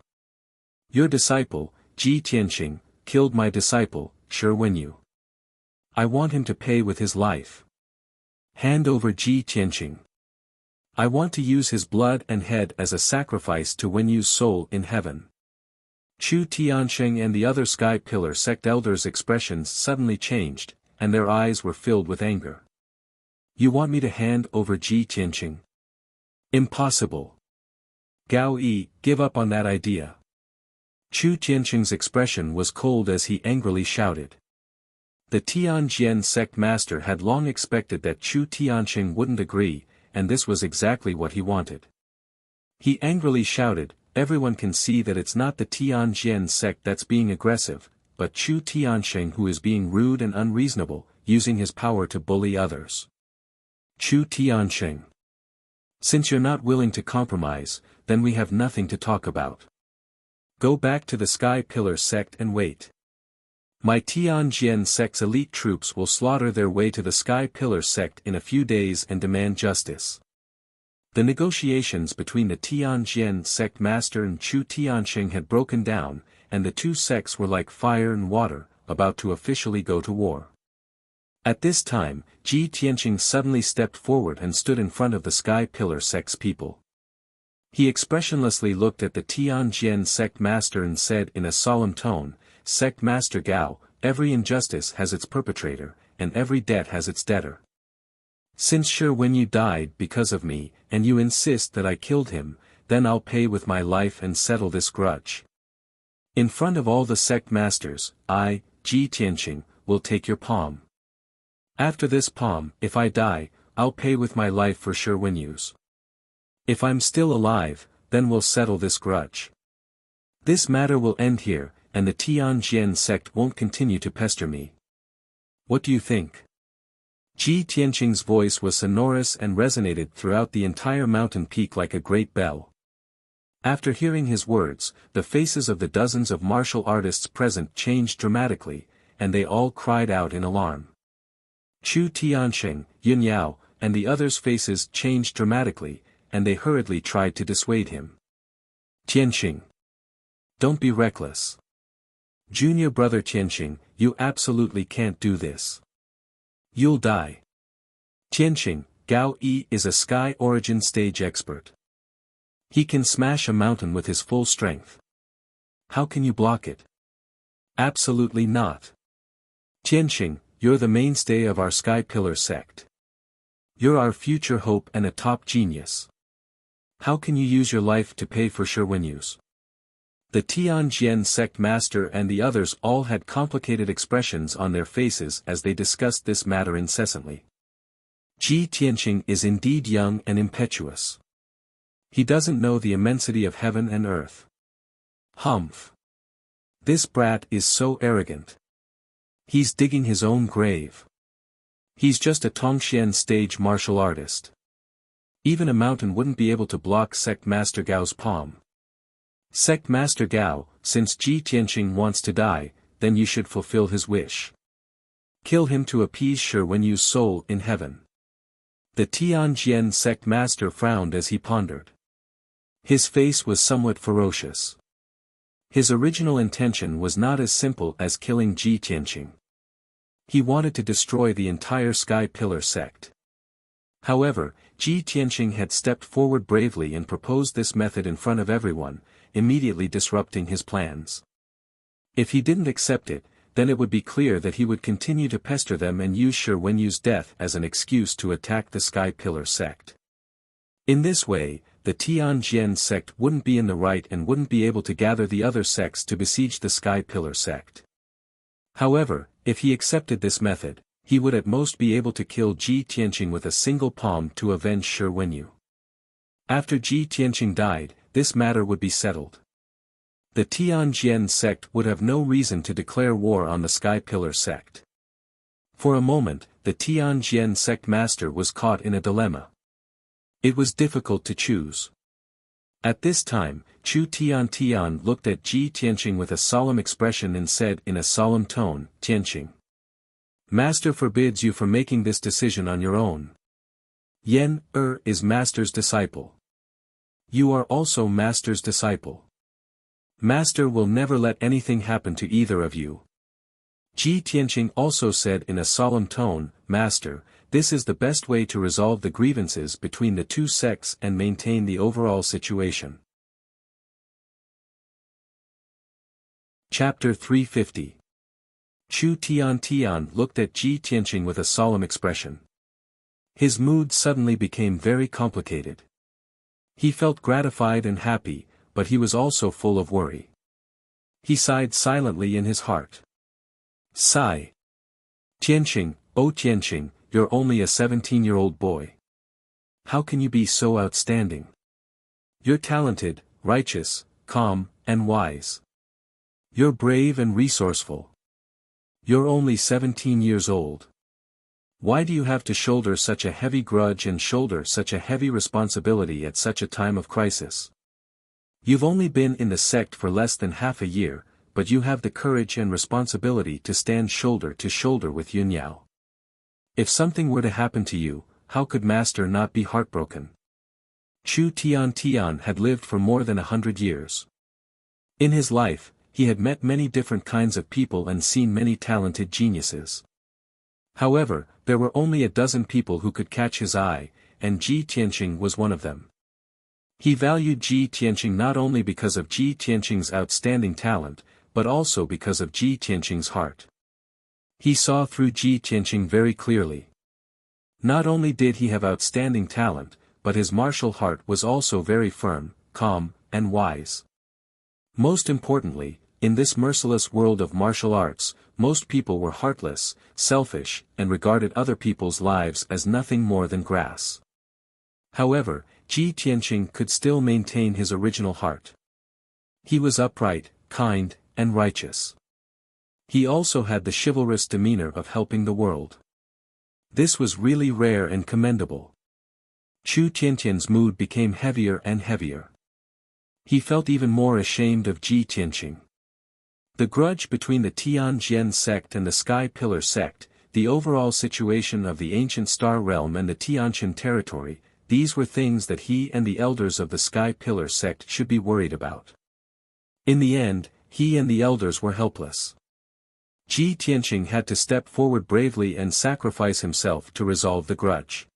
Your disciple, Ji Tianqing, killed my disciple, Shi Wenyu. I want him to pay with his life. Hand over Ji Tianqing. I want to use his blood and head as a sacrifice to Wenyu's soul in heaven. Chu Tianqing and the other Sky Pillar sect elders' expressions suddenly changed, and their eyes were filled with anger. You want me to hand over Ji Tianqing? Impossible. Gao Yi, give up on that idea. Chu Tianqing's expression was cold as he angrily shouted. The Tianjian sect master had long expected that Chu Tianqing wouldn't agree, and this was exactly what he wanted. He angrily shouted, everyone can see that it's not the Tianjian sect that's being aggressive, but Chu Tianqing who is being rude and unreasonable, using his power to bully others. Chu Tianqing. Since you're not willing to compromise, then we have nothing to talk about. Go back to the Sky Pillar sect and wait. My Tianjian sect's elite troops will slaughter their way to the Sky Pillar sect in a few days and demand justice. The negotiations between the Tianjian sect master and Chu Tianqing had broken down, and the two sects were like fire and water, about to officially go to war. At this time, Ji Tianqing suddenly stepped forward and stood in front of the Sky Pillar sect's people. He expressionlessly looked at the Tianjian sect master and said in a solemn tone, Sect Master Gao, every injustice has its perpetrator, and every debt has its debtor. Since Shi Wenyu died because of me, and you insist that I killed him, then I'll pay with my life and settle this grudge. In front of all the sect masters, I, Ji Tianqing, will take your palm. After this palm, if I die, I'll pay with my life for Shi Wenyu's. If I'm still alive, then we'll settle this grudge. This matter will end here, and the Tianjian sect won't continue to pester me. What do you think? Ji Tianqing's voice was sonorous and resonated throughout the entire mountain peak like a great bell. After hearing his words, the faces of the dozens of martial artists present changed dramatically, and they all cried out in alarm. Chu Tianqing, Yin Yao, and the others' faces changed dramatically, and they hurriedly tried to dissuade him. Tianqing. Don't be reckless. Junior brother Tianqing, you absolutely can't do this. You'll die. Tianqing, Gao Yi is a Sky Origin stage expert. He can smash a mountain with his full strength. How can you block it? Absolutely not. Tianqing, you're the mainstay of our Sky Pillar sect. You're our future hope and a top genius. How can you use your life to pay for Shirwenyu's? The Tianjian sect master and the others all had complicated expressions on their faces as they discussed this matter incessantly. Ji Tianqing is indeed young and impetuous. He doesn't know the immensity of heaven and earth. Humph. This brat is so arrogant. He's digging his own grave. He's just a Tongxian stage martial artist. Even a mountain wouldn't be able to block Sect Master Gao's palm. Sect Master Gao, since Ji Tianqing wants to die, then you should fulfill his wish. Kill him to appease Shirwenyu's soul in heaven. The Tianjian sect master frowned as he pondered. His face was somewhat ferocious. His original intention was not as simple as killing Ji Tianqing. He wanted to destroy the entire Sky Pillar sect. However, Ji Tianqing had stepped forward bravely and proposed this method in front of everyone, immediately disrupting his plans. If he didn't accept it, then it would be clear that he would continue to pester them and use Shirwenyu's death as an excuse to attack the Sky Pillar sect. In this way, the Tianjian sect wouldn't be in the right and wouldn't be able to gather the other sects to besiege the Sky Pillar sect. However, if he accepted this method, he would at most be able to kill Ji Tianqing with a single palm to avenge Shirwenyu. After Ji Tianqing died, this matter would be settled. The Tianjian sect would have no reason to declare war on the Sky Pillar sect. For a moment, the Tianjian sect master was caught in a dilemma. It was difficult to choose. At this time, Chu Tian looked at Ji Tianqing with a solemn expression and said in a solemn tone, "Tianqing. Master forbids you from making this decision on your own. Yen is Master's disciple. You are also Master's disciple. Master will never let anything happen to either of you." Ji Tianqing also said in a solemn tone, "Master, this is the best way to resolve the grievances between the two sects and maintain the overall situation." Chapter 350. Chu Tian looked at Ji Tianqing with a solemn expression. His mood suddenly became very complicated. He felt gratified and happy, but he was also full of worry. He sighed silently in his heart. Sigh. Tianqing, oh Tianqing, you're only a 17-year-old boy. How can you be so outstanding? You're talented, righteous, calm, and wise. You're brave and resourceful. You're only 17 years old. Why do you have to shoulder such a heavy grudge and shoulder such a heavy responsibility at such a time of crisis? You've only been in the sect for less than half a year, but you have the courage and responsibility to stand shoulder to shoulder with Yunyao. If something were to happen to you, how could Master not be heartbroken? Chu Tian had lived for more than 100 years. In his life, he had met many different kinds of people and seen many talented geniuses. However, there were only a dozen people who could catch his eye, and Ji Tianqing was one of them. He valued Ji Tianqing not only because of Ji Tianqing's outstanding talent, but also because of Ji Tianqing's heart. He saw through Ji Tianqing very clearly. Not only did he have outstanding talent, but his martial heart was also very firm, calm, and wise. Most importantly, in this merciless world of martial arts, most people were heartless, selfish, and regarded other people's lives as nothing more than grass. However, Ji Tianqing could still maintain his original heart. He was upright, kind, and righteous. He also had the chivalrous demeanor of helping the world. This was really rare and commendable. Chu Tianqian's mood became heavier and heavier. He felt even more ashamed of Ji Tianqing. The grudge between the Tianjian sect and the Sky Pillar sect, the overall situation of the ancient Star Realm and the Tianqian territory, these were things that he and the elders of the Sky Pillar sect should be worried about. In the end, he and the elders were helpless. Ji Tianqing had to step forward bravely and sacrifice himself to resolve the grudge.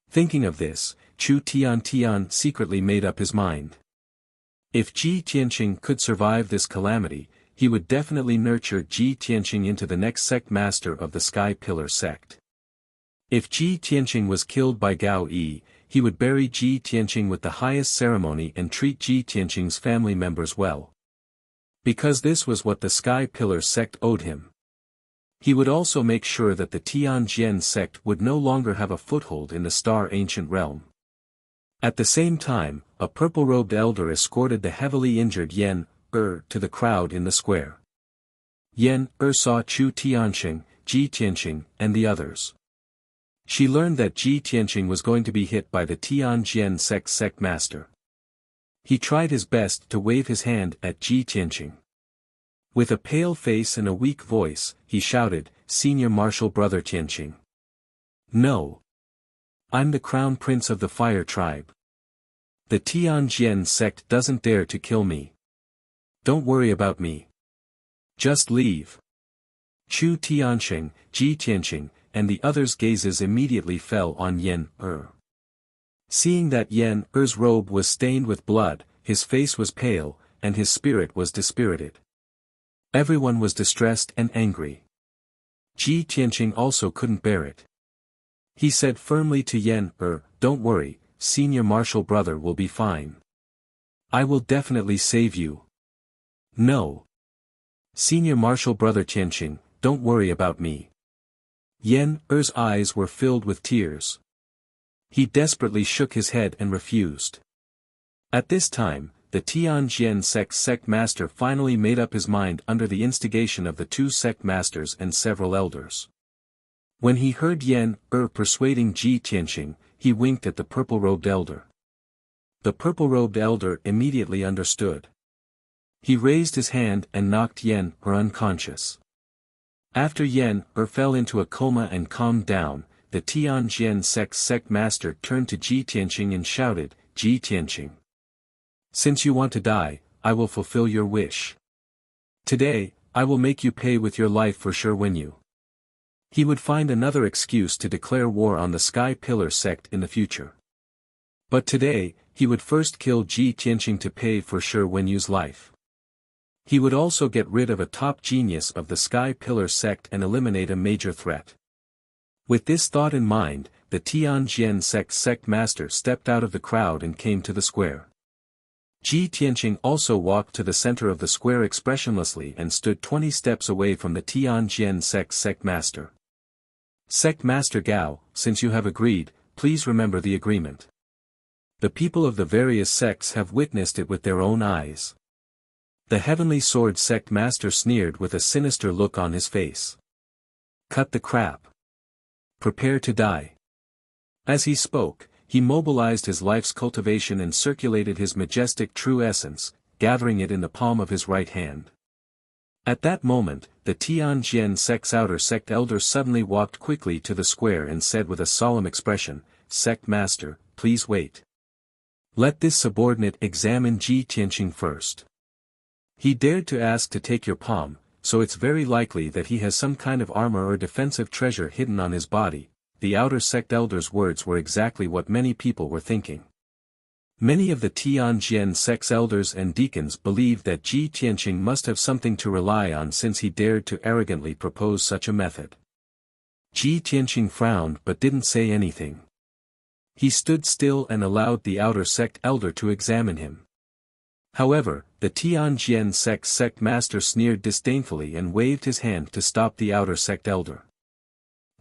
Thinking of this, Chu Tian secretly made up his mind. If Ji Tianqing could survive this calamity, he would definitely nurture Ji Tianqing into the next sect master of the Sky Pillar sect. If Ji Tianqing was killed by Gao Yi, he would bury Ji Tianqing with the highest ceremony and treat Ji Tianqing's family members well. Because this was what the Sky Pillar sect owed him. He would also make sure that the Tianjian sect would no longer have a foothold in the Star Ancient Realm. At the same time, a purple-robed elder escorted the heavily injured Yan Er to the crowd in the square. Yan Er saw Chu Tianqing, Ji Tianqing, and the others. She learned that Ji Tianqing was going to be hit by the Tianjian sect master. He tried his best to wave his hand at Ji Tianqing. With a pale face and a weak voice, he shouted, "Senior Martial Brother Tianqing. No. I'm the Crown Prince of the Fire Tribe. The Tianjian sect doesn't dare to kill me. Don't worry about me. Just leave." Chu Tianqing, Ji Tianqing, and the others' gazes immediately fell on Yan Er. Seeing that Yan Er's robe was stained with blood, his face was pale, and his spirit was dispirited. Everyone was distressed and angry. Ji Tianqing also couldn't bear it. He said firmly to Yan Er, "Don't worry, Senior Martial Brother will be fine. I will definitely save you." "No. Senior Martial Brother Tianqing, don't worry about me." Yan Er's eyes were filled with tears. He desperately shook his head and refused. At this time, the Tianjian sect master finally made up his mind under the instigation of the two sect masters and several elders. When he heard Yan Er persuading Ji Tianqing, he winked at the purple-robed elder. The purple-robed elder immediately understood. He raised his hand and knocked Yan Er unconscious. After Yan Er fell into a coma and calmed down, the Tianjian sect master turned to Ji Tianqing and shouted, "Ji Tianqing. Since you want to die, I will fulfill your wish. Today, I will make you pay with your life for sure when you." He would find another excuse to declare war on the Sky Pillar sect in the future. But today, he would first kill Ji Tianqing to pay for sure when you's life. He would also get rid of a top genius of the Sky Pillar sect and eliminate a major threat. With this thought in mind, the Tianjian sect master stepped out of the crowd and came to the square. Ji Tianqing also walked to the center of the square expressionlessly and stood 20 steps away from the Tianjian sect master. "Sect Master Gao, since you have agreed, please remember the agreement. The people of the various sects have witnessed it with their own eyes." The Heavenly Sword sect master sneered with a sinister look on his face. "Cut the crap. Prepare to die." As he spoke, he mobilized his life's cultivation and circulated his majestic true essence, gathering it in the palm of his right hand. At that moment, the Tianjian sect's outer sect elder suddenly walked quickly to the square and said with a solemn expression, "Sect Master, please wait. Let this subordinate examine Ji Tianqing first. He dared to ask to take your palm, so it's very likely that he has some kind of armor or defensive treasure hidden on his body." The outer sect elder's words were exactly what many people were thinking. Many of the Tianjian sect's elders and deacons believed that Ji Tianqing must have something to rely on since he dared to arrogantly propose such a method. Ji Tianqing frowned but didn't say anything. He stood still and allowed the outer sect elder to examine him. However, the Tianjian sect master sneered disdainfully and waved his hand to stop the outer sect elder.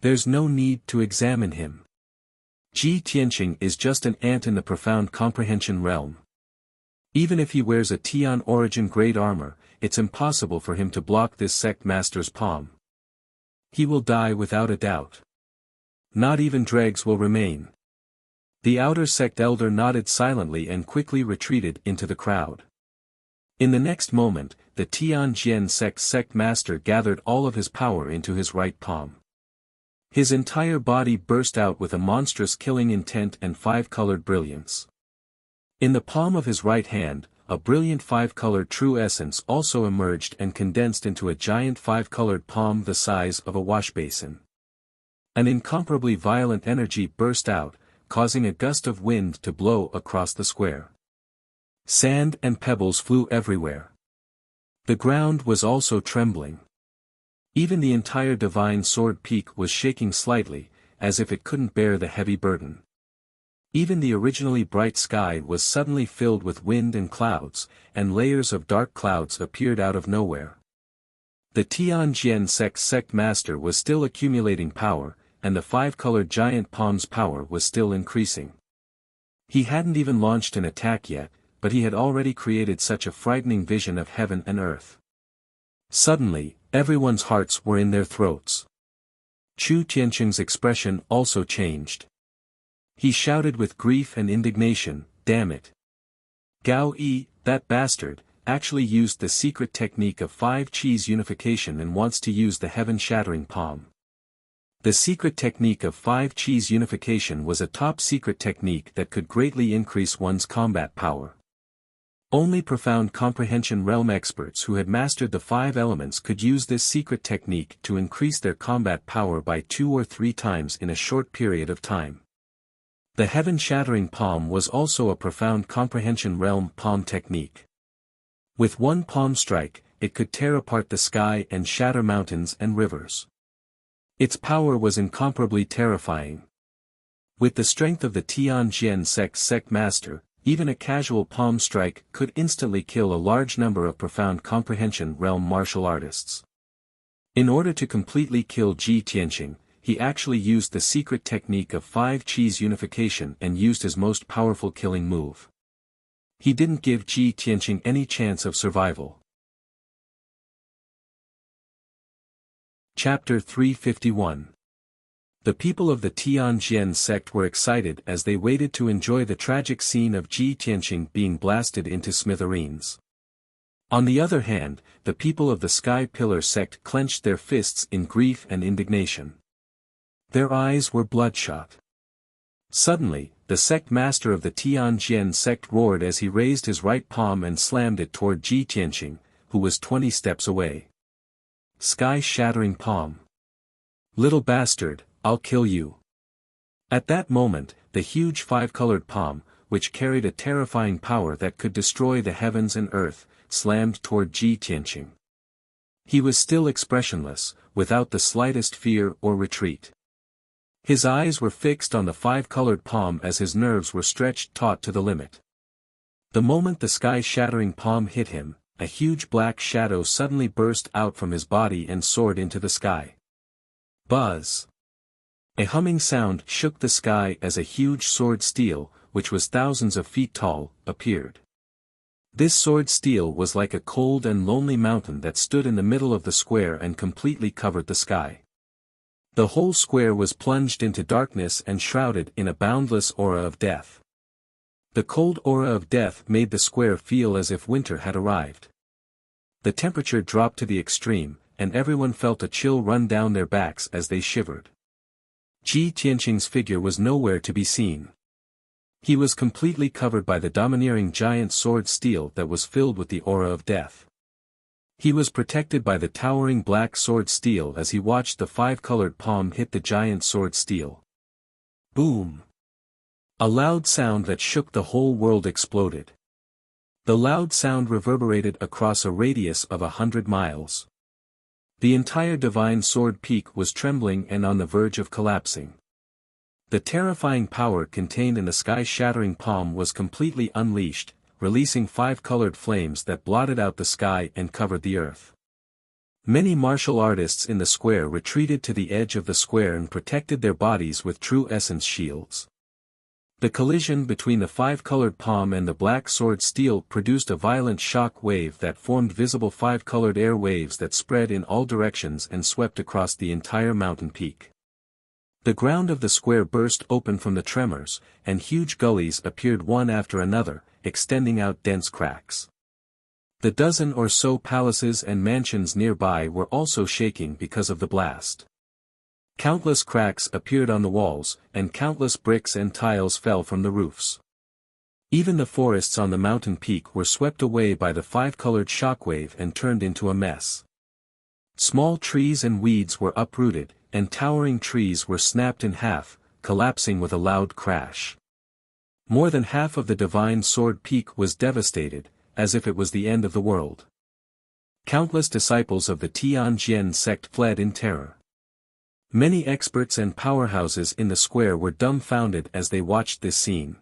"There's no need to examine him. Ji Tianqing is just an ant in the profound comprehension realm. Even if he wears a Tian origin grade armor, it's impossible for him to block this sect master's palm. He will die without a doubt. Not even dregs will remain." The outer sect elder nodded silently and quickly retreated into the crowd. In the next moment, the Tianjian sect master gathered all of his power into his right palm. His entire body burst out with a monstrous killing intent and five-colored brilliance. In the palm of his right hand, a brilliant five-colored true essence also emerged and condensed into a giant five-colored palm the size of a washbasin. An incomparably violent energy burst out, causing a gust of wind to blow across the square. Sand and pebbles flew everywhere. The ground was also trembling. Even the entire divine sword peak was shaking slightly, as if it couldn't bear the heavy burden. Even the originally bright sky was suddenly filled with wind and clouds, and layers of dark clouds appeared out of nowhere. The Tianjian sect master was still accumulating power, and the five-colored giant palm's power was still increasing. He hadn't even launched an attack yet, but he had already created such a frightening vision of heaven and earth. Suddenly, everyone's hearts were in their throats. Chu Tianqing's expression also changed. He shouted with grief and indignation, "Damn it! Gao Yi, that bastard, actually used the secret technique of 5-cheese unification and wants to use the heaven-shattering palm." The secret technique of 5-cheese unification was a top-secret technique that could greatly increase one's combat power. Only profound comprehension realm experts who had mastered the 5 elements could use this secret technique to increase their combat power by 2 or 3 times in a short period of time. The heaven-shattering palm was also a profound comprehension realm palm technique. With one palm strike, it could tear apart the sky and shatter mountains and rivers. Its power was incomparably terrifying. With the strength of the Tianjian sect master, even a casual palm strike could instantly kill a large number of profound comprehension realm martial artists. In order to completely kill Ji Tianqing, he actually used the secret technique of 5-cheese unification and used his most powerful killing move. He didn't give Ji Tianqing any chance of survival. Chapter 351. The people of the Tianjian sect were excited as they waited to enjoy the tragic scene of Ji Tianqing being blasted into smithereens. On the other hand, the people of the Sky Pillar sect clenched their fists in grief and indignation. Their eyes were bloodshot. Suddenly, the sect master of the Tianjian sect roared as he raised his right palm and slammed it toward Ji Tianqing, who was 20 steps away. Sky-shattering palm. Little bastard, I'll kill you. At that moment, the huge 5-colored palm, which carried a terrifying power that could destroy the heavens and earth, slammed toward Ji Tianqing. He was still expressionless, without the slightest fear or retreat. His eyes were fixed on the 5-colored palm as his nerves were stretched taut to the limit. The moment the sky-shattering palm hit him, a huge black shadow suddenly burst out from his body and soared into the sky. Buzz! A humming sound shook the sky as a huge sword steel, which was thousands of feet tall, appeared. This sword steel was like a cold and lonely mountain that stood in the middle of the square and completely covered the sky. The whole square was plunged into darkness and shrouded in a boundless aura of death. The cold aura of death made the square feel as if winter had arrived. The temperature dropped to the extreme, and everyone felt a chill run down their backs as they shivered. Ji Tianqing's figure was nowhere to be seen. He was completely covered by the domineering giant sword steel that was filled with the aura of death. He was protected by the towering black sword steel as he watched the 5-colored palm hit the giant sword steel. Boom! A loud sound that shook the whole world exploded. The loud sound reverberated across a radius of 100 miles. The entire divine sword peak was trembling and on the verge of collapsing. The terrifying power contained in the sky-shattering palm was completely unleashed, releasing 5-colored flames that blotted out the sky and covered the earth. Many martial artists in the square retreated to the edge of the square and protected their bodies with true essence shields. The collision between the 5-colored palm and the black sword steel produced a violent shock wave that formed visible 5-colored air waves that spread in all directions and swept across the entire mountain peak. The ground of the square burst open from the tremors, and huge gullies appeared one after another, extending out dense cracks. The dozen or so palaces and mansions nearby were also shaking because of the blast. Countless cracks appeared on the walls, and countless bricks and tiles fell from the roofs. Even the forests on the mountain peak were swept away by the 5-colored shockwave and turned into a mess. Small trees and weeds were uprooted, and towering trees were snapped in half, collapsing with a loud crash. More than half of the divine sword peak was devastated, as if it was the end of the world. Countless disciples of the Tianjin sect fled in terror. Many experts and powerhouses in the square were dumbfounded as they watched this scene.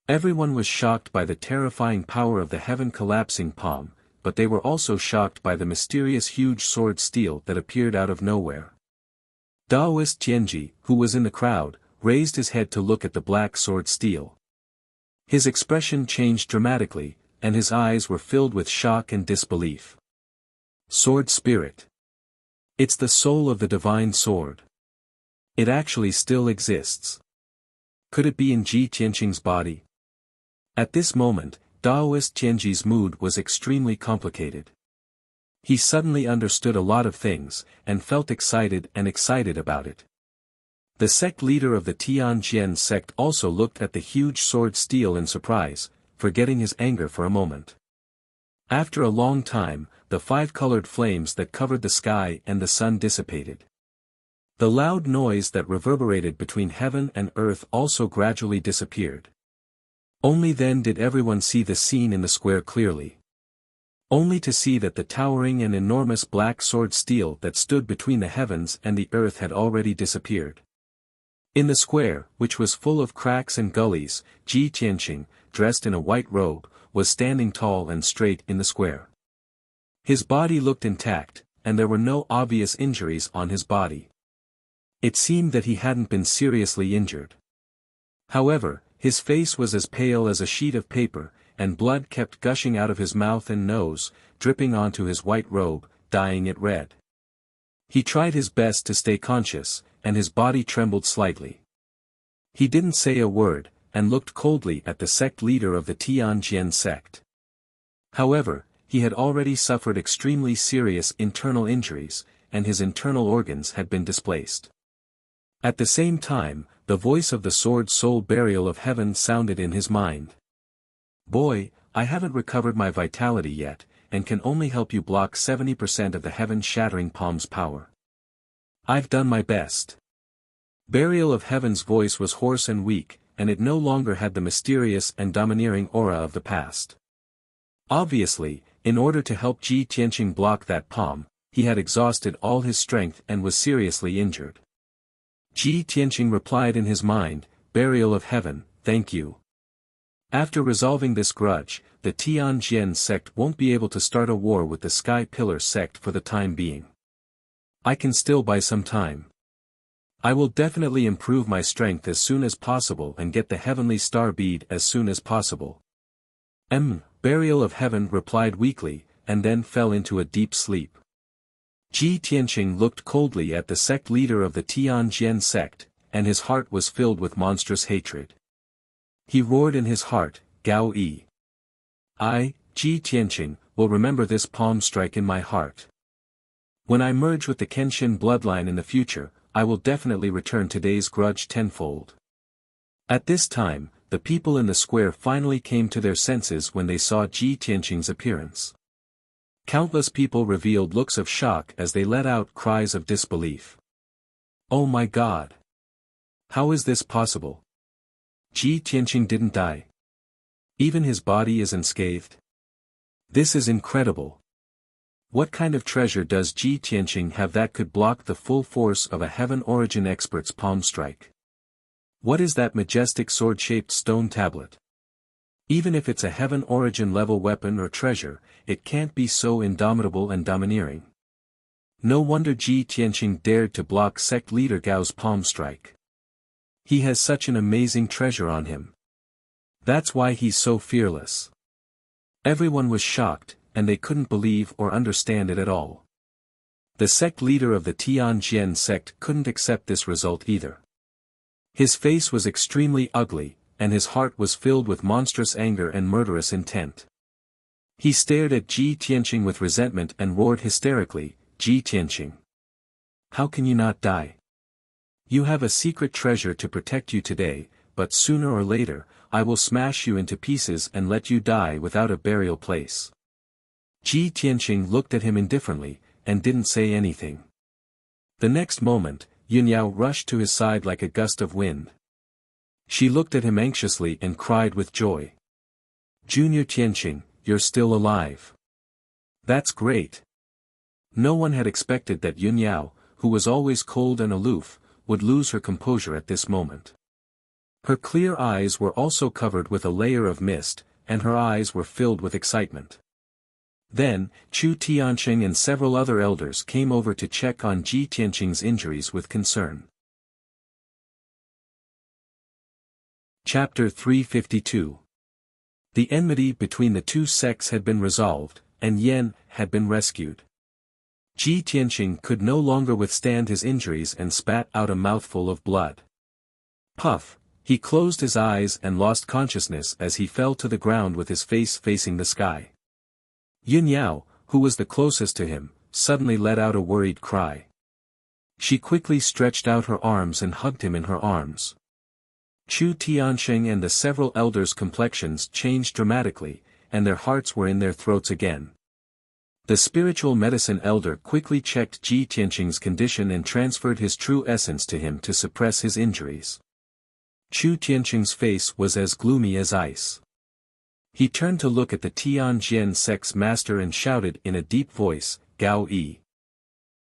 Everyone was shocked by the terrifying power of the heaven-collapsing palm, but they were also shocked by the mysterious huge sword steel that appeared out of nowhere. Taoist Tianji, who was in the crowd, raised his head to look at the black sword steel. His expression changed dramatically, and his eyes were filled with shock and disbelief. Sword spirit. It's the soul of the divine sword. It actually still exists. Could it be in Ji Tianqing's body? At this moment, Taoist Tianji's mood was extremely complicated. He suddenly understood a lot of things, and felt excited about it. The sect leader of the Tianjin sect also looked at the huge sword steel in surprise, forgetting his anger for a moment. After a long time, the five-colored flames that covered the sky and the sun dissipated. The loud noise that reverberated between heaven and earth also gradually disappeared. Only then did everyone see the scene in the square clearly. Only to see that the towering and enormous black sword steel that stood between the heavens and the earth had already disappeared. In the square, which was full of cracks and gullies, Ji Tianqing, dressed in a white robe, was standing tall and straight in the square. His body looked intact, and there were no obvious injuries on his body. It seemed that he hadn't been seriously injured. However, his face was as pale as a sheet of paper, and blood kept gushing out of his mouth and nose, dripping onto his white robe, dyeing it red. He tried his best to stay conscious, and his body trembled slightly. He didn't say a word, and looked coldly at the sect leader of the Tianjin sect. However, he had already suffered extremely serious internal injuries, and his internal organs had been displaced. At the same time, the voice of the sword soul burial of heaven sounded in his mind. "Boy, I haven't recovered my vitality yet, and can only help you block 70% of the heaven-shattering palm's power. I've done my best." Burial of heaven's voice was hoarse and weak, and it no longer had the mysterious and domineering aura of the past. Obviously, in order to help Ji Tianqing block that palm, he had exhausted all his strength and was seriously injured. Ji Tianqing replied in his mind, "Burial of heaven, thank you. After resolving this grudge, the Tianjin sect won't be able to start a war with the Sky Pillar sect for the time being. I can still buy some time. I will definitely improve my strength as soon as possible and get the heavenly star bead as soon as possible." Burial of heaven replied weakly, and then fell into a deep sleep. Ji Tianqing looked coldly at the sect leader of the Tianjin sect, and his heart was filled with monstrous hatred. He roared in his heart, "Gao Yi. I, Ji Tianqing, will remember this palm strike in my heart. When I merge with the Kenshin bloodline in the future, I will definitely return today's grudge tenfold." At this time, the people in the square finally came to their senses when they saw Ji Tianqing's appearance. Countless people revealed looks of shock as they let out cries of disbelief. "Oh my God! How is this possible? Ji Tianqing didn't die. Even his body is unscathed. This is incredible. What kind of treasure does Ji Tianqing have that could block the full force of a heaven origin expert's palm strike? What is that majestic sword-shaped stone tablet? Even if it's a heaven origin level weapon or treasure, it can't be so indomitable and domineering. No wonder Ji Tianqing dared to block sect leader Gao's palm strike. He has such an amazing treasure on him. That's why he's so fearless." Everyone was shocked, and they couldn't believe or understand it at all. The sect leader of the Tianjin sect couldn't accept this result either. His face was extremely ugly, and his heart was filled with monstrous anger and murderous intent. He stared at Ji Tianqing with resentment and roared hysterically, "Ji Tianqing! How can you not die? You have a secret treasure to protect you today, but sooner or later, I will smash you into pieces and let you die without a burial place." Ji Tianqing looked at him indifferently, and didn't say anything. The next moment, Yunyao rushed to his side like a gust of wind. She looked at him anxiously and cried with joy. "Junior Tianqing, you're still alive. That's great. No one had expected that Yun Yao, who was always cold and aloof, would lose her composure at this moment. Her clear eyes were also covered with a layer of mist, and her eyes were filled with excitement. Then, Chu Tianqing and several other elders came over to check on Ji Tianqing's injuries with concern. Chapter 352. The enmity between the two sects had been resolved, and Yan had been rescued. Ji Tianqing could no longer withstand his injuries and spat out a mouthful of blood. Puff, he closed his eyes and lost consciousness as he fell to the ground with his face facing the sky. Yun Yao, who was the closest to him, suddenly let out a worried cry. She quickly stretched out her arms and hugged him in her arms. Chu Tianqing and the several elders' complexions changed dramatically, and their hearts were in their throats again. The spiritual medicine elder quickly checked Ji Tianqing's condition and transferred his true essence to him to suppress his injuries. Chu Tianqing's face was as gloomy as ice. He turned to look at the Tianjian sect's master and shouted in a deep voice, "Gao Yi.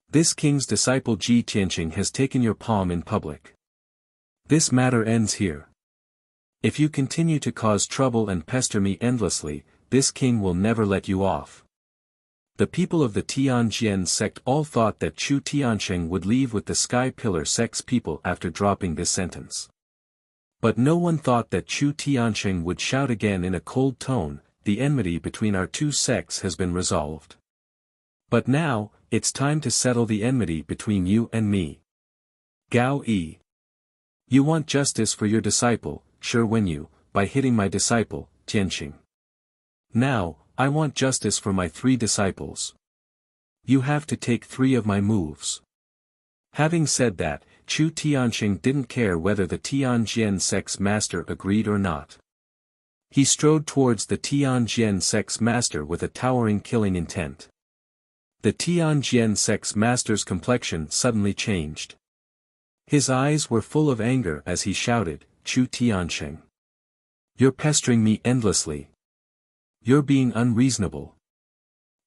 This king's disciple Ji Tianqing has taken your palm in public. This matter ends here. If you continue to cause trouble and pester me endlessly, this king will never let you off." The people of the Tianjian sect all thought that Chu Tianqing would leave with the Sky Pillar sect's people after dropping this sentence. But no one thought that Chu Tianqing would shout again in a cold tone, "The enmity between our two sects has been resolved. But now, it's time to settle the enmity between you and me. Gao Yi. You want justice for your disciple, sure win you, by hitting my disciple, Tianqing. Now, I want justice for my 3 disciples. You have to take 3 of my moves." Having said that, Chu Tianqing didn't care whether the Tianjian sect's master agreed or not. He strode towards the Tianjian sect's master with a towering killing intent. The Tianjian sect's master's complexion suddenly changed. His eyes were full of anger as he shouted, "Chu Tianqing. You're pestering me endlessly. You're being unreasonable."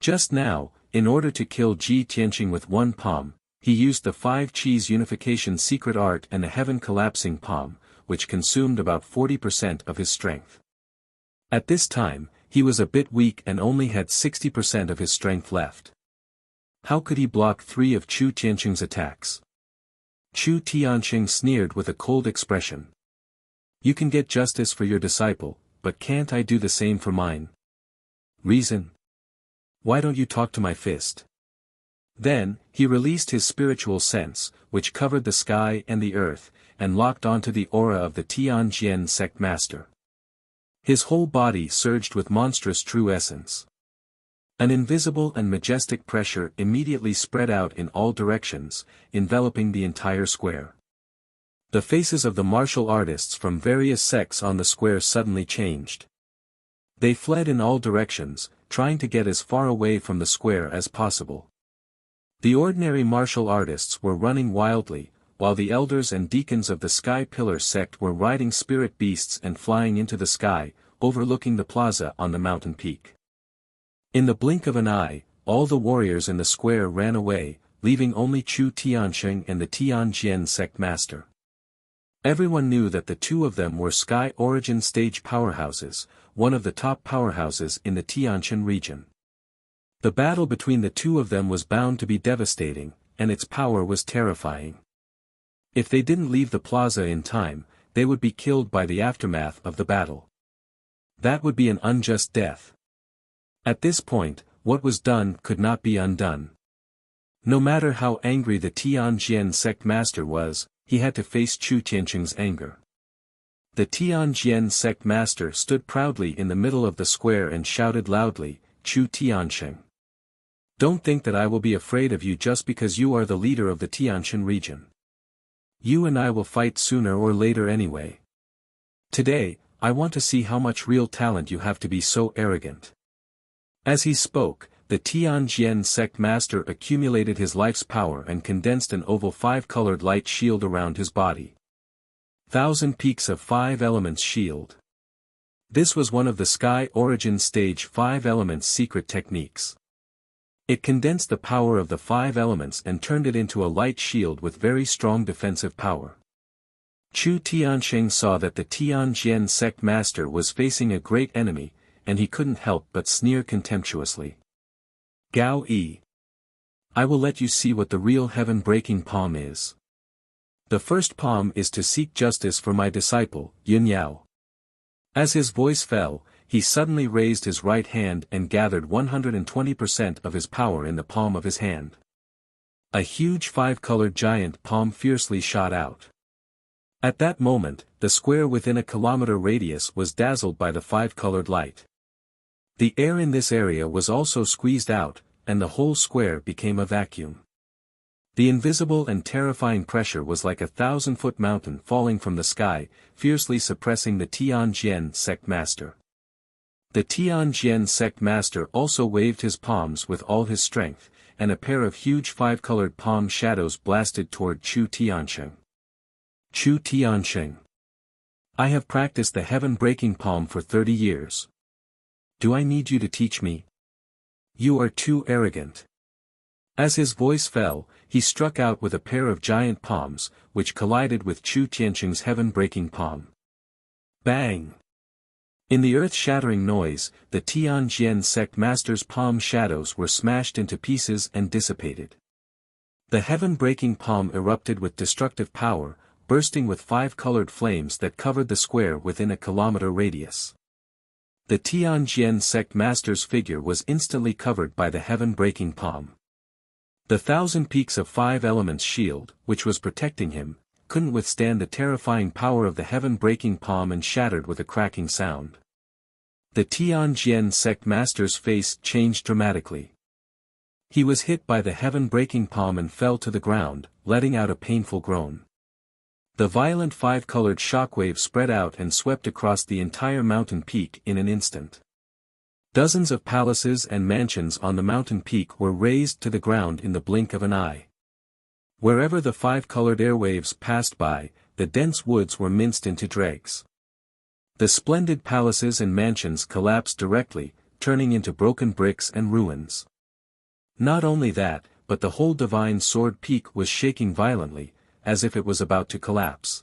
Just now, in order to kill Ji Tianqing with one palm, he used the 5 Qis unification secret art and a heaven collapsing palm, which consumed about 40% of his strength. At this time, he was a bit weak and only had 60% of his strength left. How could he block 3 of Chu Tianqing's attacks? Chu Tianqing sneered with a cold expression. "You can get justice for your disciple, but can't I do the same for mine? Reason? Why don't you talk to my fist?" Then, he released his spiritual sense, which covered the sky and the earth, and locked onto the aura of the Tianjian sect master. His whole body surged with monstrous true essence. An invisible and majestic pressure immediately spread out in all directions, enveloping the entire square. The faces of the martial artists from various sects on the square suddenly changed. They fled in all directions, trying to get as far away from the square as possible. The ordinary martial artists were running wildly, while the elders and deacons of the Sky Pillar sect were riding spirit beasts and flying into the sky, overlooking the plaza on the mountain peak. In the blink of an eye, all the warriors in the square ran away, leaving only Chu Tianqing and the Tianjian sect master. Everyone knew that the 2 of them were Sky Origin stage powerhouses, one of the top powerhouses in the Tianjin region. The battle between the 2 of them was bound to be devastating, and its power was terrifying. If they didn't leave the plaza in time, they would be killed by the aftermath of the battle. That would be an unjust death. At this point, what was done could not be undone. No matter how angry the Tianjian sect master was, he had to face Chu Tianqing's anger. The Tianjian sect master stood proudly in the middle of the square and shouted loudly, "Chu Tianqing. Don't think that I will be afraid of you just because you are the leader of the Tianjin region. You and I will fight sooner or later anyway. Today, I want to see how much real talent you have to be so arrogant." As he spoke, the Tianjian sect master accumulated his life's power and condensed an oval 5-colored light shield around his body. 1,000 peaks of 5 elements shield. This was one of the Sky Origin Stage 5 elements secret techniques. It condensed the power of the 5 elements and turned it into a light shield with very strong defensive power. Chu Tianxing saw that the Tianjian sect master was facing a great enemy, and he couldn't help but sneer contemptuously. Gao Yi. I will let you see what the real heaven-breaking palm is. The first palm is to seek justice for my disciple, Yun Yao. As his voice fell, he suddenly raised his right hand and gathered 120% of his power in the palm of his hand. A huge 5-colored giant palm fiercely shot out. At that moment, the square within a kilometer radius was dazzled by the 5-colored light. The air in this area was also squeezed out, and the whole square became a vacuum. The invisible and terrifying pressure was like a 1,000-foot mountain falling from the sky, fiercely suppressing the Tianjian sect master. The Tianjian sect master also waved his palms with all his strength, and a pair of huge 5-colored palm shadows blasted toward Chu Tianxing. Chu Tianxing. I have practiced the heaven-breaking palm for 30 years. Do I need you to teach me? You are too arrogant. As his voice fell, he struck out with a pair of giant palms, which collided with Chu Tianxing's heaven-breaking palm. Bang! In the earth-shattering noise, the Tianjian sect master's palm shadows were smashed into pieces and dissipated. The heaven-breaking palm erupted with destructive power, bursting with 5-colored flames that covered the square within a kilometer radius. The Tianjian sect master's figure was instantly covered by the heaven-breaking palm. The 1,000 peaks of 5 elements shield, which was protecting him, couldn't withstand the terrifying power of the heaven-breaking palm and shattered with a cracking sound. The Tianjian sect master's face changed dramatically. He was hit by the heaven-breaking palm and fell to the ground, letting out a painful groan. The violent 5-colored shockwave spread out and swept across the entire mountain peak in an instant. Dozens of palaces and mansions on the mountain peak were razed to the ground in the blink of an eye. Wherever the 5-colored airwaves passed by, the dense woods were minced into dregs. The splendid palaces and mansions collapsed directly, turning into broken bricks and ruins. Not only that, but the whole divine sword peak was shaking violently, as if it was about to collapse.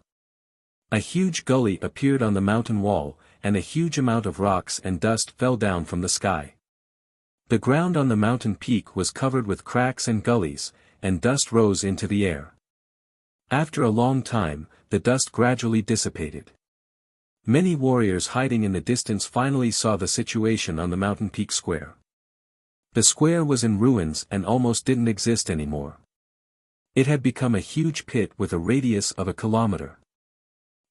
A huge gully appeared on the mountain wall, and a huge amount of rocks and dust fell down from the sky. The ground on the mountain peak was covered with cracks and gullies, and dust rose into the air. After a long time, the dust gradually dissipated. Many warriors hiding in the distance finally saw the situation on the mountain peak square. The square was in ruins and almost didn't exist anymore. It had become a huge pit with a radius of a kilometer.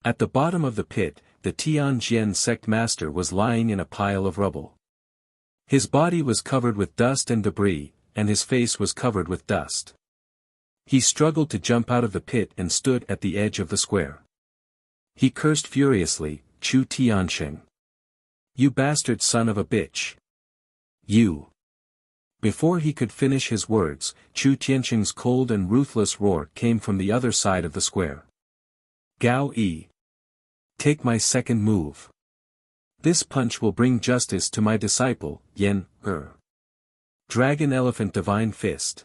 At the bottom of the pit, the Tianjian sect master was lying in a pile of rubble. His body was covered with dust and debris, and his face was covered with dust. He struggled to jump out of the pit and stood at the edge of the square. He cursed furiously, Chu Tianxing. You bastard son of a bitch. You. Before he could finish his words, Chu Tianxing's cold and ruthless roar came from the other side of the square. Gao Yi. Take my second move. This punch will bring justice to my disciple, Yen, Dragon Elephant Divine Fist.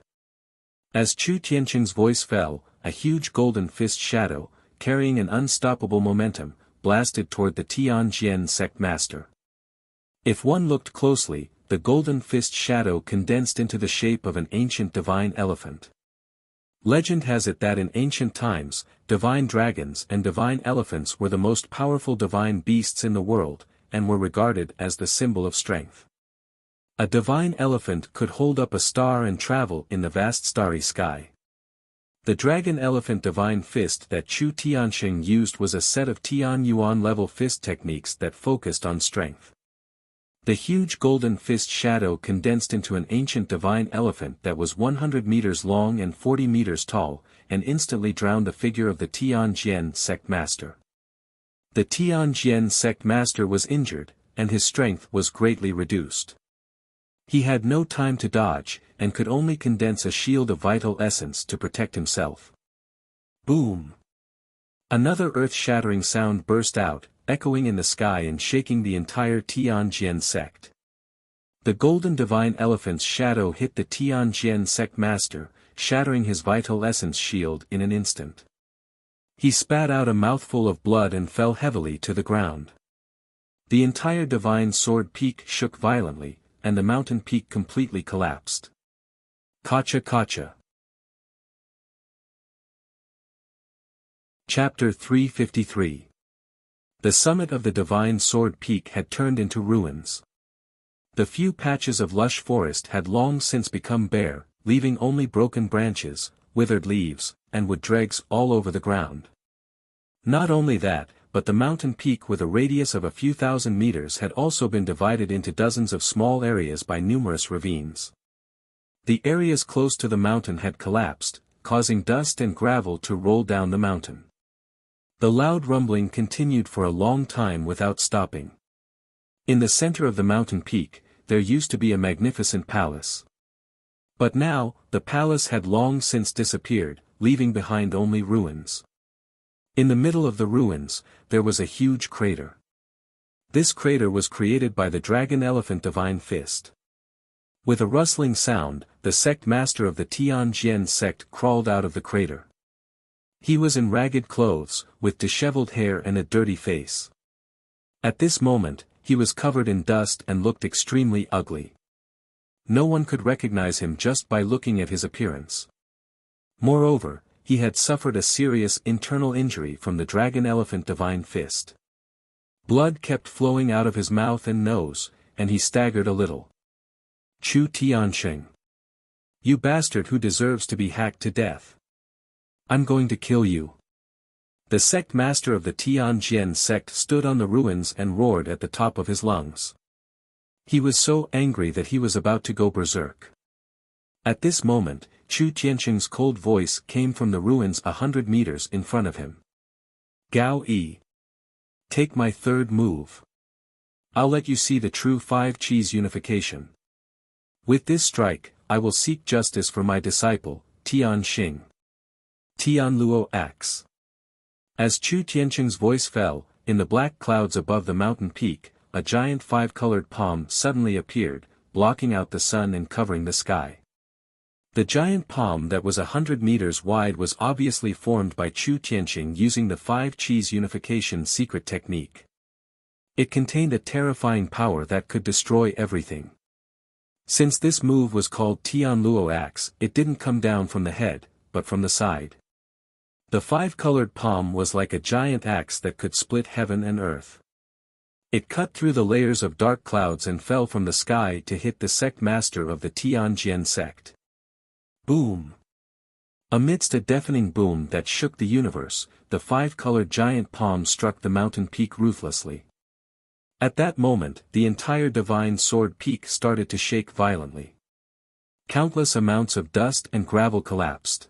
As Chu Tianxing's voice fell, a huge golden fist shadow, carrying an unstoppable momentum, blasted toward the Tianjian sect master. If one looked closely, the golden fist shadow condensed into the shape of an ancient divine elephant. Legend has it that in ancient times, divine dragons and divine elephants were the most powerful divine beasts in the world, and were regarded as the symbol of strength. A divine elephant could hold up a star and travel in the vast starry sky. The dragon elephant divine fist that Chu Tianxing used was a set of Tian Yuan level fist techniques that focused on strength. The huge golden fist shadow condensed into an ancient divine elephant that was 100 meters long and 40 meters tall, and instantly drowned the figure of the Tianjian sect master. The Tianjian sect master was injured, and his strength was greatly reduced. He had no time to dodge, and could only condense a shield of vital essence to protect himself. Boom! Another earth-shattering sound burst out, echoing in the sky and shaking the entire Tianjian sect. The golden divine elephant's shadow hit the Tianjian sect master, shattering his vital essence shield in an instant. He spat out a mouthful of blood and fell heavily to the ground. The entire divine sword peak shook violently, and the mountain peak completely collapsed. Kacha Kacha. Chapter 353. The summit of the divine sword peak had turned into ruins. The few patches of lush forest had long since become bare, leaving only broken branches, withered leaves, and wood dregs all over the ground. Not only that, but the mountain peak with a radius of a few thousand meters had also been divided into dozens of small areas by numerous ravines. The areas close to the mountain had collapsed, causing dust and gravel to roll down the mountain. The loud rumbling continued for a long time without stopping. In the center of the mountain peak, there used to be a magnificent palace. But now, the palace had long since disappeared, leaving behind only ruins. In the middle of the ruins, there was a huge crater. This crater was created by the dragon elephant divine fist. With a rustling sound, the sect master of the Tianjian sect crawled out of the crater. He was in ragged clothes, with disheveled hair and a dirty face. At this moment, he was covered in dust and looked extremely ugly. No one could recognize him just by looking at his appearance. Moreover, he had suffered a serious internal injury from the dragon elephant divine fist. Blood kept flowing out of his mouth and nose, and he staggered a little. Chu Tiansheng. You bastard who deserves to be hacked to death. I'm going to kill you. The sect master of the Tianjian sect stood on the ruins and roared at the top of his lungs. He was so angry that he was about to go berserk. At this moment, Chu Tiansheng's cold voice came from the ruins 100 meters in front of him. Gao Yi. Take my third move. I'll let you see the true five Qis unification. With this strike, I will seek justice for my disciple, Tianxing. Tianluo Axe. As Chu Tiansheng's voice fell, in the black clouds above the mountain peak, a giant five-colored palm suddenly appeared, blocking out the sun and covering the sky. The giant palm that was 100 meters wide was obviously formed by Chu Tiansheng using the five Qis unification secret technique. It contained a terrifying power that could destroy everything. Since this move was called Tianluo Axe, it didn't come down from the head, but from the side. The five-colored palm was like a giant axe that could split heaven and earth. It cut through the layers of dark clouds and fell from the sky to hit the sect master of the Tianjian sect. Boom! Amidst a deafening boom that shook the universe, the five-colored giant palm struck the mountain peak ruthlessly. At that moment, the entire divine sword peak started to shake violently. Countless amounts of dust and gravel collapsed.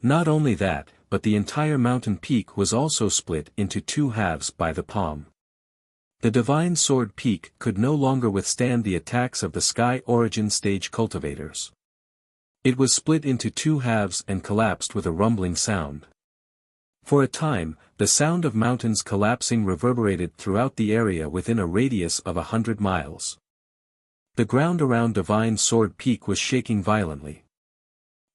Not only that, but the entire mountain peak was also split into two halves by the palm. The divine sword peak could no longer withstand the attacks of the sky origin stage cultivators. It was split into two halves and collapsed with a rumbling sound. For a time, the sound of mountains collapsing reverberated throughout the area within a radius of 100 miles. The ground around Divine Sword Peak was shaking violently.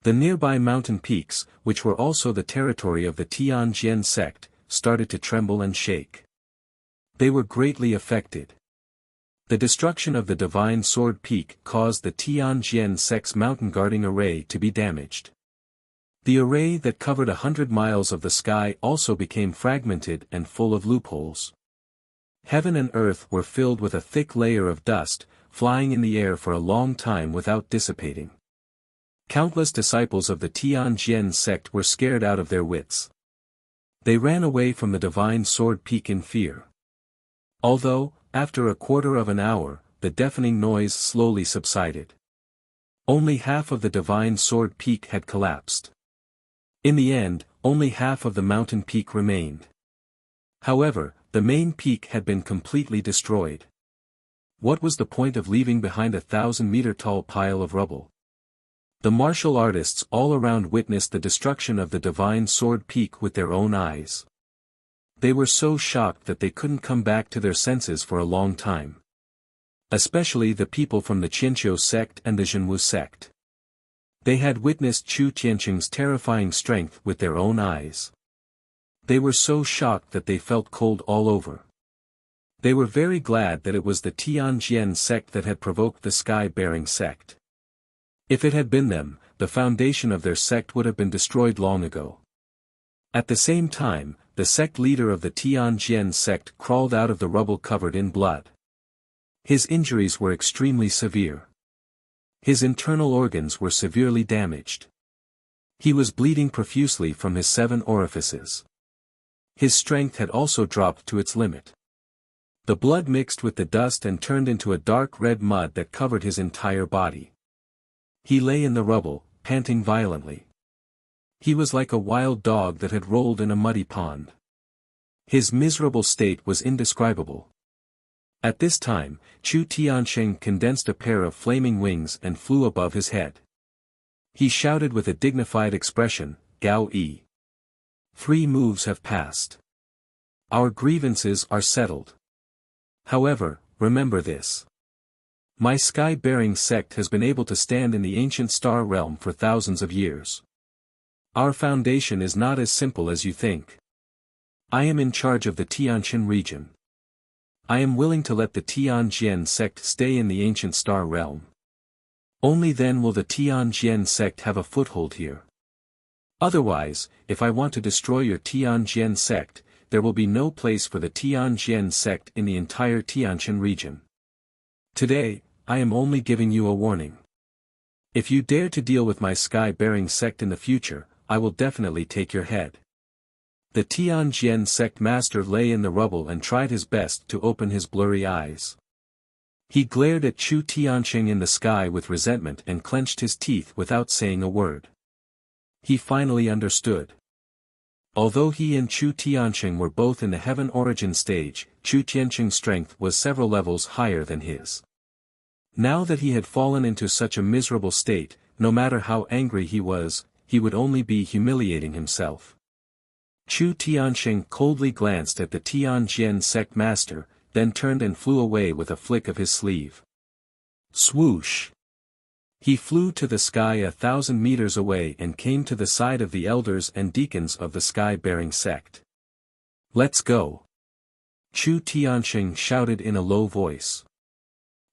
The nearby mountain peaks, which were also the territory of the Tianjian sect, started to tremble and shake. They were greatly affected. The destruction of the Divine Sword Peak caused the Tianjian sect's mountain guarding array to be damaged. The array that covered 100 miles of the sky also became fragmented and full of loopholes. Heaven and earth were filled with a thick layer of dust, flying in the air for a long time without dissipating. Countless disciples of the Tianjian sect were scared out of their wits. They ran away from the Divine Sword Peak in fear. Although, after a quarter of an hour, the deafening noise slowly subsided. Only half of the Divine Sword Peak had collapsed. In the end, only half of the mountain peak remained. However, the main peak had been completely destroyed. What was the point of leaving behind a 1,000-meter-tall pile of rubble? The martial artists all around witnessed the destruction of the Divine Sword Peak with their own eyes. They were so shocked that they couldn't come back to their senses for a long time. Especially the people from the Qianqiu sect and the Zhenwu sect. They had witnessed Chu Tianqing's terrifying strength with their own eyes. They were so shocked that they felt cold all over. They were very glad that it was the Tianjian sect that had provoked the sky-bearing sect. If it had been them, the foundation of their sect would have been destroyed long ago. At the same time, the sect leader of the Tianjian sect crawled out of the rubble covered in blood. His injuries were extremely severe. His internal organs were severely damaged. He was bleeding profusely from his 7 orifices. His strength had also dropped to its limit. The blood mixed with the dust and turned into a dark red mud that covered his entire body. He lay in the rubble, panting violently. He was like a wild dog that had rolled in a muddy pond. His miserable state was indescribable. At this time, Chu Tianqing condensed a pair of flaming wings and flew above his head. He shouted with a dignified expression, "Gao Yi. 3 moves have passed. Our grievances are settled. However, remember this. My sky-bearing sect has been able to stand in the ancient star realm for thousands of years. Our foundation is not as simple as you think. I am in charge of the Tianjin region. I am willing to let the Tianjian sect stay in the ancient star realm. Only then will the Tianjian sect have a foothold here. Otherwise, if I want to destroy your Tianjian sect, there will be no place for the Tianjian sect in the entire Tianjin region. Today, I am only giving you a warning. If you dare to deal with my sky-bearing sect in the future, I will definitely take your head." The Tianjian sect master lay in the rubble and tried his best to open his blurry eyes. He glared at Chu Tianqing in the sky with resentment and clenched his teeth without saying a word. He finally understood. Although he and Chu Tianqing were both in the heaven origin stage, Chu Tianqing's strength was several levels higher than his. Now that he had fallen into such a miserable state, no matter how angry he was, he would only be humiliating himself. Chu Tianqing coldly glanced at the Tianjian sect master, then turned and flew away with a flick of his sleeve. Swoosh! He flew to the sky 1,000 meters away and came to the side of the elders and deacons of the sky-bearing sect. "Let's go!" Chu Tianqing shouted in a low voice.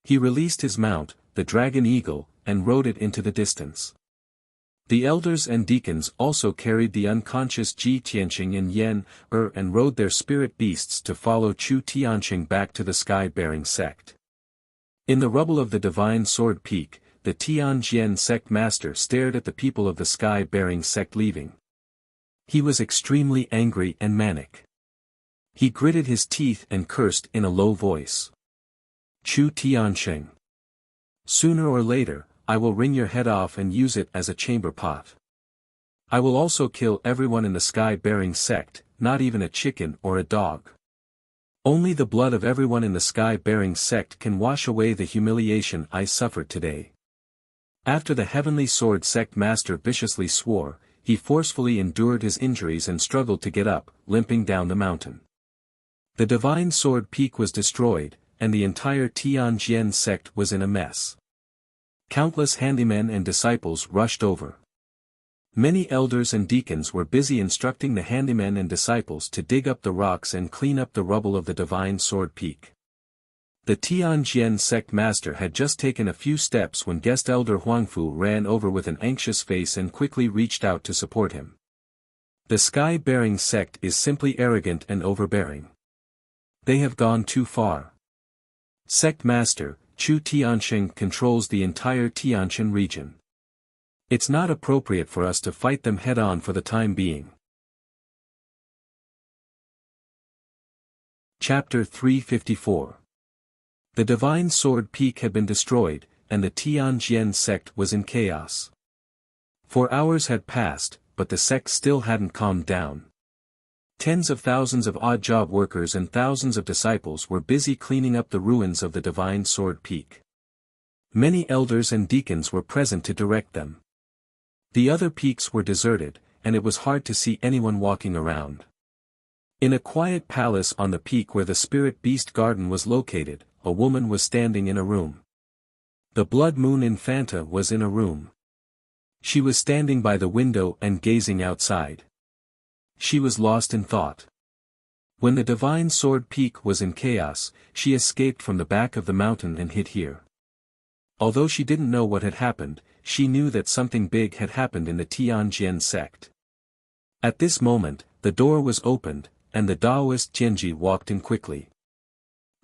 He released his mount, the dragon eagle, and rode it into the distance. The elders and deacons also carried the unconscious Ji Tianqing and Yan and rode their spirit beasts to follow Chu Tianqing back to the sky-bearing sect. In the rubble of the Divine Sword Peak, the Tianjian sect master stared at the people of the sky-bearing sect leaving. He was extremely angry and manic. He gritted his teeth and cursed in a low voice. "Chu Tianqing. Sooner or later, I will wring your head off and use it as a chamber pot. I will also kill everyone in the sky-bearing sect, not even a chicken or a dog. Only the blood of everyone in the sky-bearing sect can wash away the humiliation I suffered today." After the Heavenly Sword sect master viciously swore, he forcefully endured his injuries and struggled to get up, limping down the mountain. The Divine Sword Peak was destroyed, and the entire Tianjian sect was in a mess. Countless handymen and disciples rushed over. Many elders and deacons were busy instructing the handymen and disciples to dig up the rocks and clean up the rubble of the Divine Sword Peak. The Tianjian sect master had just taken a few steps when guest elder Huangfu ran over with an anxious face and quickly reached out to support him. The sky-bearing sect is simply arrogant and overbearing. They have gone too far. Sect master, Chu Tianqing controls the entire Tianjin region. It's not appropriate for us to fight them head-on for the time being. Chapter 354. The Divine Sword Peak had been destroyed, and the Tianjian sect was in chaos. 4 hours had passed, but the sect still hadn't calmed down. Tens of thousands of odd-job workers and thousands of disciples were busy cleaning up the ruins of the Divine Sword Peak. Many elders and deacons were present to direct them. The other peaks were deserted, and it was hard to see anyone walking around. In a quiet palace on the peak where the Spirit Beast Garden was located, a woman was standing in a room. The Blood Moon Infanta was in a room. She was standing by the window and gazing outside. She was lost in thought. When the Divine Sword Peak was in chaos, she escaped from the back of the mountain and hid here. Although she didn't know what had happened, she knew that something big had happened in the Tianjin sect. At this moment, the door was opened, and the Taoist Tianji walked in quickly.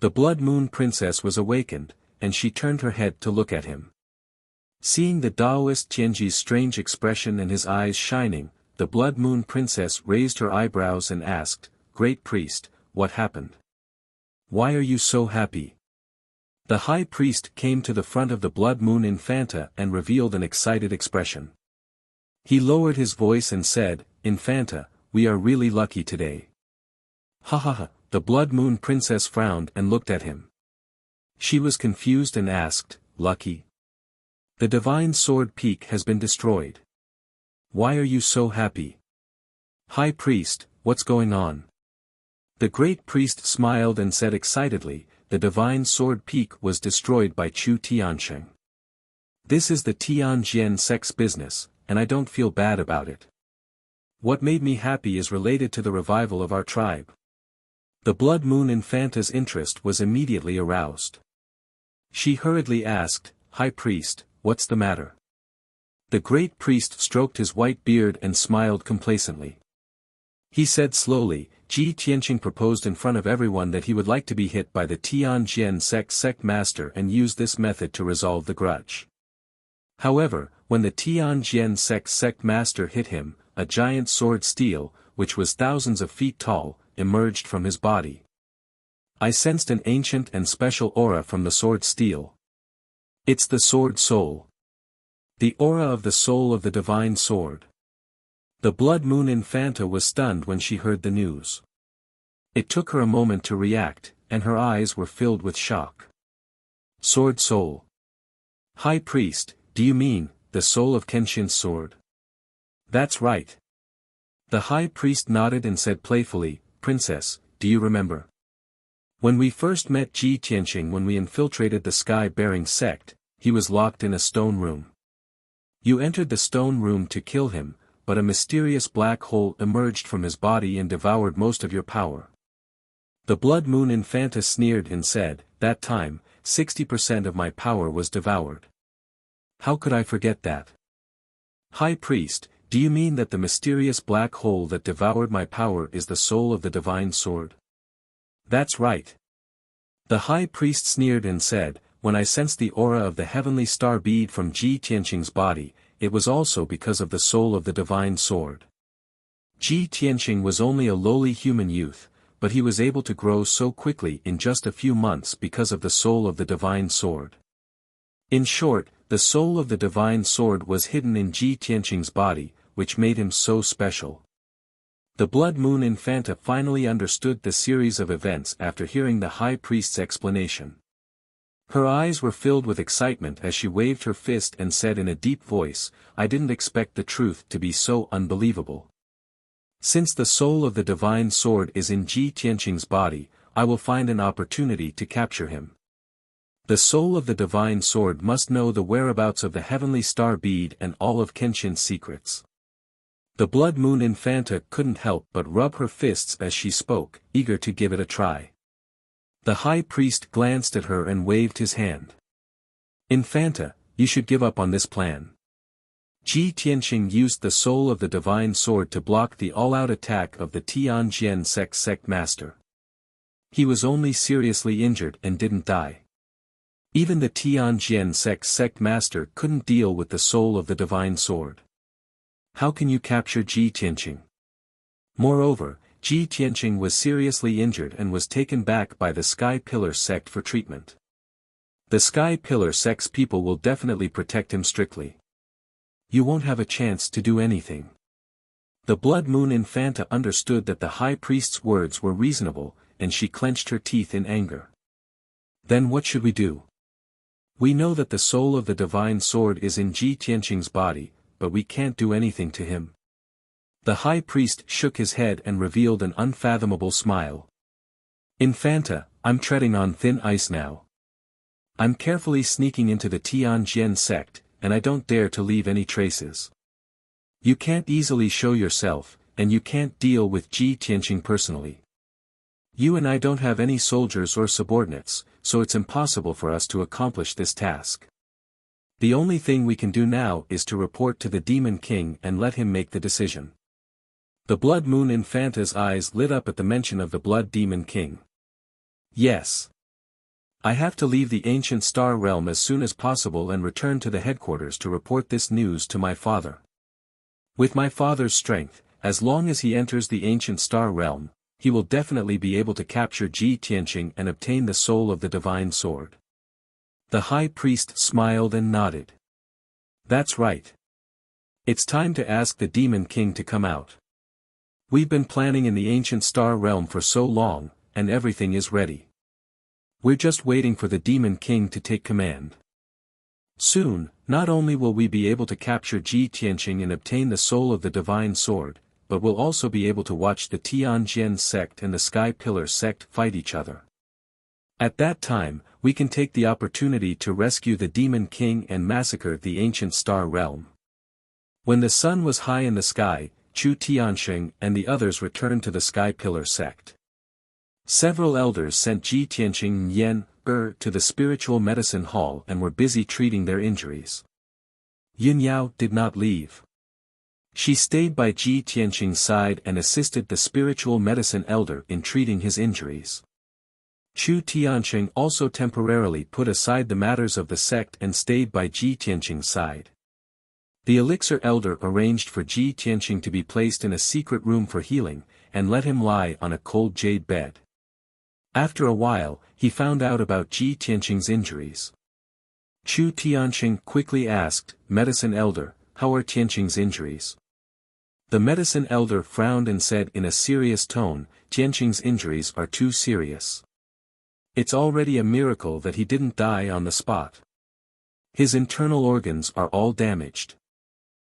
The Blood Moon Princess was awakened, and she turned her head to look at him. Seeing the Taoist Tianji's strange expression and his eyes shining, the Blood Moon Princess raised her eyebrows and asked, "Great Priest, what happened? Why are you so happy?" The High Priest came to the front of the Blood Moon Infanta and revealed an excited expression. He lowered his voice and said, "Infanta, we are really lucky today." "Ha ha ha," the Blood Moon Princess frowned and looked at him. She was confused and asked, "Lucky? The Divine Sword Peak has been destroyed. Why are you so happy?" "High Priest, what's going on?" The Great Priest smiled and said excitedly, "The Divine Sword Peak was destroyed by Chu Tiansheng. This is the Tianjin sect's business, and I don't feel bad about it. What made me happy is related to the revival of our tribe." The Blood Moon Infanta's interest was immediately aroused. She hurriedly asked, "High Priest, what's the matter?" The Great Priest stroked his white beard and smiled complacently. He said slowly, "Ji Tianqing proposed in front of everyone that he would like to be hit by the Tianjin sect master and use this method to resolve the grudge. However, when the Tianjin sect master hit him, a giant sword steel, which was thousands of feet tall, emerged from his body. I sensed an ancient and special aura from the sword steel. It's the sword soul. The aura of the soul of the divine sword." The Blood Moon Infanta was stunned when she heard the news. It took her a moment to react, and her eyes were filled with shock. "Sword soul? High Priest, do you mean, the soul of Kenshin's sword?" "That's right." The High Priest nodded and said playfully, "Princess, do you remember? When we first met Ji Tianqing when we infiltrated the Sky-Bearing sect, he was locked in a stone room. You entered the stone room to kill him, but a mysterious black hole emerged from his body and devoured most of your power." The Blood Moon Infanta sneered and said, "That time, 60% of my power was devoured. How could I forget that?" "High Priest, do you mean that the mysterious black hole that devoured my power is the soul of the divine sword?" "That's right." The High Priest sneered and said, "When I sensed the aura of the heavenly star bead from Ji Tianqing's body, it was also because of the soul of the divine sword. Ji Tianqing was only a lowly human youth, but he was able to grow so quickly in just a few months because of the soul of the divine sword. In short, the soul of the divine sword was hidden in Ji Tianqing's body, which made him so special." The Blood Moon Infanta finally understood the series of events after hearing the High Priest's explanation. Her eyes were filled with excitement as she waved her fist and said in a deep voice, "I didn't expect the truth to be so unbelievable. Since the soul of the divine sword is in Ji Tianqing's body, I will find an opportunity to capture him. The soul of the divine sword must know the whereabouts of the heavenly star bead and all of Kenshin's secrets." The Blood Moon Infanta couldn't help but rub her fists as she spoke, eager to give it a try. The High Priest glanced at her and waved his hand. "Infanta, you should give up on this plan. Ji Tianqing used the soul of the divine sword to block the all-out attack of the Tianjin sect master. He was only seriously injured and didn't die. Even the Tianjin sect master couldn't deal with the soul of the divine sword. How can you capture Ji Tianqing? Moreover, Ji Tianqing was seriously injured and was taken back by the Sky Pillar sect for treatment. The Sky Pillar sect's people will definitely protect him strictly. You won't have a chance to do anything." The Blood Moon Infanta understood that the High Priest's words were reasonable, and she clenched her teeth in anger. "Then what should we do? We know that the soul of the divine sword is in Ji Tianqing's body, but we can't do anything to him." The High Priest shook his head and revealed an unfathomable smile. "Infanta, I'm treading on thin ice now. I'm carefully sneaking into the Tianjin sect, and I don't dare to leave any traces. You can't easily show yourself, and you can't deal with Ji Tianqing personally. You and I don't have any soldiers or subordinates, so it's impossible for us to accomplish this task. The only thing we can do now is to report to the Demon King and let him make the decision. The Blood Moon Infanta's eyes lit up at the mention of the Blood Demon King. Yes. I have to leave the ancient star realm as soon as possible and return to the headquarters to report this news to my father. With my father's strength, as long as he enters the ancient star realm, he will definitely be able to capture Ji Tianqing and obtain the soul of the divine sword. The high priest smiled and nodded. That's right. It's time to ask the Demon King to come out. We've been planning in the ancient star realm for so long, and everything is ready. We're just waiting for the Demon King to take command. Soon, not only will we be able to capture Ji Tianqing and obtain the soul of the divine sword, but we'll also be able to watch the Tianjin sect and the Sky Pillar sect fight each other. At that time, we can take the opportunity to rescue the Demon King and massacre the ancient star realm. When the sun was high in the sky, Chu Tianxing and the others returned to the Sky Pillar sect. Several elders sent Ji Tianqing and Yen to the spiritual medicine hall and were busy treating their injuries. Yin Yao did not leave. She stayed by Ji Tianqing's side and assisted the spiritual medicine elder in treating his injuries. Chu Tianxing also temporarily put aside the matters of the sect and stayed by Ji Tianqing's side. The elixir elder arranged for Ji Tianqing to be placed in a secret room for healing, and let him lie on a cold jade bed. After a while, he found out about Ji Tianqing's injuries. Chu Tianxing quickly asked, "Medicine elder, how are Tianqing's injuries?" The medicine elder frowned and said in a serious tone, "Tianqing's injuries are too serious. It's already a miracle that he didn't die on the spot. His internal organs are all damaged.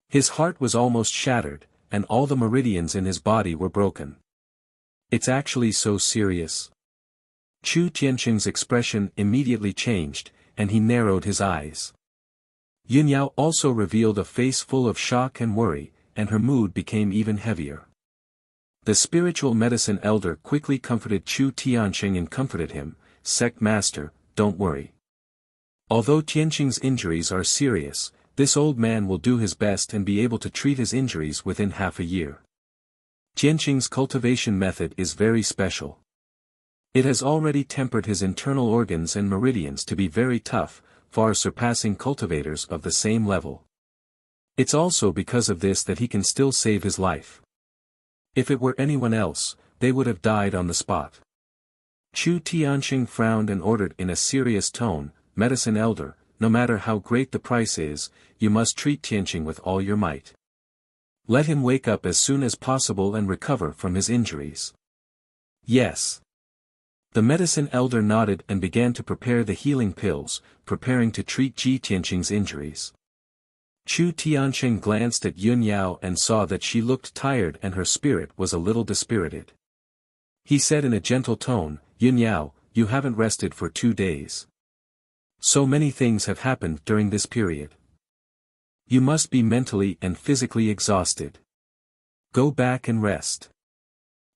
His heart was almost shattered, and all the meridians in his body were broken. It's actually so serious." Chu Tianxing's expression immediately changed, and he narrowed his eyes. Yin Yao also revealed a face full of shock and worry, and her mood became even heavier. The spiritual medicine elder quickly comforted Chu Tianxing and comforted him, "Sect Master, don't worry. Although Tianqing's injuries are serious, this old man will do his best and be able to treat his injuries within half a year. Tianqing's cultivation method is very special. It has already tempered his internal organs and meridians to be very tough, far surpassing cultivators of the same level. It's also because of this that he can still save his life. If it were anyone else, they would have died on the spot." Chu Tianxing frowned and ordered in a serious tone, "Medicine elder, no matter how great the price is, you must treat Tianqing with all your might. Let him wake up as soon as possible and recover from his injuries." "Yes." The medicine elder nodded and began to prepare the healing pills, preparing to treat Ji Tianqing's injuries. Chu Tianxing glanced at Yun Yao and saw that she looked tired and her spirit was a little dispirited. He said in a gentle tone, "Yun Yao, you haven't rested for 2 days. So many things have happened during this period. You must be mentally and physically exhausted. Go back and rest."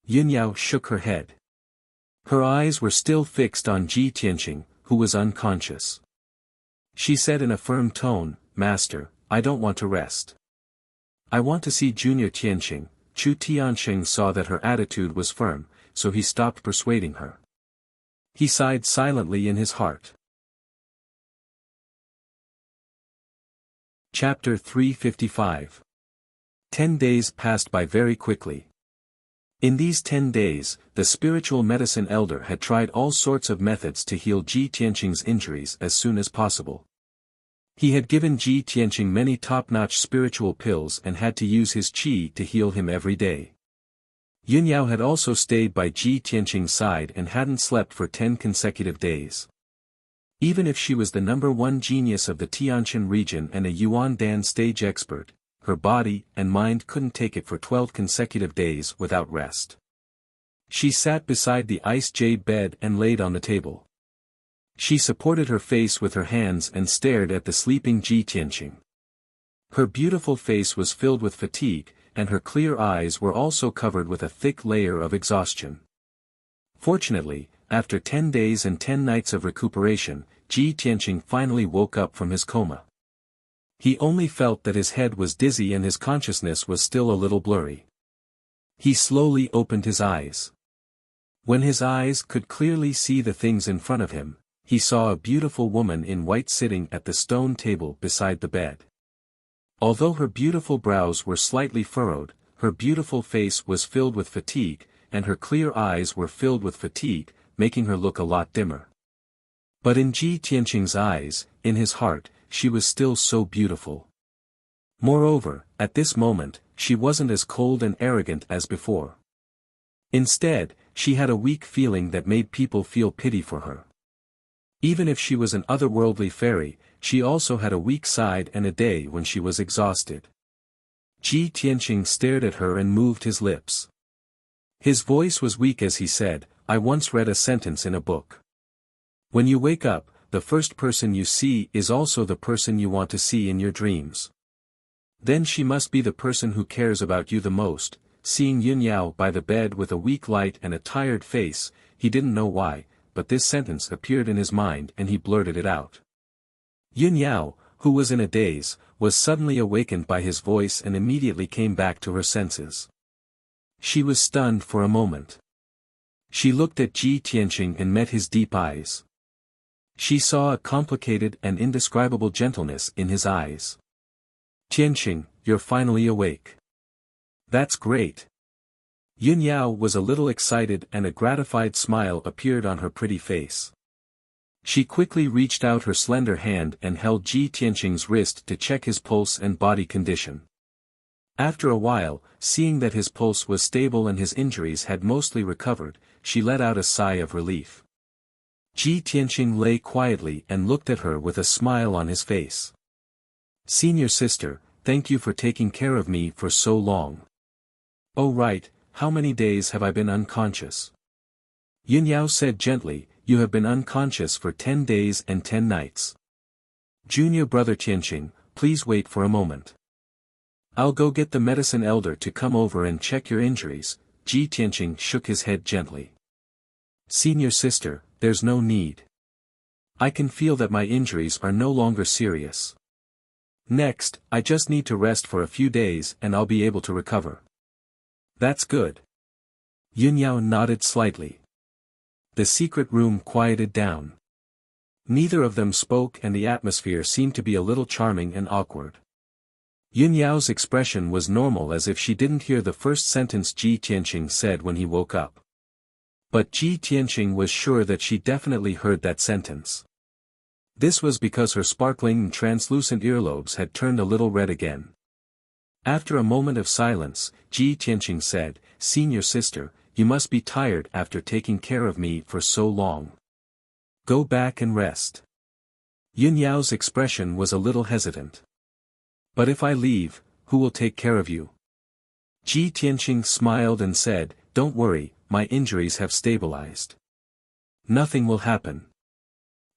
Yun Yao shook her head. Her eyes were still fixed on Ji Tianqing, who was unconscious. She said in a firm tone, "Master, I don't want to rest. I want to see Junior Tianqing." Chu Tianxing saw that her attitude was firm, so he stopped persuading her. He sighed silently in his heart. Chapter 355. 10 days passed by very quickly. In these 10 days, the spiritual medicine elder had tried all sorts of methods to heal Ji Tianqing's injuries as soon as possible. He had given Ji Tianqing many top-notch spiritual pills and had to use his qi to heal him every day. Yun Yao had also stayed by Ji Tianqing's side and hadn't slept for 10 consecutive days. Even if she was the #1 genius of the Tianjin region and a Yuan Dan stage expert, her body and mind couldn't take it for 12 consecutive days without rest. She sat beside the ice jade bed and laid on the table. She supported her face with her hands and stared at the sleeping Ji Tianqing. Her beautiful face was filled with fatigue, and her clear eyes were also covered with a thick layer of exhaustion. Fortunately, after 10 days and 10 nights of recuperation, Ji Tianqing finally woke up from his coma. He only felt that his head was dizzy and his consciousness was still a little blurry. He slowly opened his eyes. When his eyes could clearly see the things in front of him, he saw a beautiful woman in white sitting at the stone table beside the bed. Although her beautiful brows were slightly furrowed, her beautiful face was filled with fatigue, and her clear eyes were filled with fatigue, making her look a lot dimmer. But in Ji Tianqing's eyes, in his heart, she was still so beautiful. Moreover, at this moment, she wasn't as cold and arrogant as before. Instead, she had a weak feeling that made people feel pity for her. Even if she was an otherworldly fairy, she also had a weak side and a day when she was exhausted. Ji Tianqing stared at her and moved his lips. His voice was weak as he said, "I once read a sentence in a book. When you wake up, the first person you see is also the person you want to see in your dreams. Then she must be the person who cares about you the most." Seeing Yun Yao by the bed with a weak light and a tired face, he didn't know why, but this sentence appeared in his mind and he blurted it out. Yun Yao, who was in a daze, was suddenly awakened by his voice and immediately came back to her senses. She was stunned for a moment. She looked at Ji Tianqing and met his deep eyes. She saw a complicated and indescribable gentleness in his eyes. "Tianqing, you're finally awake. That's great." Yun Yao was a little excited and a gratified smile appeared on her pretty face. She quickly reached out her slender hand and held Ji Tianqing's wrist to check his pulse and body condition. After a while, seeing that his pulse was stable and his injuries had mostly recovered, she let out a sigh of relief. Ji Tianqing lay quietly and looked at her with a smile on his face. "Senior sister, thank you for taking care of me for so long." "Oh right, how many days have I been unconscious?" Yun Yao said gently, "You have been unconscious for 10 days and 10 nights. Junior brother Tianqing, please wait for a moment. I'll go get the medicine elder to come over and check your injuries." Ji Tianqing shook his head gently. "Senior sister, there's no need. I can feel that my injuries are no longer serious. Next, I just need to rest for a few days and I'll be able to recover." "That's good." Yun Yao nodded slightly. The secret room quieted down. Neither of them spoke and the atmosphere seemed to be a little charming and awkward. Yun Yao's expression was normal as if she didn't hear the first sentence Ji Tianqing said when he woke up. But Ji Tianqing was sure that she definitely heard that sentence. This was because her sparkling and translucent earlobes had turned a little red again. After a moment of silence, Ji Tianqing said, "Senior sister, you must be tired after taking care of me for so long. Go back and rest." Yun Yao's expression was a little hesitant. "But if I leave, who will take care of you?" Ji Tianqing smiled and said, "Don't worry, my injuries have stabilized. Nothing will happen.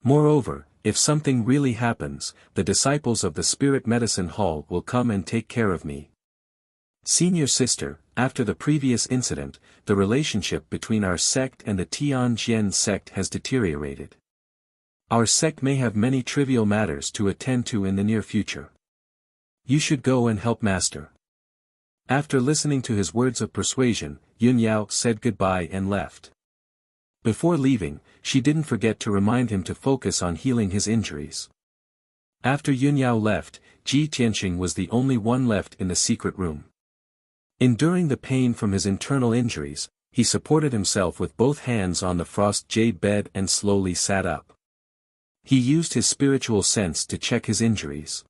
Moreover, if something really happens, the disciples of the Spirit Medicine Hall will come and take care of me. Senior sister, after the previous incident, the relationship between our sect and the Tianjin sect has deteriorated. Our sect may have many trivial matters to attend to in the near future. You should go and help Master." After listening to his words of persuasion, Yun Yao said goodbye and left. Before leaving, she didn't forget to remind him to focus on healing his injuries. After Yun Yao left, Ji Tianqing was the only one left in the secret room. Enduring the pain from his internal injuries, he supported himself with both hands on the frost jade bed and slowly sat up. He used his spiritual sense to check his injuries.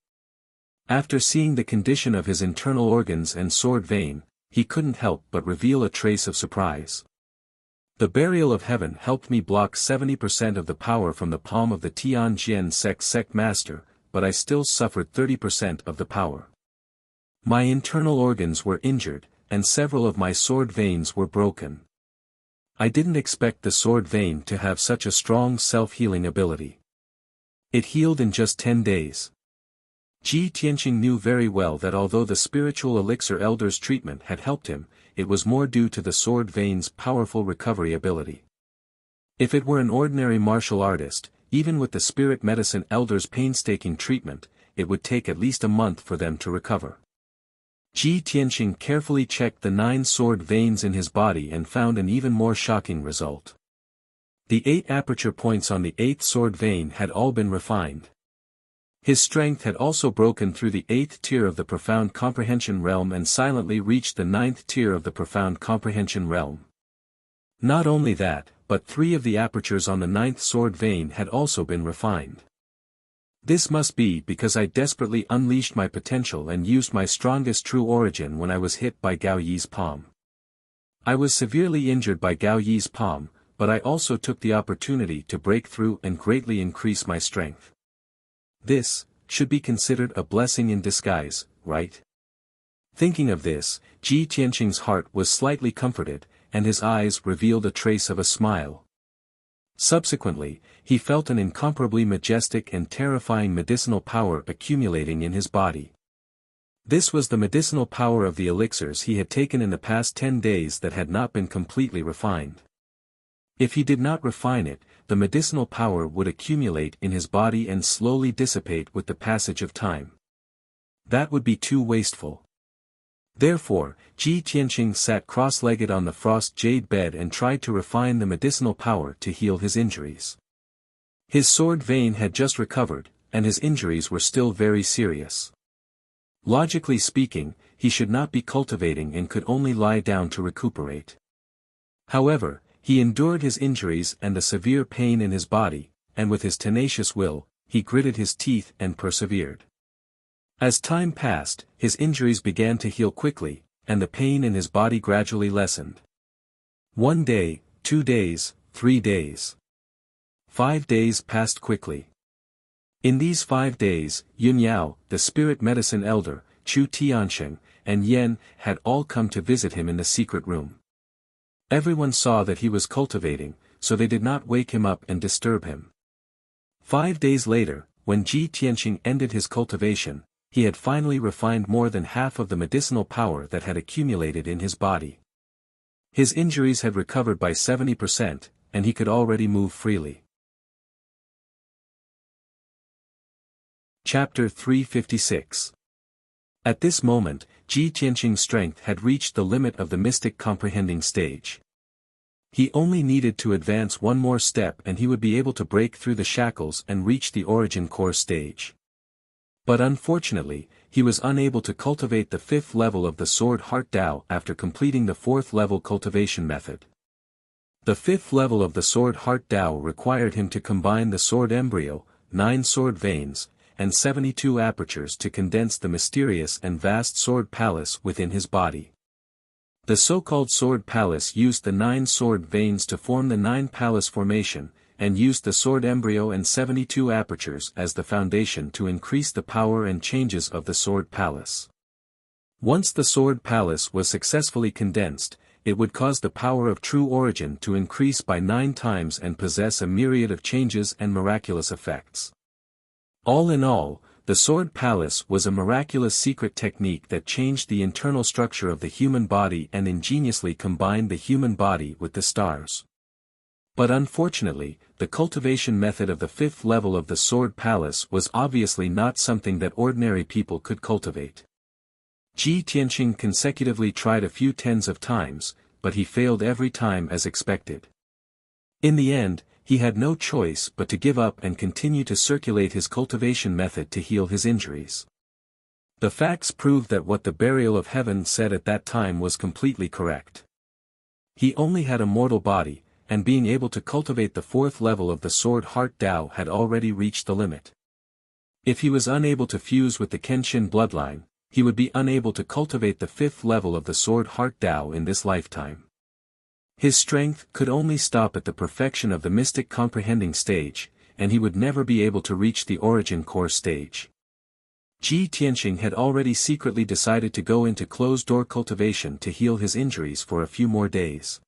After seeing the condition of his internal organs and sword vein, he couldn't help but reveal a trace of surprise. "The burial of heaven helped me block 70% of the power from the palm of the Tianjin sect master, but I still suffered 30% of the power. My internal organs were injured, and several of my sword veins were broken. I didn't expect the sword vein to have such a strong self-healing ability. It healed in just 10 days. Ji Tianqing knew very well that although the spiritual elixir elder's treatment had helped him, it was more due to the sword vein's powerful recovery ability. If it were an ordinary martial artist, even with the spirit medicine elder's painstaking treatment, it would take at least a month for them to recover. Ji Tianqing carefully checked the 9 sword veins in his body and found an even more shocking result. The 8 aperture points on the 8th sword vein had all been refined. His strength had also broken through the 8th tier of the profound comprehension realm and silently reached the 9th tier of the profound comprehension realm. Not only that, but 3 of the apertures on the 9th sword vein had also been refined. This must be because I desperately unleashed my potential and used my strongest true origin when I was hit by Gao Yi's palm. I was severely injured by Gao Yi's palm, but I also took the opportunity to break through and greatly increase my strength. This should be considered a blessing in disguise, right? Thinking of this, Ji Tianqing's heart was slightly comforted, and his eyes revealed a trace of a smile. Subsequently, he felt an incomparably majestic and terrifying medicinal power accumulating in his body. This was the medicinal power of the elixirs he had taken in the past 10 days that had not been completely refined. If he did not refine it, the medicinal power would accumulate in his body and slowly dissipate with the passage of time. That would be too wasteful. Therefore, Ji Tianqing sat cross-legged on the frost jade bed and tried to refine the medicinal power to heal his injuries. His sword vein had just recovered, and his injuries were still very serious. Logically speaking, he should not be cultivating and could only lie down to recuperate. However, he endured his injuries and the severe pain in his body, and with his tenacious will, he gritted his teeth and persevered. As time passed, his injuries began to heal quickly, and the pain in his body gradually lessened. 1 day, 2 days, 3 days. 5 days passed quickly. In these 5 days, Yun Yao, the spirit medicine elder, Chu Tiansheng, and Yen had all come to visit him in the secret room. Everyone saw that he was cultivating, so they did not wake him up and disturb him. 5 days later, when Ji Tianqing ended his cultivation, he had finally refined more than half of the medicinal power that had accumulated in his body. His injuries had recovered by 70%, and he could already move freely. Chapter 356. At this moment, Ji Tianqing's strength had reached the limit of the mystic comprehending stage. He only needed to advance one more step and he would be able to break through the shackles and reach the origin core stage. But unfortunately, he was unable to cultivate the 5th level of the Sword Heart Tao after completing the 4th level cultivation method. The 5th level of the Sword Heart Tao required him to combine the sword embryo, 9 sword veins, and 72 apertures to condense the mysterious and vast sword palace within his body. The so-called sword palace used the 9 sword veins to form the 9 palace formation, and used the sword embryo and 72 apertures as the foundation to increase the power and changes of the sword palace. Once the sword palace was successfully condensed, it would cause the power of true origin to increase by 9 times and possess a myriad of changes and miraculous effects. All in all, the sword palace was a miraculous secret technique that changed the internal structure of the human body and ingeniously combined the human body with the stars. But unfortunately, the cultivation method of the 5th level of the sword palace was obviously not something that ordinary people could cultivate. Ji Tianqing consecutively tried a few tens of times, but he failed every time as expected. In the end, he had no choice but to give up and continue to circulate his cultivation method to heal his injuries. The facts proved that what the burial of heaven said at that time was completely correct. He only had a mortal body, and being able to cultivate the 4th level of the Sword Heart Tao had already reached the limit. If he was unable to fuse with the Kenshin bloodline, he would be unable to cultivate the 5th level of the Sword Heart Tao in this lifetime. His strength could only stop at the perfection of the mystic comprehending stage, and he would never be able to reach the origin core stage. Ji Tianqing had already secretly decided to go into closed-door cultivation to heal his injuries for a few more days.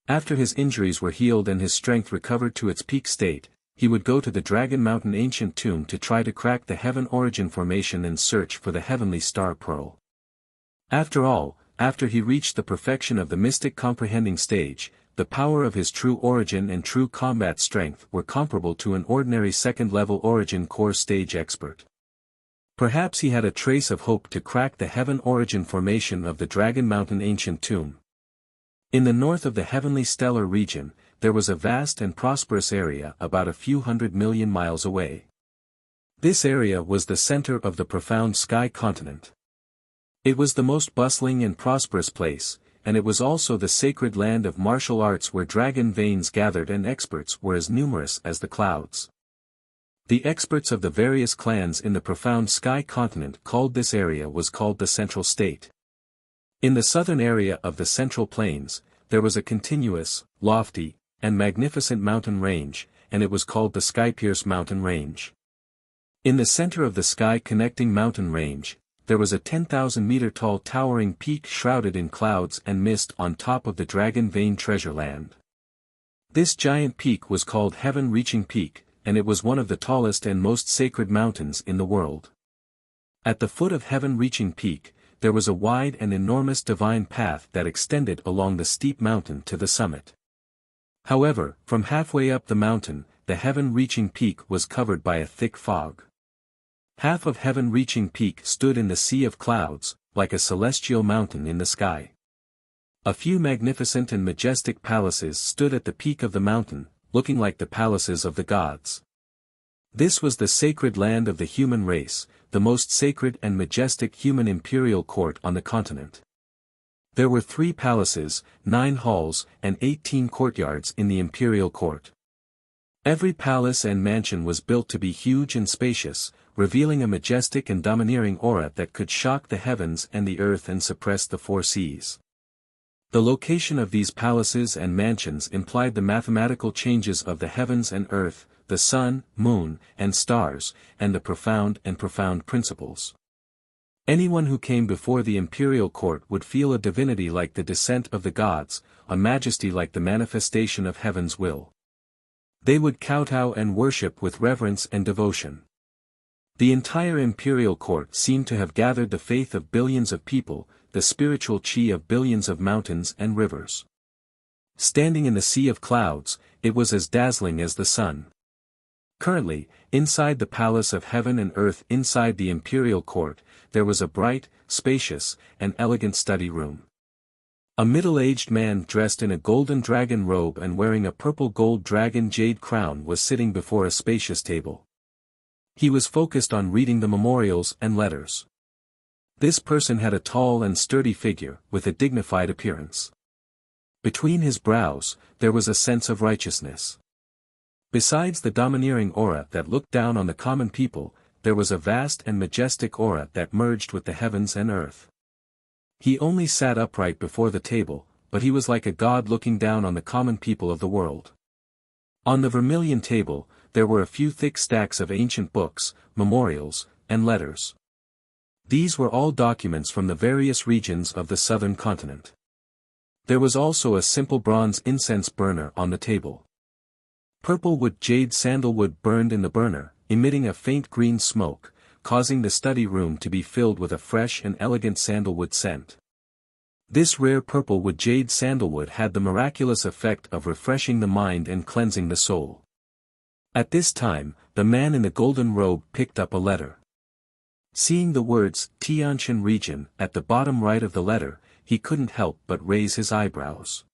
After his injuries were healed and his strength recovered to its peak state, he would go to the Dragon Mountain ancient tomb to try to crack the heaven origin formation and search for the heavenly star pearl. After all, after he reached the perfection of the mystic comprehending stage, the power of his true origin and true combat strength were comparable to an ordinary second-level origin core stage expert. Perhaps he had a trace of hope to crack the heaven origin formation of the Dragon Mountain ancient tomb. In the north of the heavenly stellar region, there was a vast and prosperous area about a few 100 million miles away. This area was the center of the profound sky continent. It was the most bustling and prosperous place, and it was also the sacred land of martial arts where dragon veins gathered and experts were as numerous as the clouds. The experts of the various clans in the profound sky continent called this area was called the Central State. In the southern area of the Central Plains, there was a continuous, lofty, and magnificent mountain range, and it was called the Skypierce Mountain Range. In the center of the sky-connecting mountain range, there was a 10,000-meter-tall towering peak shrouded in clouds and mist on top of the Dragon Vein treasure land. This giant peak was called Heaven-Reaching Peak, and it was one of the tallest and most sacred mountains in the world. At the foot of Heaven-Reaching Peak, there was a wide and enormous divine path that extended along the steep mountain to the summit. However, from halfway up the mountain, the Heaven-Reaching Peak was covered by a thick fog. Half of Heaven-Reaching Peak stood in the sea of clouds, like a celestial mountain in the sky. A few magnificent and majestic palaces stood at the peak of the mountain, looking like the palaces of the gods. This was the sacred land of the human race, the most sacred and majestic human imperial court on the continent. There were 3 palaces, 9 halls, and 18 courtyards in the imperial court. Every palace and mansion was built to be huge and spacious, revealing a majestic and domineering aura that could shock the heavens and the earth and suppress the 4 seas. The location of these palaces and mansions implied the mathematical changes of the heavens and earth, the sun, moon, and stars, and the profound principles. Anyone who came before the imperial court would feel a divinity like the descent of the gods, a majesty like the manifestation of heaven's will. They would kowtow and worship with reverence and devotion. The entire imperial court seemed to have gathered the faith of billions of people, the spiritual chi of billions of mountains and rivers. Standing in the sea of clouds, it was as dazzling as the sun. Currently, inside the palace of heaven and earth inside the imperial court, there was a bright, spacious, and elegant study room. A middle-aged man dressed in a golden dragon robe and wearing a purple gold dragon jade crown was sitting before a spacious table. He was focused on reading the memorials and letters. This person had a tall and sturdy figure, with a dignified appearance. Between his brows, there was a sense of righteousness. Besides the domineering aura that looked down on the common people, there was a vast and majestic aura that merged with the heavens and earth. He only sat upright before the table, but he was like a god looking down on the common people of the world. On the vermilion table, there were a few thick stacks of ancient books, memorials, and letters. These were all documents from the various regions of the southern continent. There was also a simple bronze incense burner on the table. Purple wood jade sandalwood burned in the burner, emitting a faint green smoke, causing the study room to be filled with a fresh and elegant sandalwood scent. This rare purple wood jade sandalwood had the miraculous effect of refreshing the mind and cleansing the soul. At this time, the man in the golden robe picked up a letter. Seeing the words, Tianshan region, at the bottom right of the letter, he couldn't help but raise his eyebrows.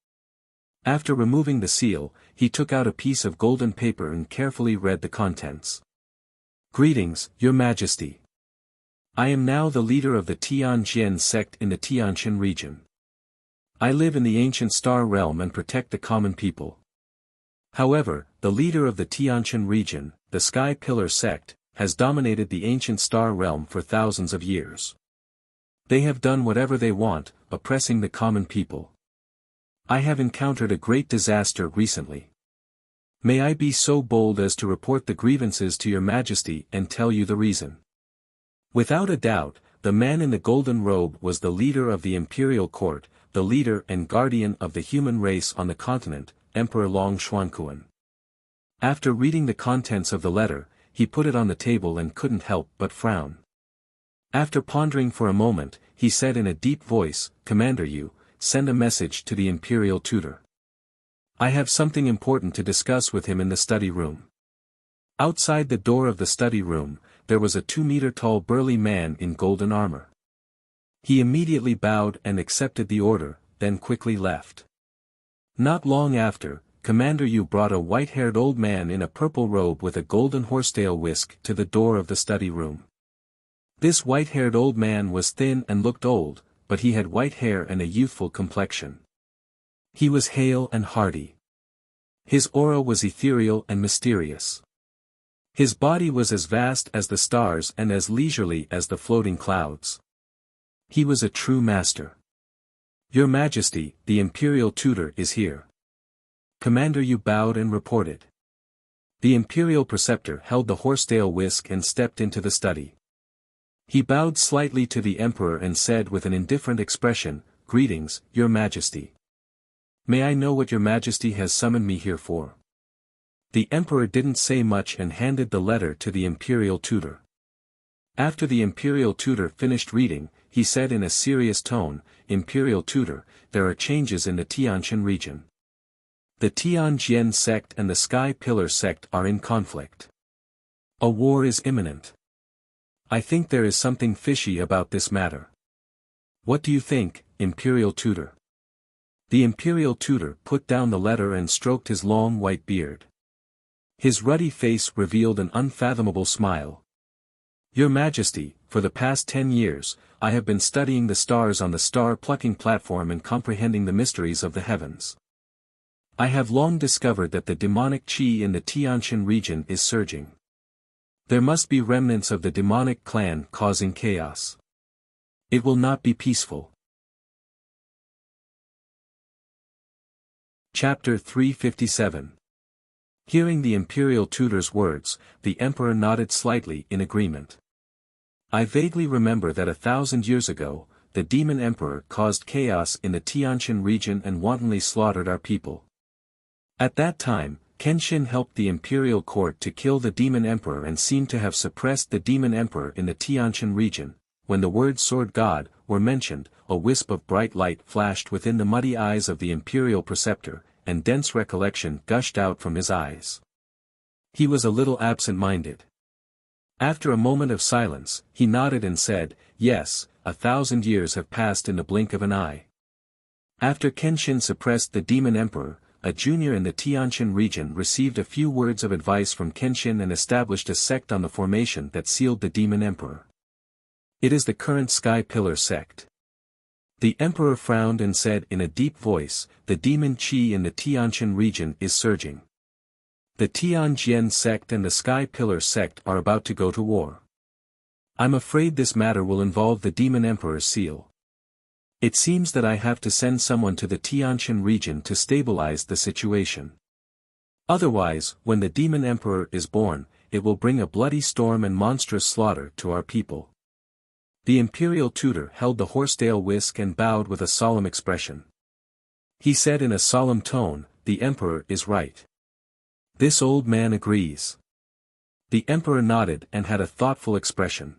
After removing the seal, he took out a piece of golden paper and carefully read the contents. Greetings, Your Majesty. I am now the leader of the Tianjian sect in the Tianshan region. I live in the ancient star realm and protect the common people. However, the leader of the Tianshan region, the Sky Pillar sect, has dominated the ancient star realm for thousands of years. They have done whatever they want, oppressing the common people. I have encountered a great disaster recently. May I be so bold as to report the grievances to Your Majesty and tell you the reason. Without a doubt, the man in the golden robe was the leader of the imperial court, the leader and guardian of the human race on the continent, Emperor Long Xuanquan. After reading the contents of the letter, he put it on the table and couldn't help but frown. After pondering for a moment, he said in a deep voice, "Commander Yu, send a message to the imperial tutor. I have something important to discuss with him in the study room." Outside the door of the study room, there was a 2-meter-tall burly man in golden armor. He immediately bowed and accepted the order, then quickly left. Not long after, Commander Yu brought a white-haired old man in a purple robe with a golden horsetail whisk to the door of the study room. This white-haired old man was thin and looked old, but he had white hair and a youthful complexion. He was hale and hearty. His aura was ethereal and mysterious. His body was as vast as the stars and as leisurely as the floating clouds. He was a true master. "Your Majesty, the imperial tutor is here." Commander Yu bowed and reported. The imperial preceptor held the horsetail whisk and stepped into the study. He bowed slightly to the emperor and said with an indifferent expression, "Greetings, Your Majesty. May I know what Your Majesty has summoned me here for?" The emperor didn't say much and handed the letter to the imperial tutor. After the imperial tutor finished reading, he said in a serious tone, "Imperial tutor, there are changes in the Tianqian region. The Tianjian sect and the Sky Pillar sect are in conflict. A war is imminent. I think there is something fishy about this matter. What do you think, imperial tutor?" The imperial tutor put down the letter and stroked his long white beard. His ruddy face revealed an unfathomable smile. "Your Majesty, for the past 10 years, I have been studying the stars on the star-plucking platform and comprehending the mysteries of the heavens. I have long discovered that the demonic qi in the Tianqian region is surging. There must be remnants of the demonic clan causing chaos. It will not be peaceful." Chapter 357. Hearing the imperial tutor's words, the emperor nodded slightly in agreement. "I vaguely remember that 1,000 years ago, the demon emperor caused chaos in the Tianqian region and wantonly slaughtered our people. At that time, Kenshin helped the imperial court to kill the demon emperor and seemed to have suppressed the demon emperor in the Tianqian region. When the words sword god were mentioned, a wisp of bright light flashed within the muddy eyes of the imperial preceptor, and dense recollection gushed out from his eyes. He was a little absent-minded. After a moment of silence, he nodded and said, "Yes, 1,000 years have passed in the blink of an eye. After Kenshin suppressed the demon emperor, a junior in the Tianqian region received a few words of advice from Kenshin and established a sect on the formation that sealed the demon emperor. It is the current Sky Pillar sect." The emperor frowned and said in a deep voice, "The demon qi in the Tianqian region is surging. The Tianjian sect and the Sky Pillar sect are about to go to war. I'm afraid this matter will involve the demon emperor's seal. It seems that I have to send someone to the Tianqian region to stabilize the situation. Otherwise, when the demon emperor is born, it will bring a bloody storm and monstrous slaughter to our people." The imperial tutor held the horsetail whisk and bowed with a solemn expression. He said in a solemn tone, "The emperor is right. This old man agrees." The emperor nodded and had a thoughtful expression.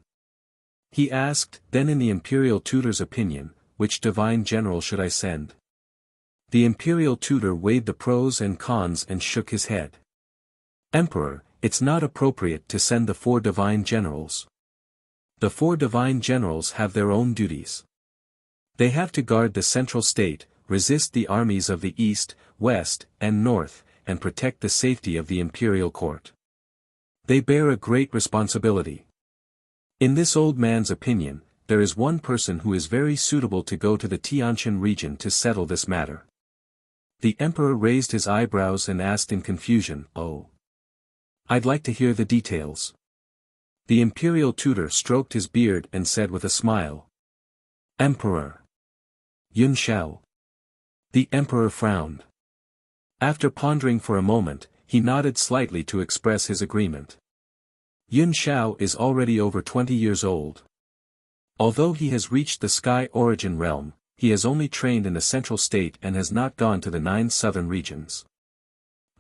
He asked, "Then in the imperial tutor's opinion, which divine general should I send?" The imperial tutor weighed the pros and cons and shook his head. "Emperor, it's not appropriate to send the 4 divine generals. The 4 divine generals have their own duties. They have to guard the central state, resist the armies of the east, west, and north, and protect the safety of the imperial court. They bear a great responsibility. In this old man's opinion, there is one person who is very suitable to go to the Tianqian region to settle this matter." The emperor raised his eyebrows and asked in confusion, "Oh. I'd like to hear the details." The imperial tutor stroked his beard and said with a smile, "Emperor Yun Shao." The emperor frowned. After pondering for a moment, he nodded slightly to express his agreement. Yun Shao is already over 20 years old. Although he has reached the Sky Origin realm, he has only trained in the central state and has not gone to the 9 southern regions.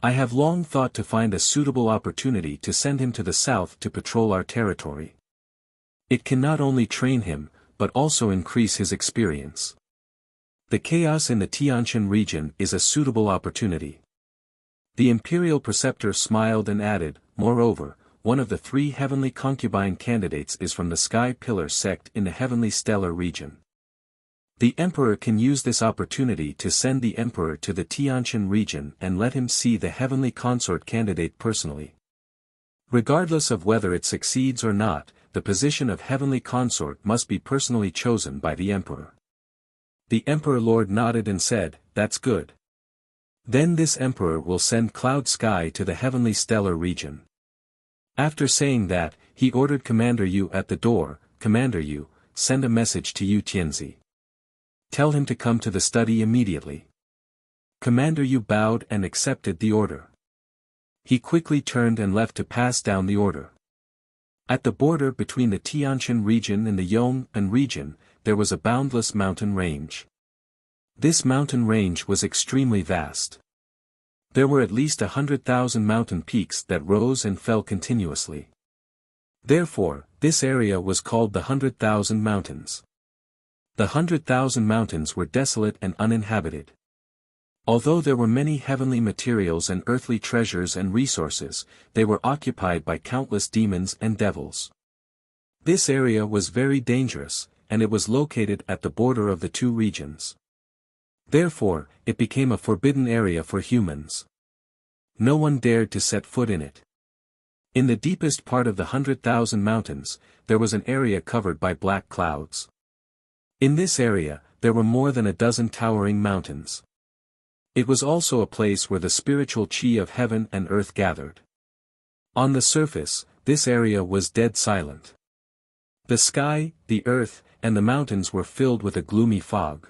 I have long thought to find a suitable opportunity to send him to the south to patrol our territory. It can not only train him, but also increase his experience. The chaos in the Tianshan region is a suitable opportunity. The imperial preceptor smiled and added, moreover, one of the 3 heavenly concubine candidates is from the Sky Pillar sect in the heavenly stellar region. The emperor can use this opportunity to send the emperor to the Tianshan region and let him see the heavenly consort candidate personally. Regardless of whether it succeeds or not, the position of heavenly consort must be personally chosen by the emperor. The emperor lord nodded and said, "That's good. Then this emperor will send Cloud Sky to the heavenly stellar region." After saying that, he ordered Commander Yu at the door, "Commander Yu, send a message to Yu Tianzi. Tell him to come to the study immediately." Commander Yu bowed and accepted the order. He quickly turned and left to pass down the order. At the border between the Tianshan region and the Yong'an region, there was a boundless mountain range. This mountain range was extremely vast. There were at least 100,000 mountain peaks that rose and fell continuously. Therefore, this area was called the 100,000 Mountains. The 100,000 mountains were desolate and uninhabited. Although there were many heavenly materials and earthly treasures and resources, they were occupied by countless demons and devils. This area was very dangerous, and it was located at the border of the 2 regions. Therefore, it became a forbidden area for humans. No one dared to set foot in it. In the deepest part of the 100,000 mountains, there was an area covered by black clouds. In this area, there were more than a dozen towering mountains. It was also a place where the spiritual chi of heaven and earth gathered. On the surface, this area was dead silent. The sky, the earth, and the mountains were filled with a gloomy fog.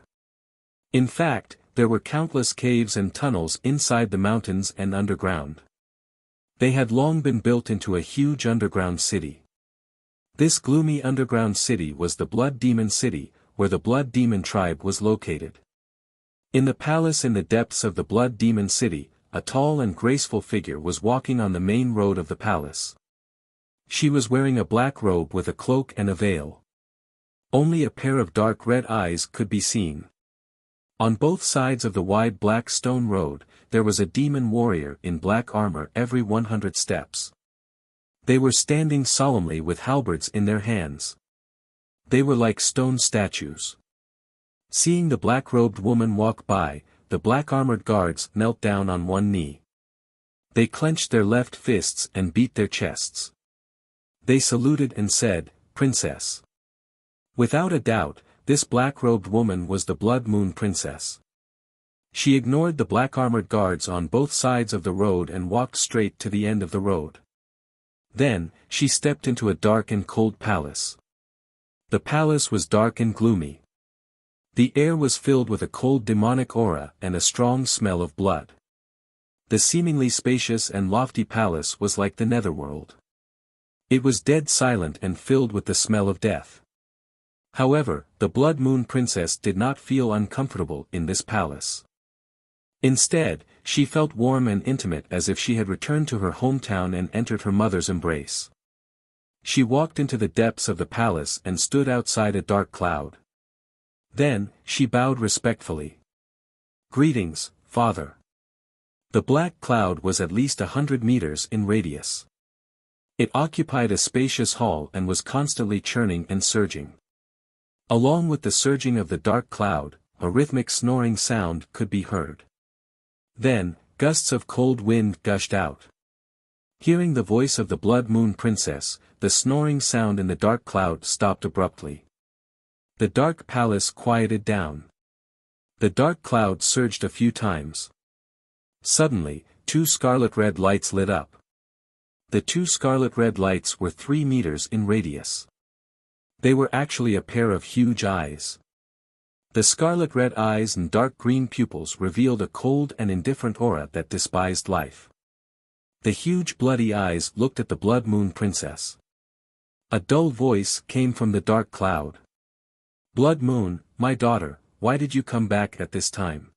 In fact, there were countless caves and tunnels inside the mountains and underground. They had long been built into a huge underground city. This gloomy underground city was the Blood Demon City, where the Blood Demon tribe was located. In the palace in the depths of the Blood Demon City, a tall and graceful figure was walking on the main road of the palace. She was wearing a black robe with a cloak and a veil. Only a pair of dark red eyes could be seen. On both sides of the wide black stone road, there was a demon warrior in black armor every 100 steps. They were standing solemnly with halberds in their hands. They were like stone statues. Seeing the black-robed woman walk by, the black-armored guards knelt down on one knee. They clenched their left fists and beat their chests. They saluted and said, "Princess." Without a doubt, this black-robed woman was the Blood Moon Princess. She ignored the black-armored guards on both sides of the road and walked straight to the end of the road. Then, she stepped into a dark and cold palace. The palace was dark and gloomy. The air was filled with a cold demonic aura and a strong smell of blood. The seemingly spacious and lofty palace was like the netherworld. It was dead silent and filled with the smell of death. However, the Blood Moon Princess did not feel uncomfortable in this palace. Instead, she felt warm and intimate as if she had returned to her hometown and entered her mother's embrace. She walked into the depths of the palace and stood outside a dark cloud. Then, she bowed respectfully. "Greetings, Father." The black cloud was at least 100 meters in radius. It occupied a spacious hall and was constantly churning and surging. Along with the surging of the dark cloud, a rhythmic snoring sound could be heard. Then, gusts of cold wind gushed out. Hearing the voice of the Blood Moon Princess, the snoring sound in the dark cloud stopped abruptly. The dark palace quieted down. The dark cloud surged a few times. Suddenly, 2 scarlet-red lights lit up. The 2 scarlet-red lights were 3 meters in radius. They were actually a pair of huge eyes. The scarlet-red eyes and dark green pupils revealed a cold and indifferent aura that despised life. The huge bloody eyes looked at the Blood Moon Princess. A dull voice came from the dark cloud. "Blood Moon, my daughter, why did you come back at this time?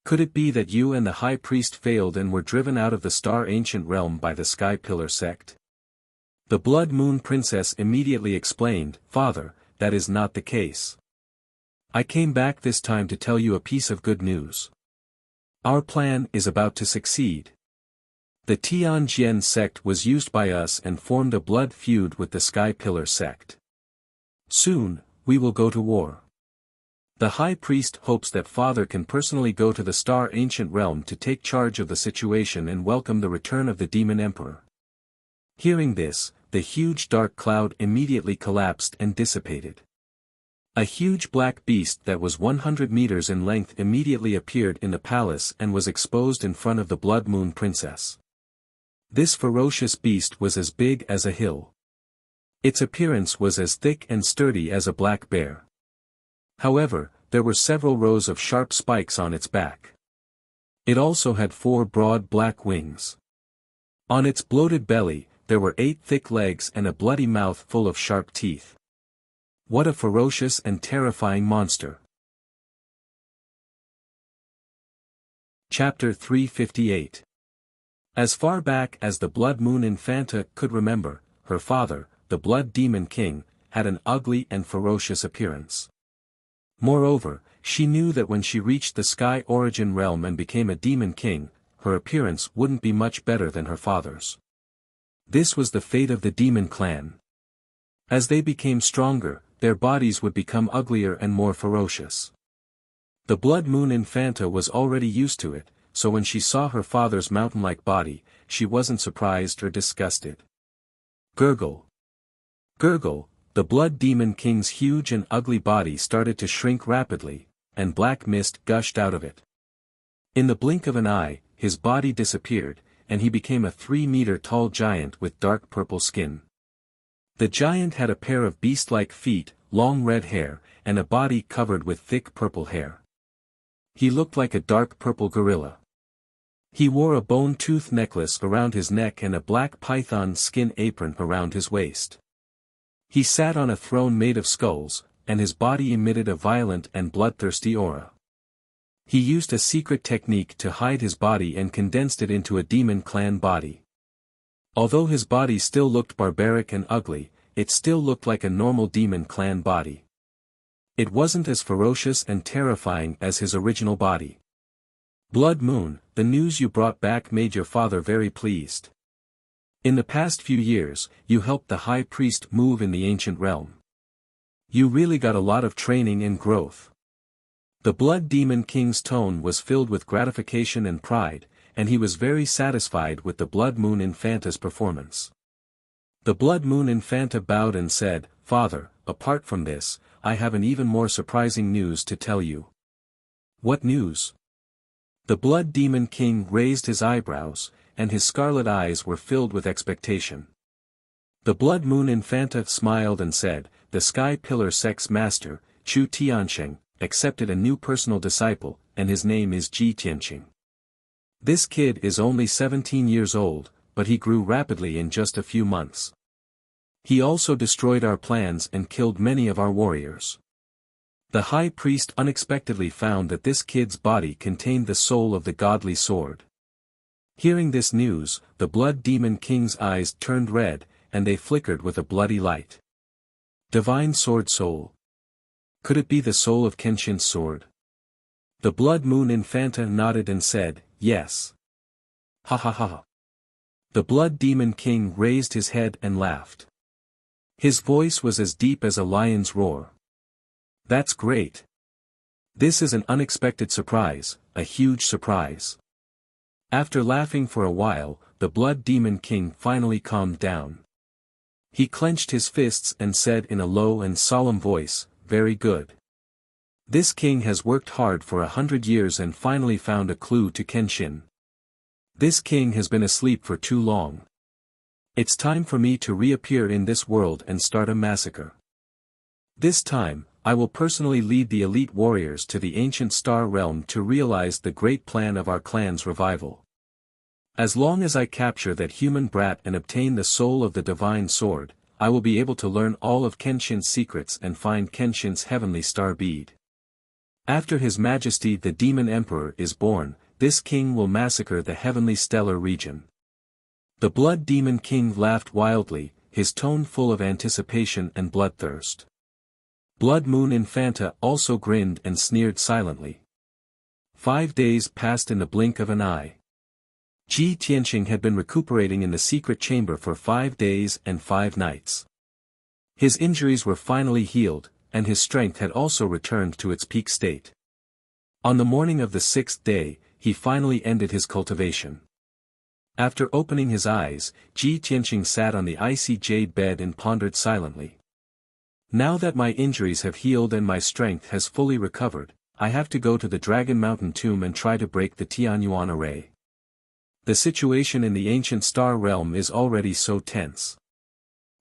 Could it be that you and the high priest failed and were driven out of the Star Ancient Realm by the Sky Pillar sect? The Blood Moon Princess immediately explained, Father, that is not the case. I came back this time to tell you a piece of good news. Our plan is about to succeed. The Tianjin sect was used by us and formed a blood feud with the Sky Pillar sect. Soon, we will go to war. The High Priest hopes that Father can personally go to the Star Ancient Realm to take charge of the situation and welcome the return of the Demon Emperor. Hearing this, the huge dark cloud immediately collapsed and dissipated. A huge black beast that was 100 meters in length immediately appeared in the palace and was exposed in front of the Blood Moon Princess. This ferocious beast was as big as a hill. Its appearance was as thick and sturdy as a black bear. However, there were several rows of sharp spikes on its back. It also had 4 broad black wings. On its bloated belly, there were 8 thick legs and a bloody mouth full of sharp teeth. What a ferocious and terrifying monster! Chapter 358. As far back as the Blood Moon Infanta could remember, her father, the Blood Demon King, had an ugly and ferocious appearance. Moreover, she knew that when she reached the Sky Origin Realm and became a Demon King, her appearance wouldn't be much better than her father's. This was the fate of the Demon Clan. As they became stronger, their bodies would become uglier and more ferocious. The Blood Moon Infanta was already used to it, so when she saw her father's mountain-like body, she wasn't surprised or disgusted. Gurgle. Gurgle, the Blood Demon King's huge and ugly body started to shrink rapidly, and black mist gushed out of it. In the blink of an eye, his body disappeared, and he became a 3-meter-tall giant with dark purple skin. The giant had a pair of beast-like feet, long red hair, and a body covered with thick purple hair. He looked like a dark purple gorilla. He wore a bone-tooth necklace around his neck and a black python skin apron around his waist. He sat on a throne made of skulls, and his body emitted a violent and bloodthirsty aura. He used a secret technique to hide his body and condensed it into a Demon Clan body. Although his body still looked barbaric and ugly, it still looked like a normal Demon Clan body. It wasn't as ferocious and terrifying as his original body. Blood Moon, the news you brought back made your father very pleased. In the past few years, you helped the High Priest move in the Ancient Realm. You really got a lot of training and growth. The Blood Demon King's tone was filled with gratification and pride, and he was very satisfied with the Blood Moon Infanta's performance. The Blood Moon Infanta bowed and said, Father, apart from this, I have an even more surprising news to tell you. What news? The Blood Demon King raised his eyebrows, and his scarlet eyes were filled with expectation. The Blood Moon Infanta smiled and said, the Sky Pillar Sect's master, Chu Tianqing, accepted a new personal disciple, and his name is Ji Tianqing. This kid is only 17 years old, but he grew rapidly in just a few months. He also destroyed our plans and killed many of our warriors. The High Priest unexpectedly found that this kid's body contained the soul of the godly sword. Hearing this news, the Blood Demon King's eyes turned red, and they flickered with a bloody light. Divine Sword Soul. Could it be the soul of Kenshin's sword? The Blood Moon Infanta nodded and said, yes. Ha ha ha. The Blood Demon King raised his head and laughed. His voice was as deep as a lion's roar. That's great. This is an unexpected surprise, a huge surprise. After laughing for a while, the Blood Demon King finally calmed down. He clenched his fists and said in a low and solemn voice, very good. This king has worked hard for 100 years and finally found a clue to Kenshin. This king has been asleep for too long. It's time for me to reappear in this world and start a massacre. This time, I will personally lead the elite warriors to the ancient star realm to realize the great plan of our clan's revival. As long as I capture that human brat and obtain the soul of the divine sword, I will be able to learn all of Kenshin's secrets and find Kenshin's heavenly star bead. After His Majesty the Demon Emperor is born, this king will massacre the heavenly stellar region. The Blood Demon King laughed wildly, his tone full of anticipation and bloodthirst. Blood Moon Infanta also grinned and sneered silently. 5 days passed in the blink of an eye. Ji Tianqing had been recuperating in the secret chamber for 5 days and 5 nights. His injuries were finally healed, and his strength had also returned to its peak state. On the morning of the 6th day, he finally ended his cultivation. After opening his eyes, Ji Tianqing sat on the icy jade bed and pondered silently. Now that my injuries have healed and my strength has fully recovered, I have to go to the Dragon Mountain tomb and try to break the Tianyuan array. The situation in the ancient star realm is already so tense.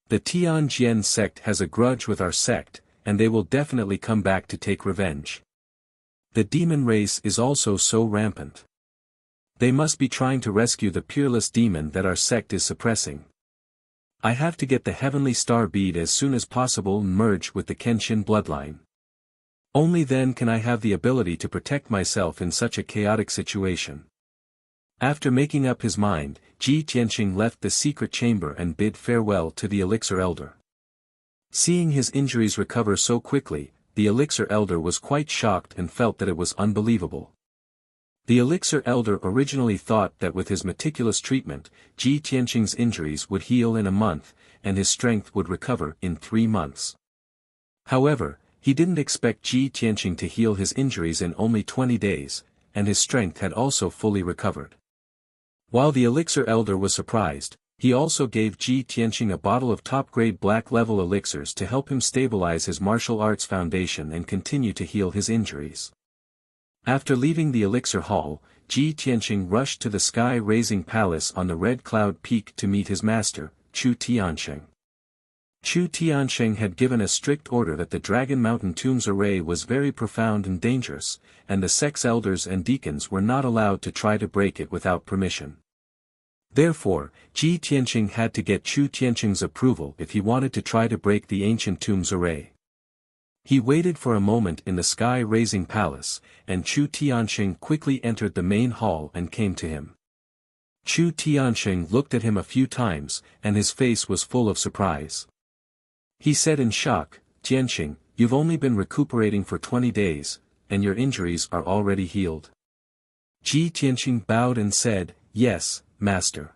The Tianjian sect has a grudge with our sect, and they will definitely come back to take revenge. The demon race is also so rampant. They must be trying to rescue the peerless demon that our sect is suppressing. I have to get the heavenly star bead as soon as possible and merge with the Kenshin bloodline. Only then can I have the ability to protect myself in such a chaotic situation. After making up his mind, Ji Tianqing left the secret chamber and bid farewell to the Elixir Elder. Seeing his injuries recover so quickly, the Elixir Elder was quite shocked and felt that it was unbelievable. The Elixir Elder originally thought that with his meticulous treatment, Ji Tianqing's injuries would heal in a month, and his strength would recover in 3 months. However, he didn't expect Ji Tianqing to heal his injuries in only 20 days, and his strength had also fully recovered. While the Elixir Elder was surprised, he also gave Ji Tianqing a bottle of top-grade black-level elixirs to help him stabilize his martial arts foundation and continue to heal his injuries. After leaving the Elixir Hall, Ji Tianqing rushed to the sky-raising palace on the Red Cloud Peak to meet his master, Chu Tiansheng. Chu Tiansheng had given a strict order that the Dragon Mountain Tomb's array was very profound and dangerous, and the sect's elders and deacons were not allowed to try to break it without permission. Therefore, Ji Tianqing had to get Chu Tiansheng's approval if he wanted to try to break the ancient tomb's array. He waited for a moment in the sky-raising palace, and Chu Tiansheng quickly entered the main hall and came to him. Chu Tiansheng looked at him a few times, and his face was full of surprise. He said in shock, "Tianqing, you've only been recuperating for 20 days, and your injuries are already healed." Ji Tianqing bowed and said, "Yes, master."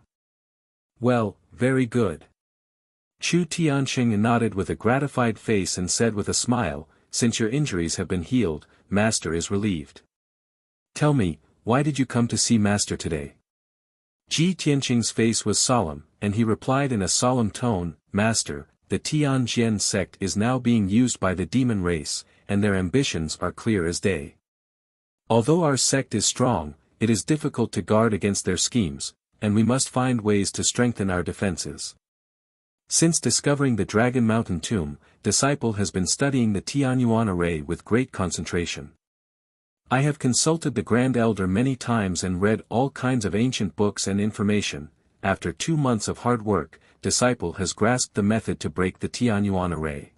"Well, very good." Chu Tiansheng nodded with a gratified face and said with a smile, "Since your injuries have been healed, master is relieved. Tell me, why did you come to see master today?" Ji Tianqing's face was solemn, and he replied in a solemn tone, "Master, the Tianjian sect is now being used by the demon race, and their ambitions are clear as day. Although our sect is strong, it is difficult to guard against their schemes, and we must find ways to strengthen our defenses. Since discovering the Dragon Mountain Tomb, Disciple has been studying the Tianyuan array with great concentration. I have consulted the Grand Elder many times and read all kinds of ancient books and information. After 2 months of hard work, Disciple has grasped the method to break the Tianyuan array.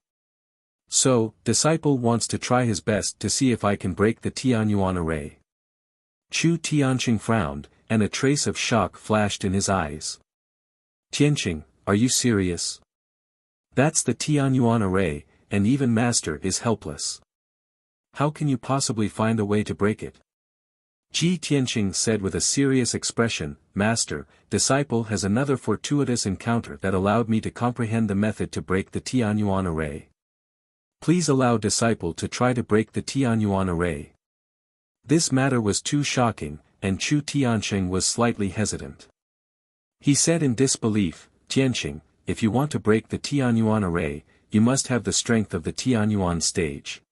So, Disciple wants to try his best to see if I can break the Tianyuan array." Chu Tianqing frowned, and a trace of shock flashed in his eyes. "Tianqing, are you serious? That's the Tianyuan array, and even master is helpless. How can you possibly find a way to break it?" Ji Tianqing said with a serious expression, "Master, Disciple has another fortuitous encounter that allowed me to comprehend the method to break the Tianyuan array. Please allow Disciple to try to break the Tianyuan array." This matter was too shocking, and Chu Tianqing was slightly hesitant. He said in disbelief, "Tianqing, if you want to break the Tianyuan array, you must have the strength of the Tianyuan stage.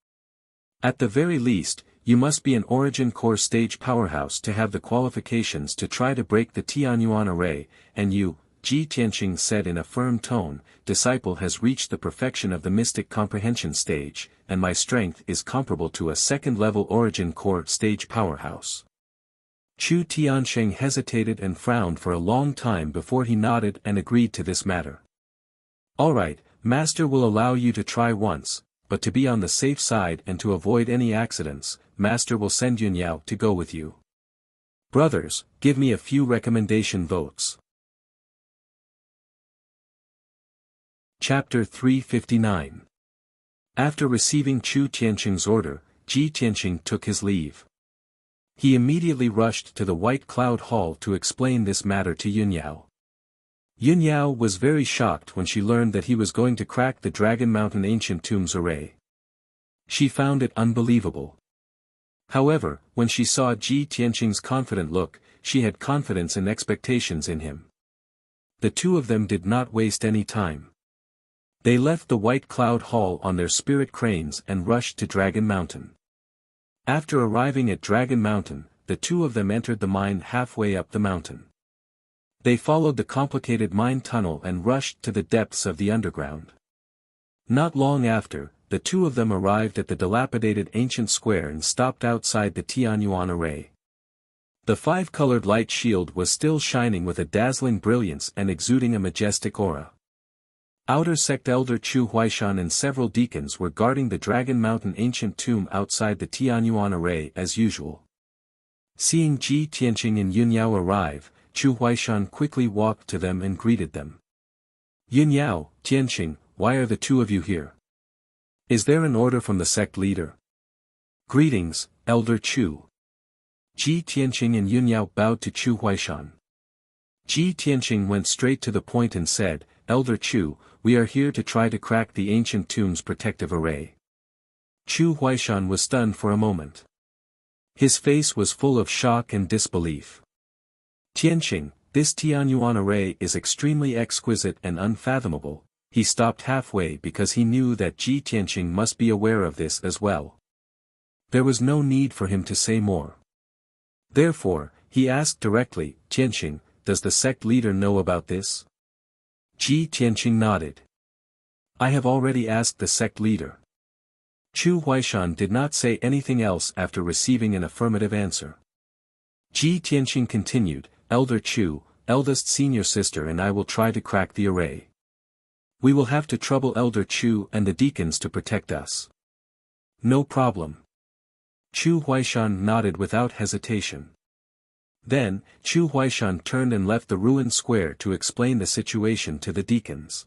At the very least, you must be an Origin Core stage powerhouse to have the qualifications to try to break the Tianyuan array, and you," Ji Tianqing said in a firm tone, "Disciple has reached the perfection of the Mystic Comprehension stage, and my strength is comparable to a second-level Origin Core stage powerhouse." Chu Tiansheng hesitated and frowned for a long time before he nodded and agreed to this matter. "All right, master will allow you to try once, but to be on the safe side and to avoid any accidents, Master will send Yunyao to go with you. Brothers, give me a few recommendation votes. Chapter 359. After receiving Chu Tianqing's order, Ji Tianqing took his leave. He immediately rushed to the White Cloud Hall to explain this matter to Yunyao. Yunyao was very shocked when she learned that he was going to crack the Dragon Mountain Ancient Tombs array. She found it unbelievable. However, when she saw Ji Tianqing's confident look, she had confidence and expectations in him. The two of them did not waste any time. They left the White Cloud Hall on their spirit cranes and rushed to Dragon Mountain. After arriving at Dragon Mountain, the two of them entered the mine halfway up the mountain. They followed the complicated mine tunnel and rushed to the depths of the underground. Not long after, the two of them arrived at the dilapidated ancient square and stopped outside the Tianyuan array. The five-colored light shield was still shining with a dazzling brilliance and exuding a majestic aura. Outer sect elder Chu Huaishan and several deacons were guarding the Dragon Mountain ancient tomb outside the Tianyuan array as usual. Seeing Ji Tianqing and Yunyao arrive, Chu Huaishan quickly walked to them and greeted them. Yunyao, Tianqing, why are the two of you here? Is there an order from the sect leader? Greetings, Elder Chu. Ji Tianqing and Yunyao bowed to Chu Huaishan. Ji Tianqing went straight to the point and said, Elder Chu, we are here to try to crack the ancient tomb's protective array. Chu Huaishan was stunned for a moment. His face was full of shock and disbelief. Tianqing, this Tianyuan array is extremely exquisite and unfathomable. He stopped halfway because he knew that Ji Tianqing must be aware of this as well. There was no need for him to say more. Therefore, he asked directly, Tianqing, does the sect leader know about this? Ji Tianqing nodded. I have already asked the sect leader. Chu Huaishan did not say anything else after receiving an affirmative answer. Ji Tianqing continued, Elder Chu, eldest senior sister and I will try to crack the array. We will have to trouble Elder Chu and the deacons to protect us. No problem. Chu Huaishan nodded without hesitation. Then, Chu Huaishan turned and left the ruined square to explain the situation to the deacons.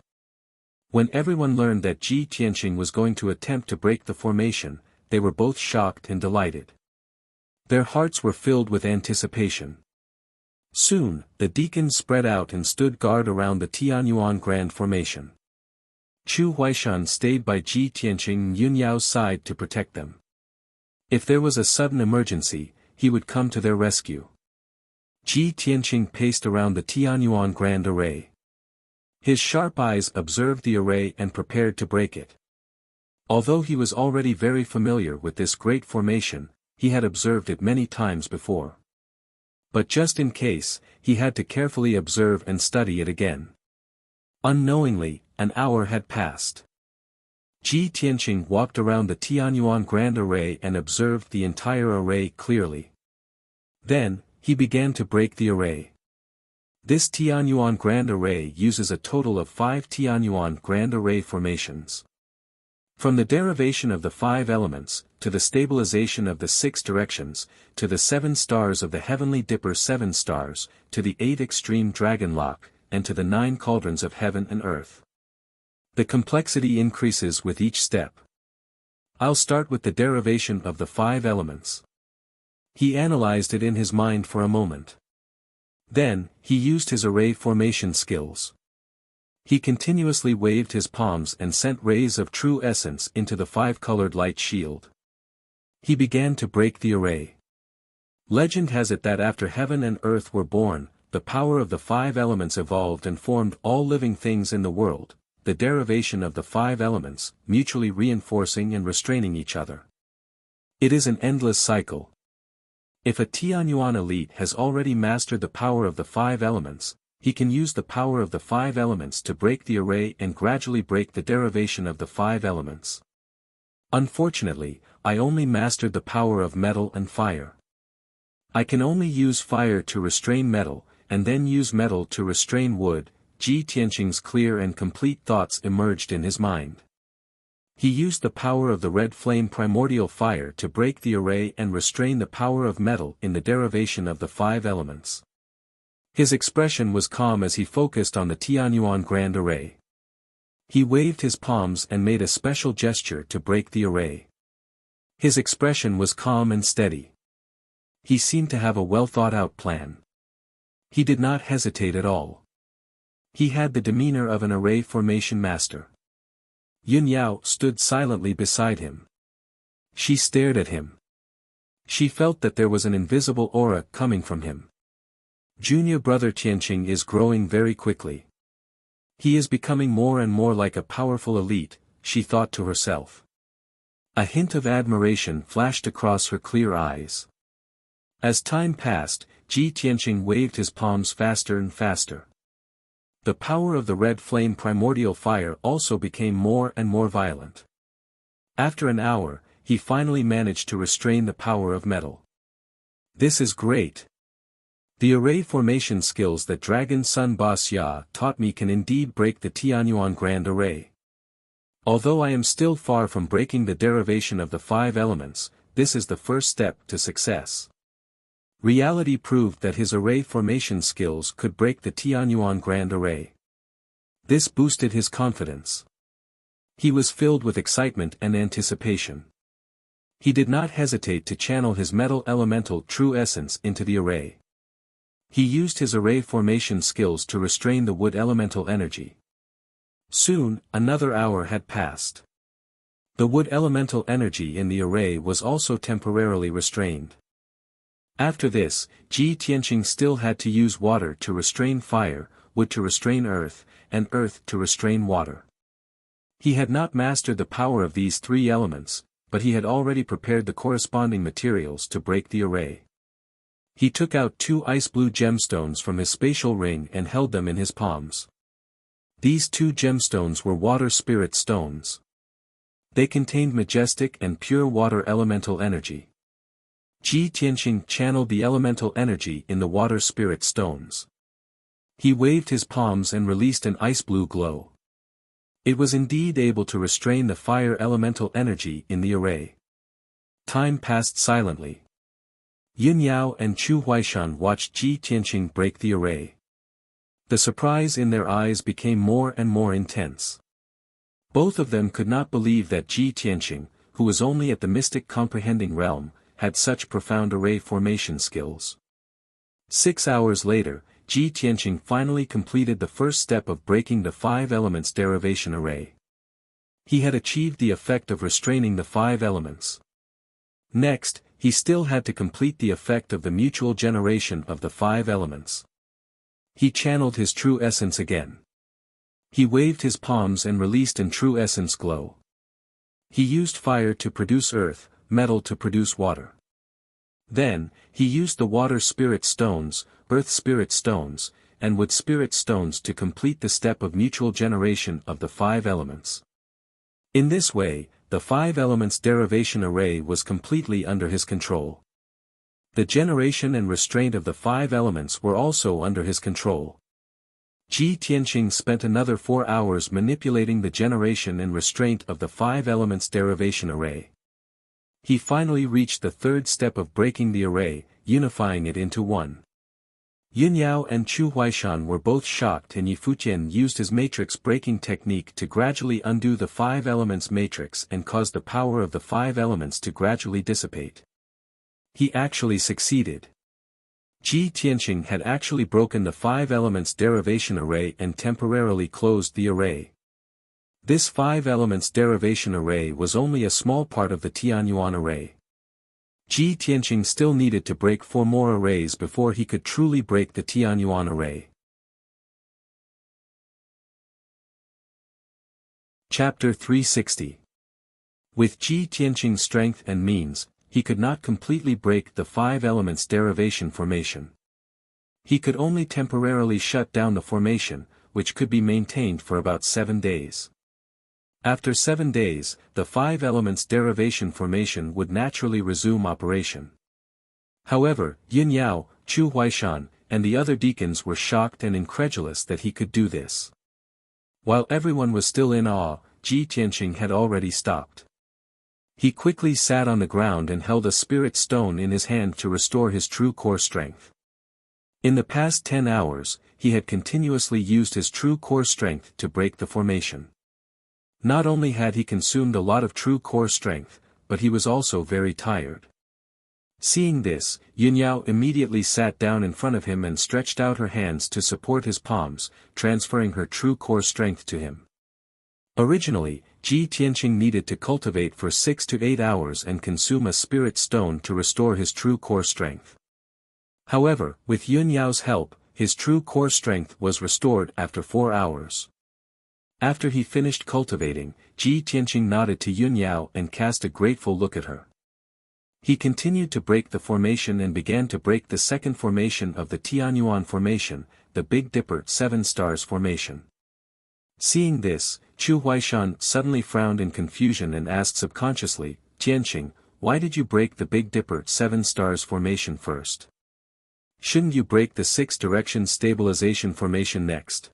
When everyone learned that Ji Tianqing was going to attempt to break the formation, they were both shocked and delighted. Their hearts were filled with anticipation. Soon, the deacons spread out and stood guard around the Tianyuan Grand Formation. Chu Huaishan stayed by Ji Tianqing and Yunyao's side to protect them. If there was a sudden emergency, he would come to their rescue. Ji Tianqing paced around the Tianyuan Grand Array. His sharp eyes observed the array and prepared to break it. Although he was already very familiar with this great formation, he had observed it many times before. But just in case, he had to carefully observe and study it again. Unknowingly, an hour had passed. Ji Tianqing walked around the Tianyuan Grand Array and observed the entire array clearly. Then, he began to break the array. This Tianyuan Grand Array uses a total of 5 Tianyuan Grand Array formations. From the derivation of the 5 elements, to the stabilization of the 6 directions, to the 7 stars of the Heavenly Dipper 7 stars, to the 8 extreme dragon lock, and to the 9 cauldrons of heaven and earth. The complexity increases with each step. I'll start with the derivation of the 5 elements. He analyzed it in his mind for a moment. Then, he used his array formation skills. He continuously waved his palms and sent rays of true essence into the 5-colored light shield. He began to break the array. Legend has it that after heaven and earth were born, the power of the 5 elements evolved and formed all living things in the world, the derivation of the 5 elements, mutually reinforcing and restraining each other. It is an endless cycle. If a Tianyuan elite has already mastered the power of the 5 elements, he can use the power of the 5 elements to break the array and gradually break the derivation of the 5 elements. Unfortunately, I only mastered the power of metal and fire. I can only use fire to restrain metal, and then use metal to restrain wood. Ji Tianqing's clear and complete thoughts emerged in his mind. He used the power of the red flame primordial fire to break the array and restrain the power of metal in the derivation of the 5 elements. His expression was calm as he focused on the Tianyuan Grand Array. He waved his palms and made a special gesture to break the array. His expression was calm and steady. He seemed to have a well-thought-out plan. He did not hesitate at all. He had the demeanor of an array formation master. Yun Yao stood silently beside him. She stared at him. She felt that there was an invisible aura coming from him. Junior brother Tianqing is growing very quickly. He is becoming more and more like a powerful elite, she thought to herself. A hint of admiration flashed across her clear eyes. As time passed, Ji Tianqing waved his palms faster and faster. The power of the red flame primordial fire also became more and more violent. After an hour, he finally managed to restrain the power of metal. This is great. The array formation skills that Dragon Sun Boss Ya taught me can indeed break the Tianyuan Grand Array. Although I am still far from breaking the derivation of the 5 elements, this is the first step to success. Reality proved that his array formation skills could break the Tianyuan Grand Array. This boosted his confidence. He was filled with excitement and anticipation. He did not hesitate to channel his metal elemental true essence into the array. He used his array formation skills to restrain the wood elemental energy. Soon, another hour had passed. The wood elemental energy in the array was also temporarily restrained. After this, Ji Tianqing still had to use water to restrain fire, wood to restrain earth, and earth to restrain water. He had not mastered the power of these 3 elements, but he had already prepared the corresponding materials to break the array. He took out 2 ice blue gemstones from his spatial ring and held them in his palms. These 2 gemstones were water spirit stones. They contained majestic and pure water elemental energy. Ji Tianqing channeled the elemental energy in the water spirit stones. He waved his palms and released an ice blue glow. It was indeed able to restrain the fire elemental energy in the array. Time passed silently. Yin Yao and Chu Huaishan watched Ji Tianqing break the array. The surprise in their eyes became more and more intense. Both of them could not believe that Ji Tianqing, who was only at the mystic comprehending realm, had such profound array formation skills. 6 hours later, Ji Tianqing finally completed the first step of breaking the 5 elements derivation array. He had achieved the effect of restraining the 5 elements. Next, he still had to complete the effect of the mutual generation of the 5 elements. He channeled his true essence again. He waved his palms and released an true essence glow. He used fire to produce earth, metal to produce water. Then, he used the water spirit stones, earth spirit stones, and wood spirit stones to complete the step of mutual generation of the 5 elements. In this way, the 5 elements derivation array was completely under his control. The generation and restraint of the 5 elements were also under his control. Ji Tianqing spent another 4 hours manipulating the generation and restraint of the 5 elements derivation array. He finally reached the 3rd step of breaking the array, unifying it into one. Yin Yao and Chu Huaishan were both shocked, and Yi Futian used his matrix breaking technique to gradually undo the 5 elements matrix and cause the power of the 5 elements to gradually dissipate. He actually succeeded. Ji Tianqing had actually broken the 5 elements derivation array and temporarily closed the array. This 5 elements derivation array was only a small part of the Tianyuan array. Ji Tianqing still needed to break 4 more arrays before he could truly break the Tianyuan array. Chapter 360. With Ji Tianqing's strength and means, he could not completely break the 5 elements derivation formation. He could only temporarily shut down the formation, which could be maintained for about 7 days. After 7 days, the 5 elements derivation formation would naturally resume operation. However, Yin Yao, Chu Huaishan, and the other deacons were shocked and incredulous that he could do this. While everyone was still in awe, Ji Tianqing had already stopped. He quickly sat on the ground and held a spirit stone in his hand to restore his true core strength. In the past 10 hours, he had continuously used his true core strength to break the formation. Not only had he consumed a lot of true core strength, but he was also very tired. Seeing this, Yunyao immediately sat down in front of him and stretched out her hands to support his palms, transferring her true core strength to him. Originally, Ji Tianqing needed to cultivate for 6 to 8 hours and consume a spirit stone to restore his true core strength. However, with Yunyao's help, his true core strength was restored after 4 hours. After he finished cultivating, Ji Tianqing nodded to Yunyao and cast a grateful look at her. He continued to break the formation and began to break the second formation of the Tianyuan formation, the Big Dipper 7 Stars formation. Seeing this, Chu Huaishan suddenly frowned in confusion and asked subconsciously, Tianqing, why did you break the Big Dipper 7 Stars formation first? Shouldn't you break the 6 Direction Stabilization formation next?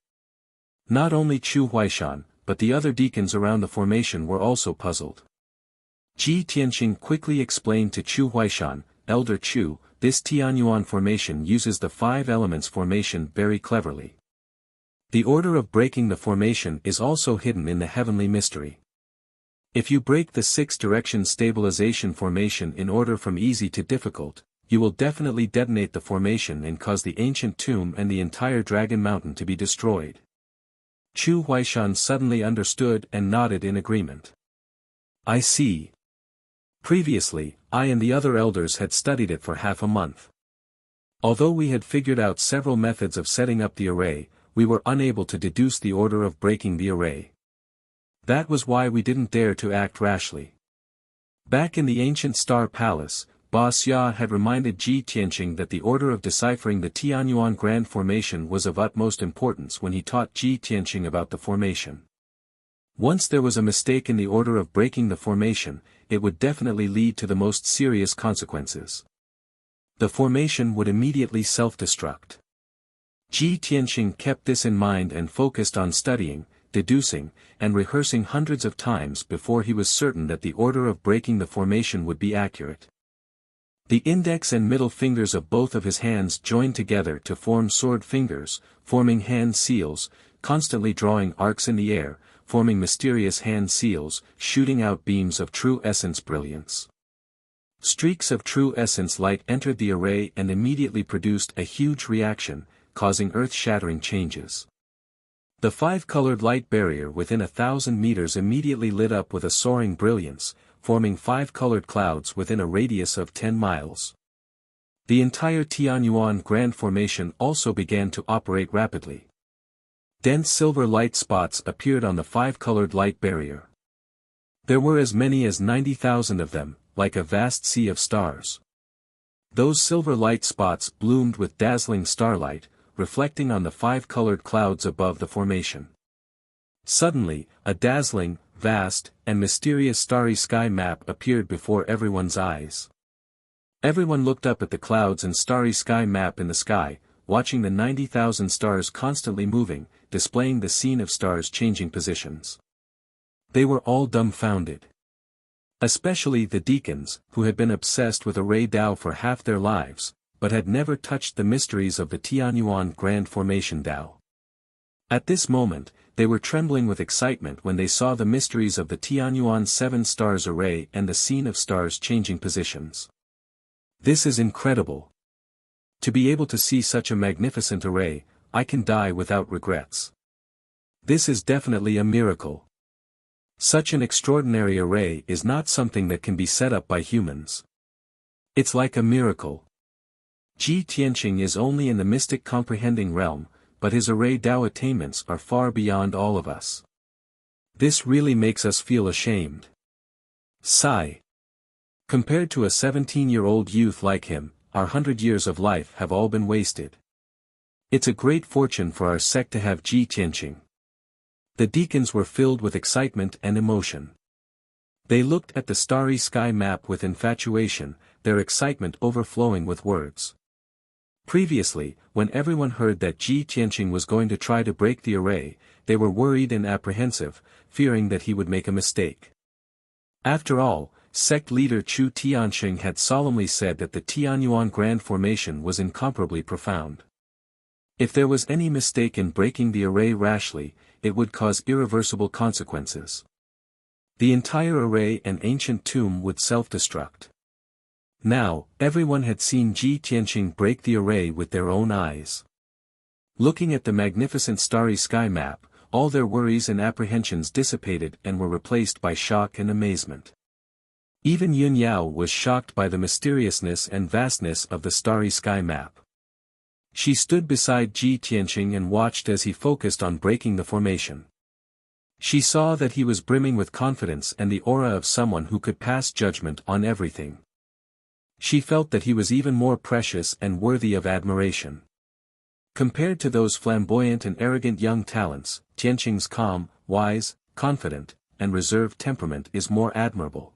Not only Chu Huaishan, but the other deacons around the formation were also puzzled. Ji Tianqing quickly explained to Chu Huaishan, Elder Chu, this Tianyuan formation uses the 5 elements formation very cleverly. The order of breaking the formation is also hidden in the heavenly mystery. If you break the 6 Direction Stabilization formation in order from easy to difficult, you will definitely detonate the formation and cause the ancient tomb and the entire Dragon Mountain to be destroyed. Chu Huaishan suddenly understood and nodded in agreement. I see. Previously, I and the other elders had studied it for half a month. Although we had figured out several methods of setting up the array, we were unable to deduce the order of breaking the array. That was why we didn't dare to act rashly. Back in the ancient Star Palace, Ba Xia had reminded Ji Tianqing that the order of deciphering the Tianyuan Grand Formation was of utmost importance when he taught Ji Tianqing about the formation. Once there was a mistake in the order of breaking the formation, it would definitely lead to the most serious consequences. The formation would immediately self-destruct. Ji Tianqing kept this in mind and focused on studying, deducing, and rehearsing hundreds of times before he was certain that the order of breaking the formation would be accurate. The index and middle fingers of both of his hands joined together to form sword fingers, forming hand seals, constantly drawing arcs in the air, forming mysterious hand seals, shooting out beams of true essence brilliance. Streaks of true essence light entered the array and immediately produced a huge reaction, causing earth-shattering changes. The 5-colored light barrier within 1,000 meters immediately lit up with a soaring brilliance, forming 5-colored clouds within a radius of 10 miles. The entire Tianyuan Grand Formation also began to operate rapidly. Dense silver light spots appeared on the 5-colored light barrier. There were as many as 90,000 of them, like a vast sea of stars. Those silver light spots bloomed with dazzling starlight, reflecting on the 5-colored clouds above the formation. Suddenly, a dazzling, vast, and mysterious starry sky map appeared before everyone's eyes. Everyone looked up at the clouds and starry sky map in the sky, watching the 90,000 stars constantly moving, displaying the scene of stars changing positions. They were all dumbfounded. Especially the deacons, who had been obsessed with array Dao for half their lives, but had never touched the mysteries of the Tianyuan Grand Formation Dao. At this moment, they were trembling with excitement when they saw the mysteries of the Tianyuan 7 Stars array and the scene of stars changing positions. This is incredible. To be able to see such a magnificent array, I can die without regrets. This is definitely a miracle. Such an extraordinary array is not something that can be set up by humans. It's like a miracle. Ji Tianqing is only in the mystic comprehending realm, but his array Dao attainments are far beyond all of us. This really makes us feel ashamed. Sigh. Compared to a 17-year-old youth like him, our 100 years of life have all been wasted. It's a great fortune for our sect to have Ji Tianqing. The deacons were filled with excitement and emotion. They looked at the starry sky map with infatuation, their excitement overflowing with words. Previously, when everyone heard that Ji Tianqing was going to try to break the array, they were worried and apprehensive, fearing that he would make a mistake. After all, sect leader Chu Tianxing had solemnly said that the Tianyuan Grand Formation was incomparably profound. If there was any mistake in breaking the array rashly, it would cause irreversible consequences. The entire array and ancient tomb would self-destruct. Now, everyone had seen Ji Tianqing break the array with their own eyes. Looking at the magnificent starry sky map, all their worries and apprehensions dissipated and were replaced by shock and amazement. Even Yun Yao was shocked by the mysteriousness and vastness of the starry sky map. She stood beside Ji Tianqing and watched as he focused on breaking the formation. She saw that he was brimming with confidence and the aura of someone who could pass judgment on everything. She felt that he was even more precious and worthy of admiration. Compared to those flamboyant and arrogant young talents, Tianqing's calm, wise, confident, and reserved temperament is more admirable.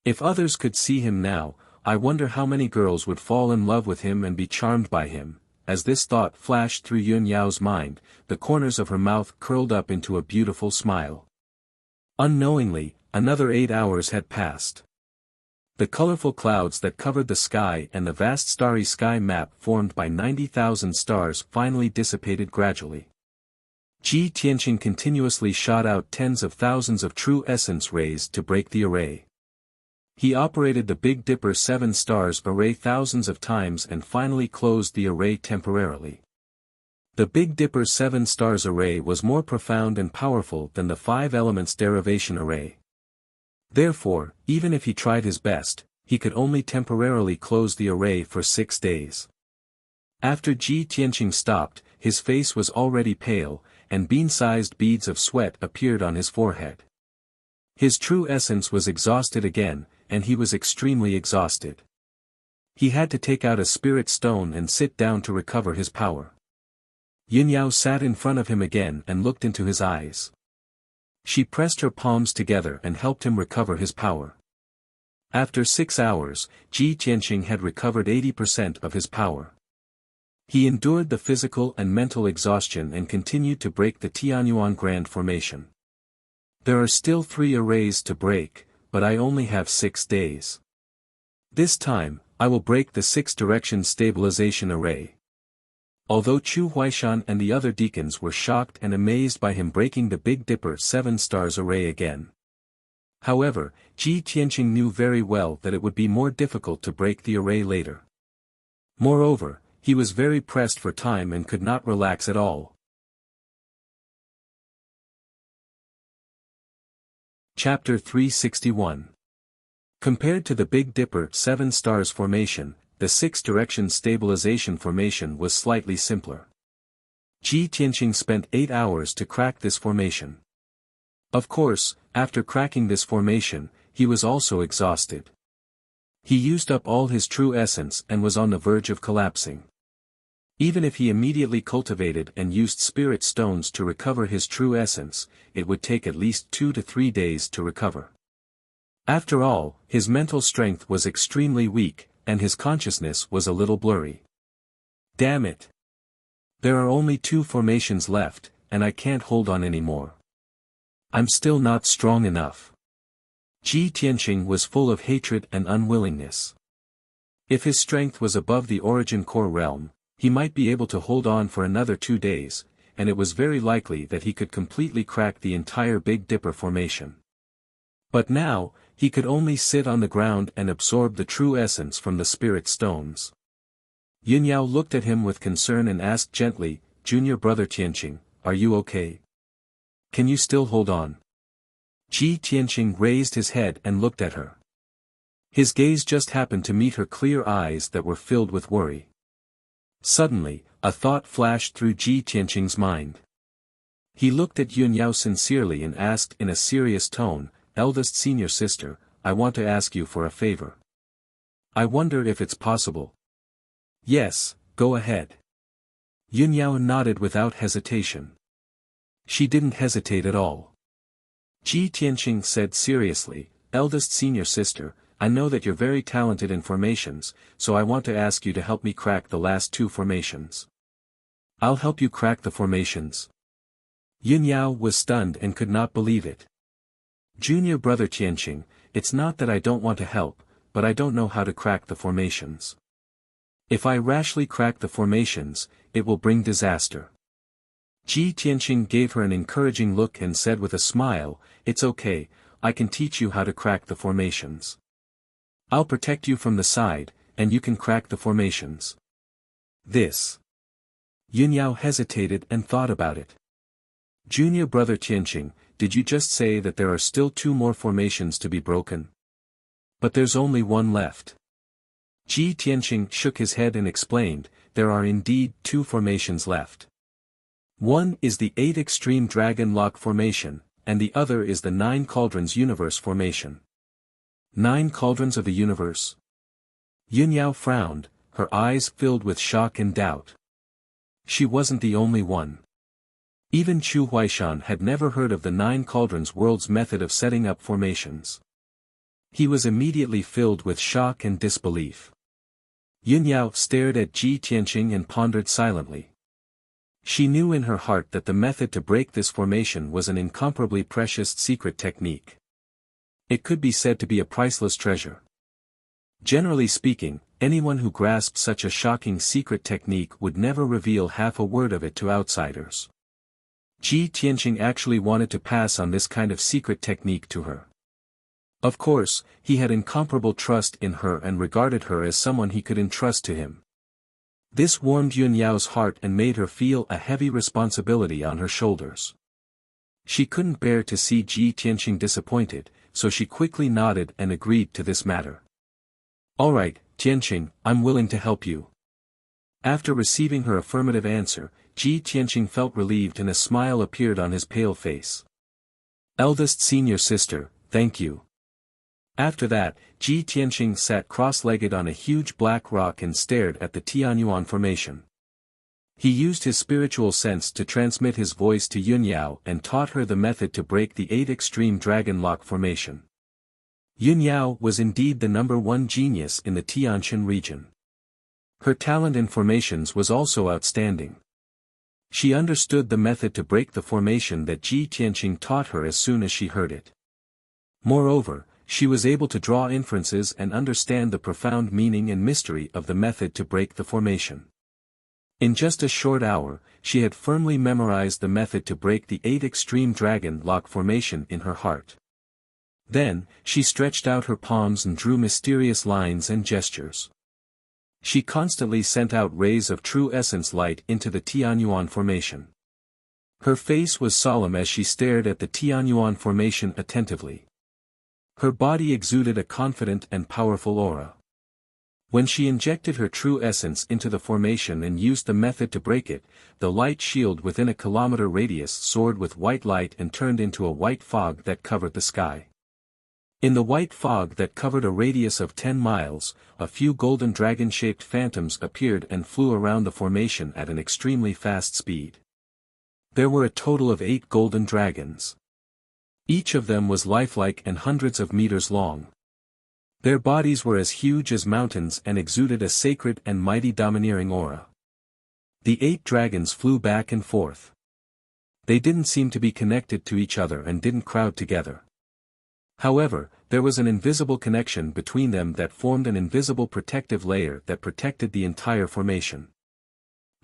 If others could see him now, I wonder how many girls would fall in love with him and be charmed by him. As this thought flashed through Yun Yao's mind, the corners of her mouth curled up into a beautiful smile. Unknowingly, another 8 hours had passed. The colorful clouds that covered the sky and the vast starry sky map formed by 90,000 stars finally dissipated gradually. Ji Tianqing continuously shot out tens of thousands of true essence rays to break the array. He operated the Big Dipper 7 stars array thousands of times and finally closed the array temporarily. The Big Dipper 7 stars array was more profound and powerful than the 5 elements derivation array. Therefore, even if he tried his best, he could only temporarily close the array for 6 days. After Ji Tianqing stopped, his face was already pale, and bean-sized beads of sweat appeared on his forehead. His true essence was exhausted again, and he was extremely exhausted. He had to take out a spirit stone and sit down to recover his power. Yin Yao sat in front of him again and looked into his eyes. She pressed her palms together and helped him recover his power. After 6 hours, Ji Tianqing had recovered 80% of his power. He endured the physical and mental exhaustion and continued to break the Tianyuan Grand Formation. There are still 3 arrays to break, but I only have 6 days. This time, I will break the 6-direction stabilization array. Although Chu Huaishan and the other deacons were shocked and amazed by him breaking the Big Dipper 7 stars array again. However, Ji Tianqing knew very well that it would be more difficult to break the array later. Moreover, he was very pressed for time and could not relax at all. Chapter 361. Compared to the Big Dipper 7 stars formation, the 6-direction stabilization formation was slightly simpler. Ji Tianqing spent 8 hours to crack this formation. Of course, after cracking this formation, he was also exhausted. He used up all his true essence and was on the verge of collapsing. Even if he immediately cultivated and used spirit stones to recover his true essence, it would take at least 2 to 3 days to recover. After all, his mental strength was extremely weak, and his consciousness was a little blurry. Damn it! There are only 2 formations left, and I can't hold on anymore. I'm still not strong enough. Ji Tianqing was full of hatred and unwillingness. If his strength was above the origin core realm, he might be able to hold on for another 2 days, and it was very likely that he could completely crack the entire Big Dipper formation. But now, he could only sit on the ground and absorb the true essence from the spirit stones. Yin Yao looked at him with concern and asked gently, "Junior brother Tianqing, are you okay? Can you still hold on?" Ji Tianqing raised his head and looked at her. His gaze just happened to meet her clear eyes that were filled with worry. Suddenly, a thought flashed through Ji Tianqing's mind. He looked at Yun Yao sincerely and asked in a serious tone, "Eldest senior sister, I want to ask you for a favor. I wonder if it's possible." "Yes, go ahead." Yun Yao nodded without hesitation. She didn't hesitate at all. Ji Tianqing said seriously, "Eldest senior sister, I know that you're very talented in formations, so I want to ask you to help me crack the last two formations. I'll help you crack the formations. Yun Yao was stunned and could not believe it. Junior brother Tianqing, it's not that I don't want to help, but I don't know how to crack the formations. If I rashly crack the formations, it will bring disaster. Ji Tianqing gave her an encouraging look and said with a smile, it's okay, I can teach you how to crack the formations. I'll protect you from the side, and you can crack the formations. This. Yun Yao hesitated and thought about it. Junior brother Tianqing, did you just say that there are still 2 more formations to be broken? But there's only one left. Ji Tianqing shook his head and explained, there are indeed 2 formations left. One is the 8 Extreme Dragon Lock formation, and the other is the 9 Cauldrons Universe formation. 9 Cauldrons of the Universe? Yun Yao frowned, her eyes filled with shock and doubt. She wasn't the only one. Even Chu Huaishan had never heard of the 9 Cauldrons world's method of setting up formations. He was immediately filled with shock and disbelief. Yun Yao stared at Ji Tianqing and pondered silently. She knew in her heart that the method to break this formation was an incomparably precious secret technique. It could be said to be a priceless treasure. Generally speaking, anyone who grasped such a shocking secret technique would never reveal half a word of it to outsiders. Ji Tianqing actually wanted to pass on this kind of secret technique to her. Of course, he had incomparable trust in her and regarded her as someone he could entrust to him. This warmed Yun Yao's heart and made her feel a heavy responsibility on her shoulders. She couldn't bear to see Ji Tianqing disappointed, so she quickly nodded and agreed to this matter. Alright, Tianqing, I'm willing to help you. After receiving her affirmative answer, Ji Tianqing felt relieved and a smile appeared on his pale face. Eldest senior sister, thank you. After that, Ji Tianqing sat cross-legged on a huge black rock and stared at the Tianyuan formation. He used his spiritual sense to transmit his voice to Yun Yao and taught her the method to break the 8 Extreme Dragon Lock formation. Yun Yao was indeed the #1 genius in the Tianshan region. Her talent in formations was also outstanding. She understood the method to break the formation that Ji Tianqing taught her as soon as she heard it. Moreover, she was able to draw inferences and understand the profound meaning and mystery of the method to break the formation. In just a short hour, she had firmly memorized the method to break the 8 Extreme Dragon Lock formation in her heart. Then, she stretched out her palms and drew mysterious lines and gestures. She constantly sent out rays of true essence light into the Tianyuan formation. Her face was solemn as she stared at the Tianyuan formation attentively. Her body exuded a confident and powerful aura. When she injected her true essence into the formation and used the method to break it, the light shield within a kilometer radius soared with white light and turned into a white fog that covered the sky. In the white fog that covered a radius of 10 miles, a few golden dragon-shaped phantoms appeared and flew around the formation at an extremely fast speed. There were a total of 8 golden dragons. Each of them was lifelike and hundreds of meters long. Their bodies were as huge as mountains and exuded a sacred and mighty domineering aura. The 8 dragons flew back and forth. They didn't seem to be connected to each other and didn't crowd together. However, there was an invisible connection between them that formed an invisible protective layer that protected the entire formation.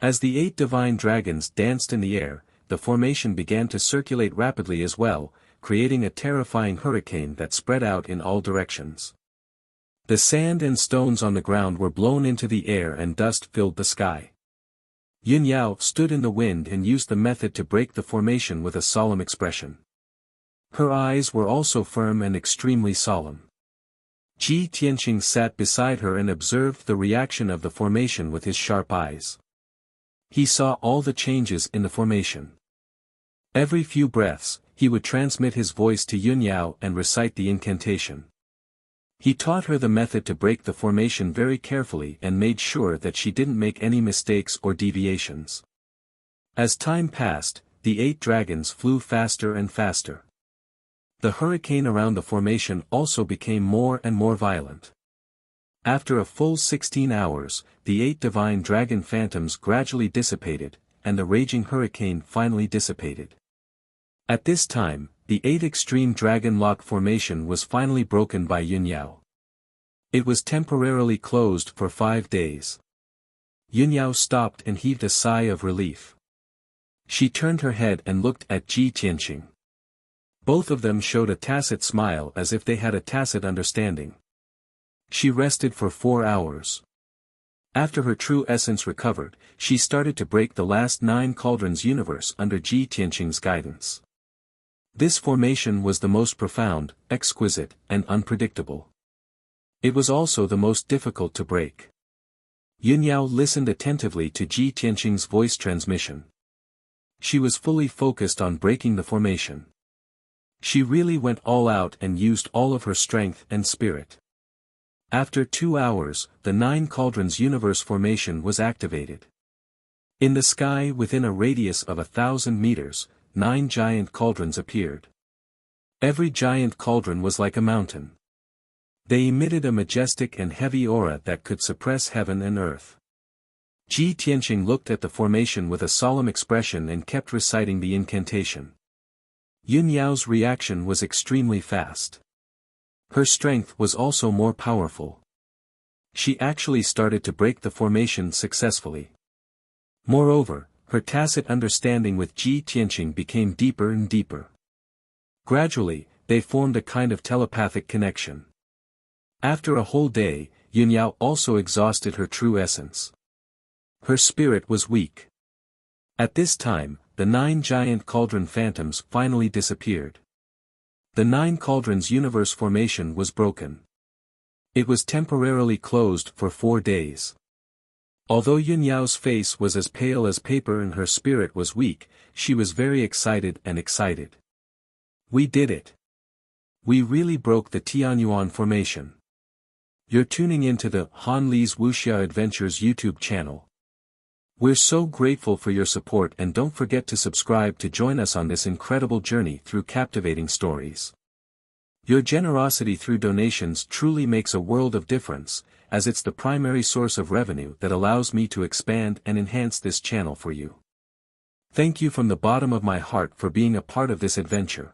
As the 8 divine dragons danced in the air, the formation began to circulate rapidly as well, creating a terrifying hurricane that spread out in all directions. The sand and stones on the ground were blown into the air and dust filled the sky. Yun Yao stood in the wind and used the method to break the formation with a solemn expression. Her eyes were also firm and extremely solemn. Ji Tianqing sat beside her and observed the reaction of the formation with his sharp eyes. He saw all the changes in the formation. Every few breaths, he would transmit his voice to Yun Yao and recite the incantation. He taught her the method to break the formation very carefully and made sure that she didn't make any mistakes or deviations. As time passed, the 8 dragons flew faster and faster. The hurricane around the formation also became more and more violent. After a full 16 hours, the 8 divine dragon phantoms gradually dissipated, and the raging hurricane finally dissipated. At this time, the 8 extreme dragon lock formation was finally broken by Yunyao. It was temporarily closed for 5 days. Yunyao stopped and heaved a sigh of relief. She turned her head and looked at Ji Tianqing. Both of them showed a tacit smile as if they had a tacit understanding. She rested for 4 hours. After her true essence recovered, she started to break the last 9 cauldrons universe under Ji Tianqing's guidance. This formation was the most profound, exquisite, and unpredictable. It was also the most difficult to break. Yunyao listened attentively to Ji Tianqing's voice transmission. She was fully focused on breaking the formation. She really went all out and used all of her strength and spirit. After 2 hours, the 9 cauldrons universe formation was activated. In the sky within a radius of 1,000 meters, 9 giant cauldrons appeared. Every giant cauldron was like a mountain. They emitted a majestic and heavy aura that could suppress heaven and earth. Ji Tianqing looked at the formation with a solemn expression and kept reciting the incantation. Yunyao's reaction was extremely fast. Her strength was also more powerful. She actually started to break the formation successfully. Moreover, her tacit understanding with Ji Tianqing became deeper and deeper. Gradually, they formed a kind of telepathic connection. After a whole day, Yunyao also exhausted her true essence. Her spirit was weak. At this time, the 9 giant cauldron phantoms finally disappeared. The 9 cauldrons universe formation was broken. It was temporarily closed for 4 days. Although Yunyao's face was as pale as paper and her spirit was weak, she was very excited and excited. We did it. We really broke the Tianyuan formation. You're tuning into the Han Li's Wuxia Adventures YouTube channel. We're so grateful for your support, and don't forget to subscribe to join us on this incredible journey through captivating stories. Your generosity through donations truly makes a world of difference, as it's the primary source of revenue that allows me to expand and enhance this channel for you. Thank you from the bottom of my heart for being a part of this adventure.